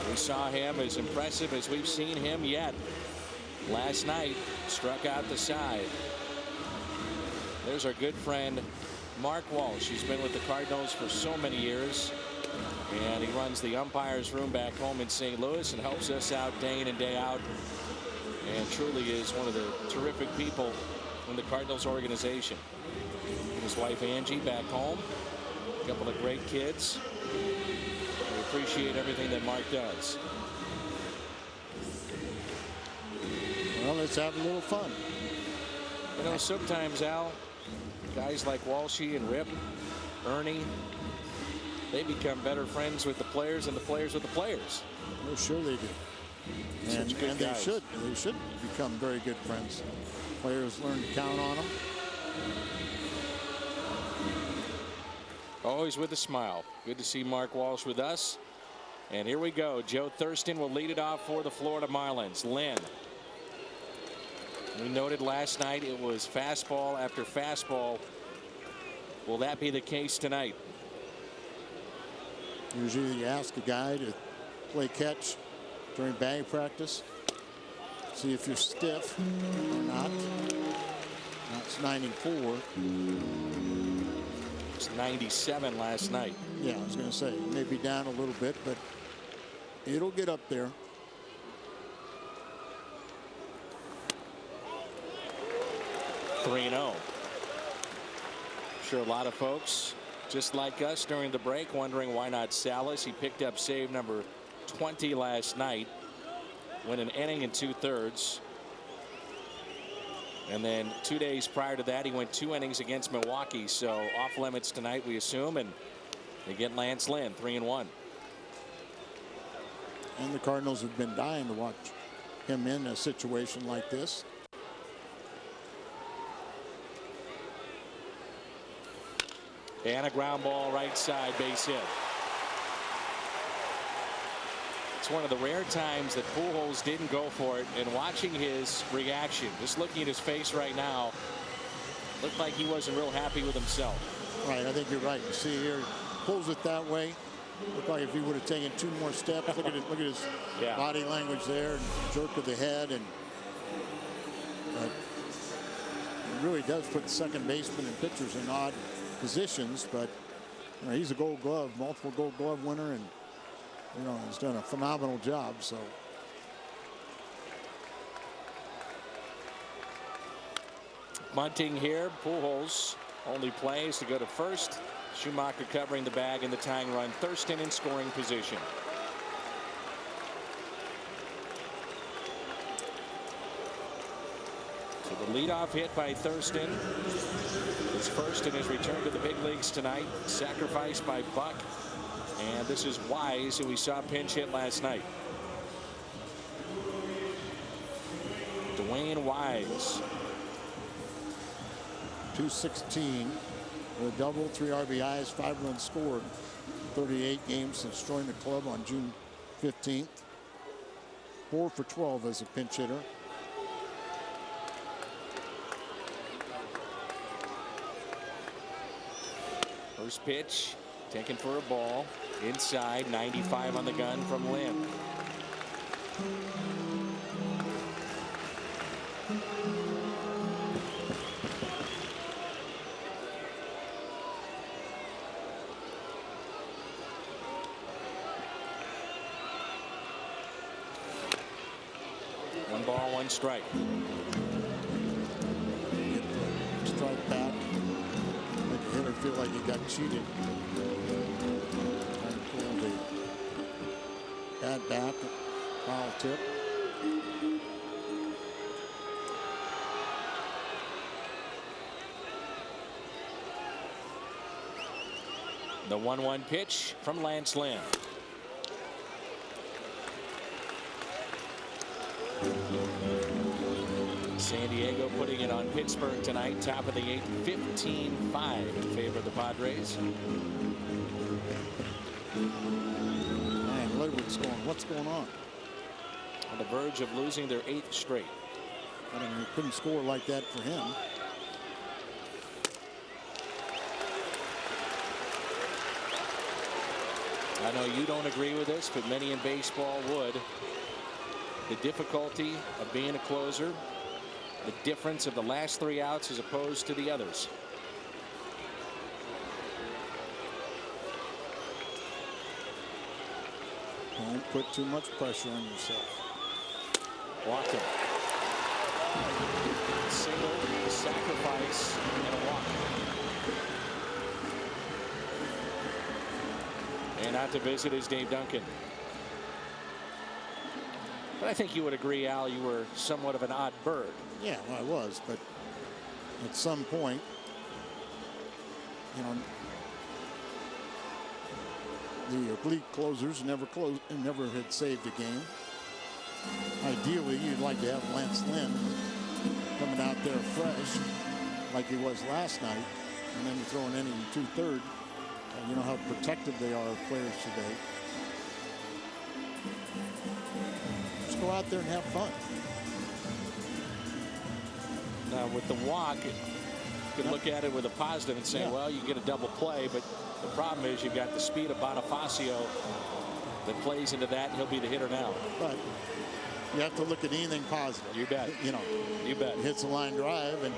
We saw him as impressive as we've seen him yet. Last night, struck out the side. There's our good friend Mark Walsh. He's been with the Cardinals for so many years. And he runs the umpires room back home in St. Louis and helps us out day in and day out. And truly is one of the terrific people in the Cardinals organization. His wife Angie back home. A couple of great kids. We appreciate everything that Mark does. Well, let's have a little fun. You know, sometimes, Al, guys like Walshy and Rip, Ernie, they become better friends with the players and the players with the players. Oh, sure they do. And they should. They should become very good friends. Players learn to count on them. Always with a smile. Good to see Mark Walsh with us. And here we go. Joe Thurston will lead it off for the Florida Marlins. Lynn. We noted last night it was fastball after fastball. Will that be the case tonight? Usually you ask a guy to play catch during batting practice. See if you're stiff or not. That's 94. It's 97 last night. Yeah, I was going to say, maybe down a little bit, but it'll get up there. 3-0. Sure, a lot of folks just like us during the break wondering why not Salas. He picked up save number 20 last night. Went an inning and 2/3. And then 2 days prior to that, he went 2 innings against Milwaukee. So off limits tonight, we assume, and they get Lance Lynn, 3-1. And the Cardinals have been dying to watch him in a situation like this. And a ground ball right side, base hit. It's one of the rare times that Pujols didn't go for it, and watching his reaction, just looking at his face right now, looked like he wasn't real happy with himself. Right, I think you're right. You see here, pulls it that way. Looked like if he would have taken 2 more steps. Look at it, look at his body language there, and jerk of the head, and it really does put the second baseman and pitchers in odd positions. But you know, he's a Gold Glove, multiple Gold Glove winner, and you know, he's done a phenomenal job. So bunting here. Pujols only plays to go to first. Schumacher covering the bag in the tying run. Thurston in scoring position. So the leadoff hit by Thurston. His first in his return to the big leagues tonight. Sacrificed by Buck. And this is Wise, who we saw pinch hit last night. Dwayne Wise. 216 with a double, 3 RBIs, 5 runs scored. 38 games since joining the club on June 15th. 4 for 12 as a pinch hitter. First pitch taken for a ball. Inside, 95 on the gun from Lynn. One ball, one strike. Strike back. Make the hitter feel like he got cheated. Bad bat, foul tip. The 1-1 pitch from Lance Lynn. San Diego putting it on Pittsburgh tonight. Top of the 8th, 15-5 in favor of the Padres. Man, Ledward's going, what's going on? On the verge of losing their 8th straight. I mean, he couldn't score like that for him. I know you don't agree with this, but many in baseball would. The difficulty of being a closer, the difference of the last 3 outs as opposed to the others. Don't put too much pressure on yourself. Walked him. Single, sacrifice, and a walk. And out to visit is Dave Duncan. But I think you would agree, Al, you were somewhat of an odd bird. Yeah, well, I was, but at some point, you know, the elite closers never had saved a game. Ideally, you'd like to have Lance Lynn coming out there fresh, like he was last night, and then you throw an inning in 2/3. You know how protective they are of players today. Just go out there and have fun. Now with the walk, you can look at it with a positive and say, well, you get a double play, but the problem is you've got the speed of Bonifacio that plays into that, and he'll be the hitter now. But you have to look at anything positive. You bet. You know, you bet. Hits a line drive and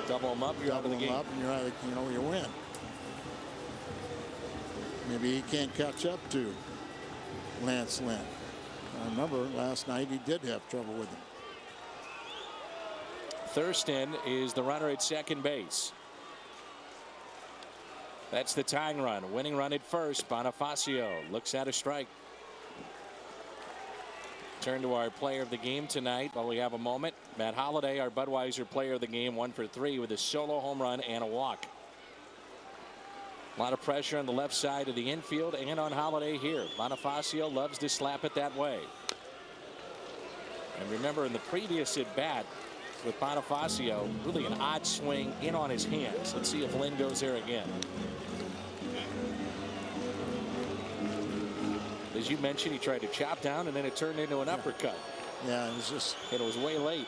double them up, you're out of the game. Up and you're out of, you know, you win. Maybe he can't catch up to Lance Lynn. I remember last night he did have trouble with him. Thurston is the runner at second base. That's the tying run. Winning run at first. Bonifacio looks at a strike. Turn to our player of the game tonight while we have a moment. Matt Holliday, our Budweiser player of the game, 1 for 3 with a solo home run and a walk. A lot of pressure on the left side of the infield and on Holliday here. Bonifacio loves to slap it that way. And remember, in the previous at bat with Bonifacio, really an odd swing in on his hands. Let's see if Lynn goes there again. As you mentioned, he tried to chop down and then it turned into an uppercut. Yeah, it was just. And it was way late.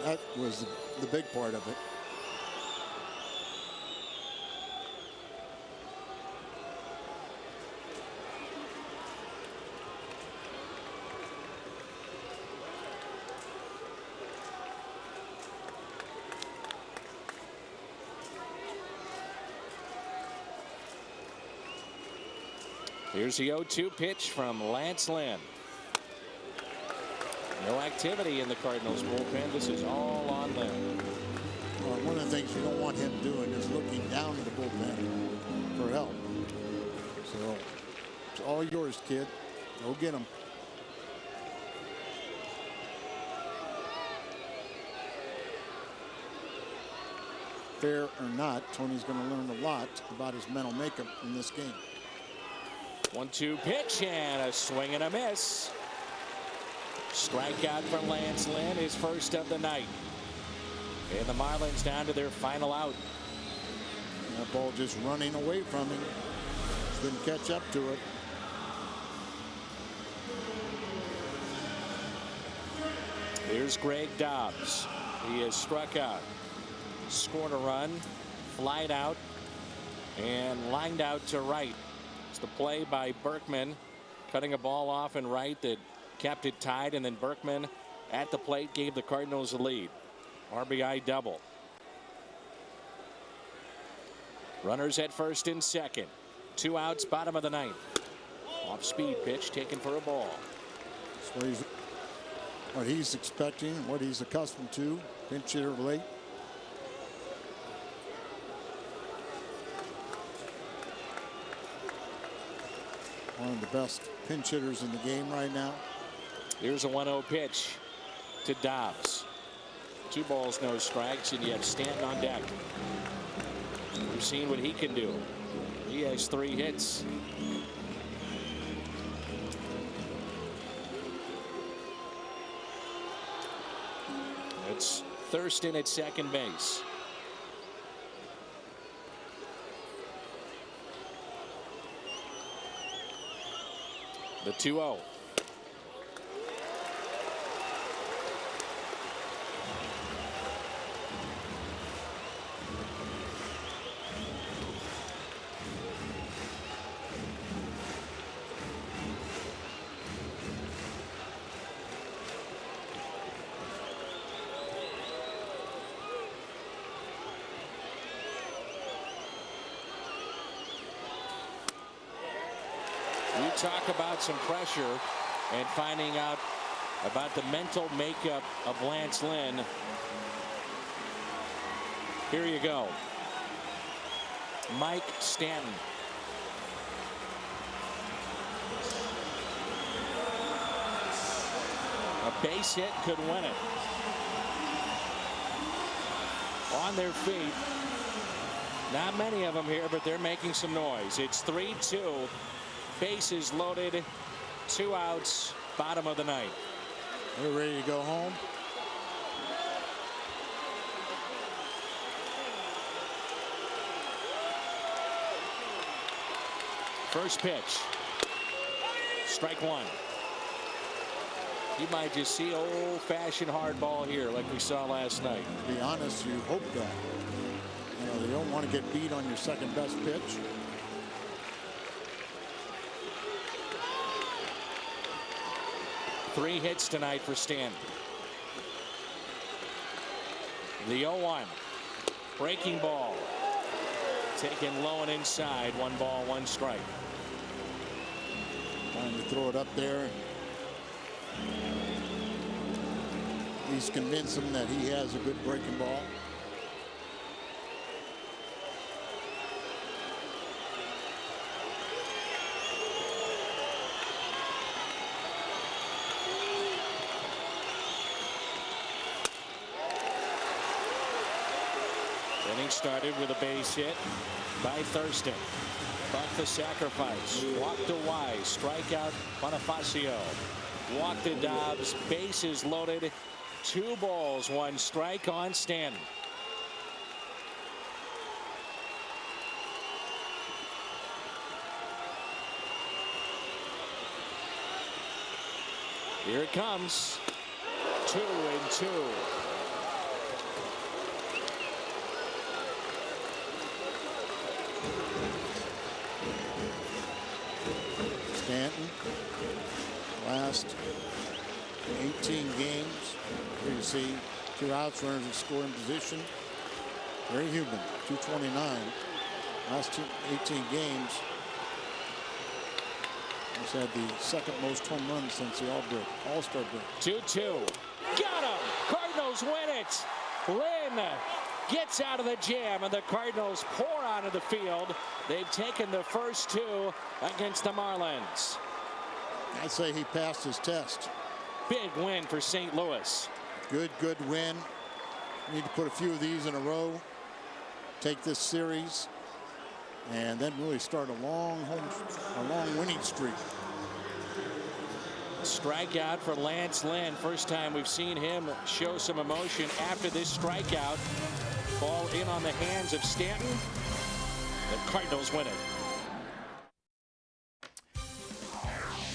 That was the big part of it. Here's the 0-2 pitch from Lance Lynn. No activity in the Cardinals bullpen. This is all on Lynn. Well, one of the things you don't want him doing is looking down at the bullpen for help. So it's all yours, kid. Go get him. Fair or not, Tony's going to learn a lot about his mental makeup in this game. 1-2 pitch and a swing and a miss. Strikeout from Lance Lynn, his first of the night. And the Marlins down to their final out. That ball just running away from him. Couldn't catch up to it. Here's Greg Dobbs. He has struck out, scored a run, flied out, and lined out to right. It's the play by Berkman, cutting a ball off and right that kept it tied, and then Berkman at the plate gave the Cardinals the lead. RBI double. Runners at first and second. 2 outs, bottom of the ninth. Off speed pitch taken for a ball. So what he's expecting, what he's accustomed to. Pinch hitter late. One of the best pinch hitters in the game right now. Here's a 1-0 pitch to Dobbs. 2 balls, no strikes, and yet Stanton on deck. We've seen what he can do. He has 3 hits. It's Thurston at second base. The 2-0. You talk about some pressure and finding out about the mental makeup of Lance Lynn. Here you go. Mike Stanton. A base hit could win it. On their feet. Not many of them here, but they're making some noise. It's 3-2. Bases loaded. 2 outs. Bottom of the ninth. They're ready to go home. First pitch. Strike 1. You might just see old-fashioned hard ball here like we saw last night. To be honest, you hope that. You know, you don't want to get beat on your second best pitch. Three hits tonight for Stanton. The 0-1. Breaking ball. Taken low and inside. 1 ball, 1 strike. Trying to throw it up there. He's convinced him that he has a good breaking ball. Inning started with a base hit by Thurston. Buck the sacrifice. Walk to Wise. Strikeout Bonifacio. Walk to Dobbs. Bases loaded. 2 balls, 1 strike on Stanton. Here it comes. 2-2. Stanton, last 18 games. Here you see 2 outs, runners in scoring position. Very human. 229. Last 18 games. He's had the second most home runs since the All-Star break. 2-2. Got him. Cardinals win it. Lynn gets out of the jam, and the Cardinals pour onto the field. They've taken the first 2 against the Marlins. I'd say he passed his test. Big win for St. Louis. Good win. Need to put a few of these in a row. Take this series, and then really start a long winning streak. Strikeout for Lance Lynn. First time we've seen him show some emotion after this strikeout. Ball in on the hands of Stanton. The Cardinals win it.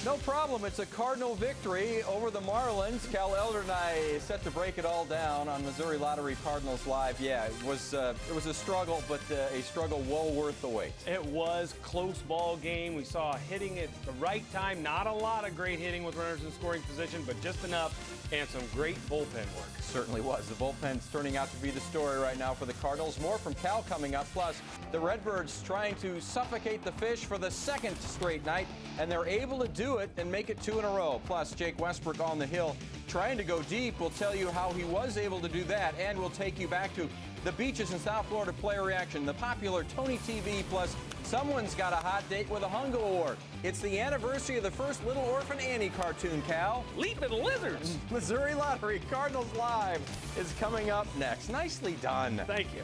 No problem. It's a Cardinal victory over the Marlins. Cal Elder and I set to break it all down on Missouri Lottery Cardinals Live. Yeah, it was a struggle, but a struggle well worth the wait. It was close ball game. We saw hitting at the right time. Not a lot of great hitting with runners in scoring position, but just enough, and some great bullpen work. Certainly was. The bullpen's turning out to be the story right now for the Cardinals. More from Cal coming up. Plus, the Redbirds trying to suffocate the Fish for the 2nd straight night, and they're able to do it and make it 2 in a row. Plus, Jake Westbrook on the hill trying to go deep. We'll tell you how he was able to do that, and we'll take you back to the beaches in South Florida player reaction, the popular Tony TV, plus someone's got a hot date with a Hungo Award. It's the anniversary of the first Little Orphan Annie cartoon, Cal. Leaping lizards. Missouri Lottery Cardinals Live is coming up next. Nicely done. Thank you.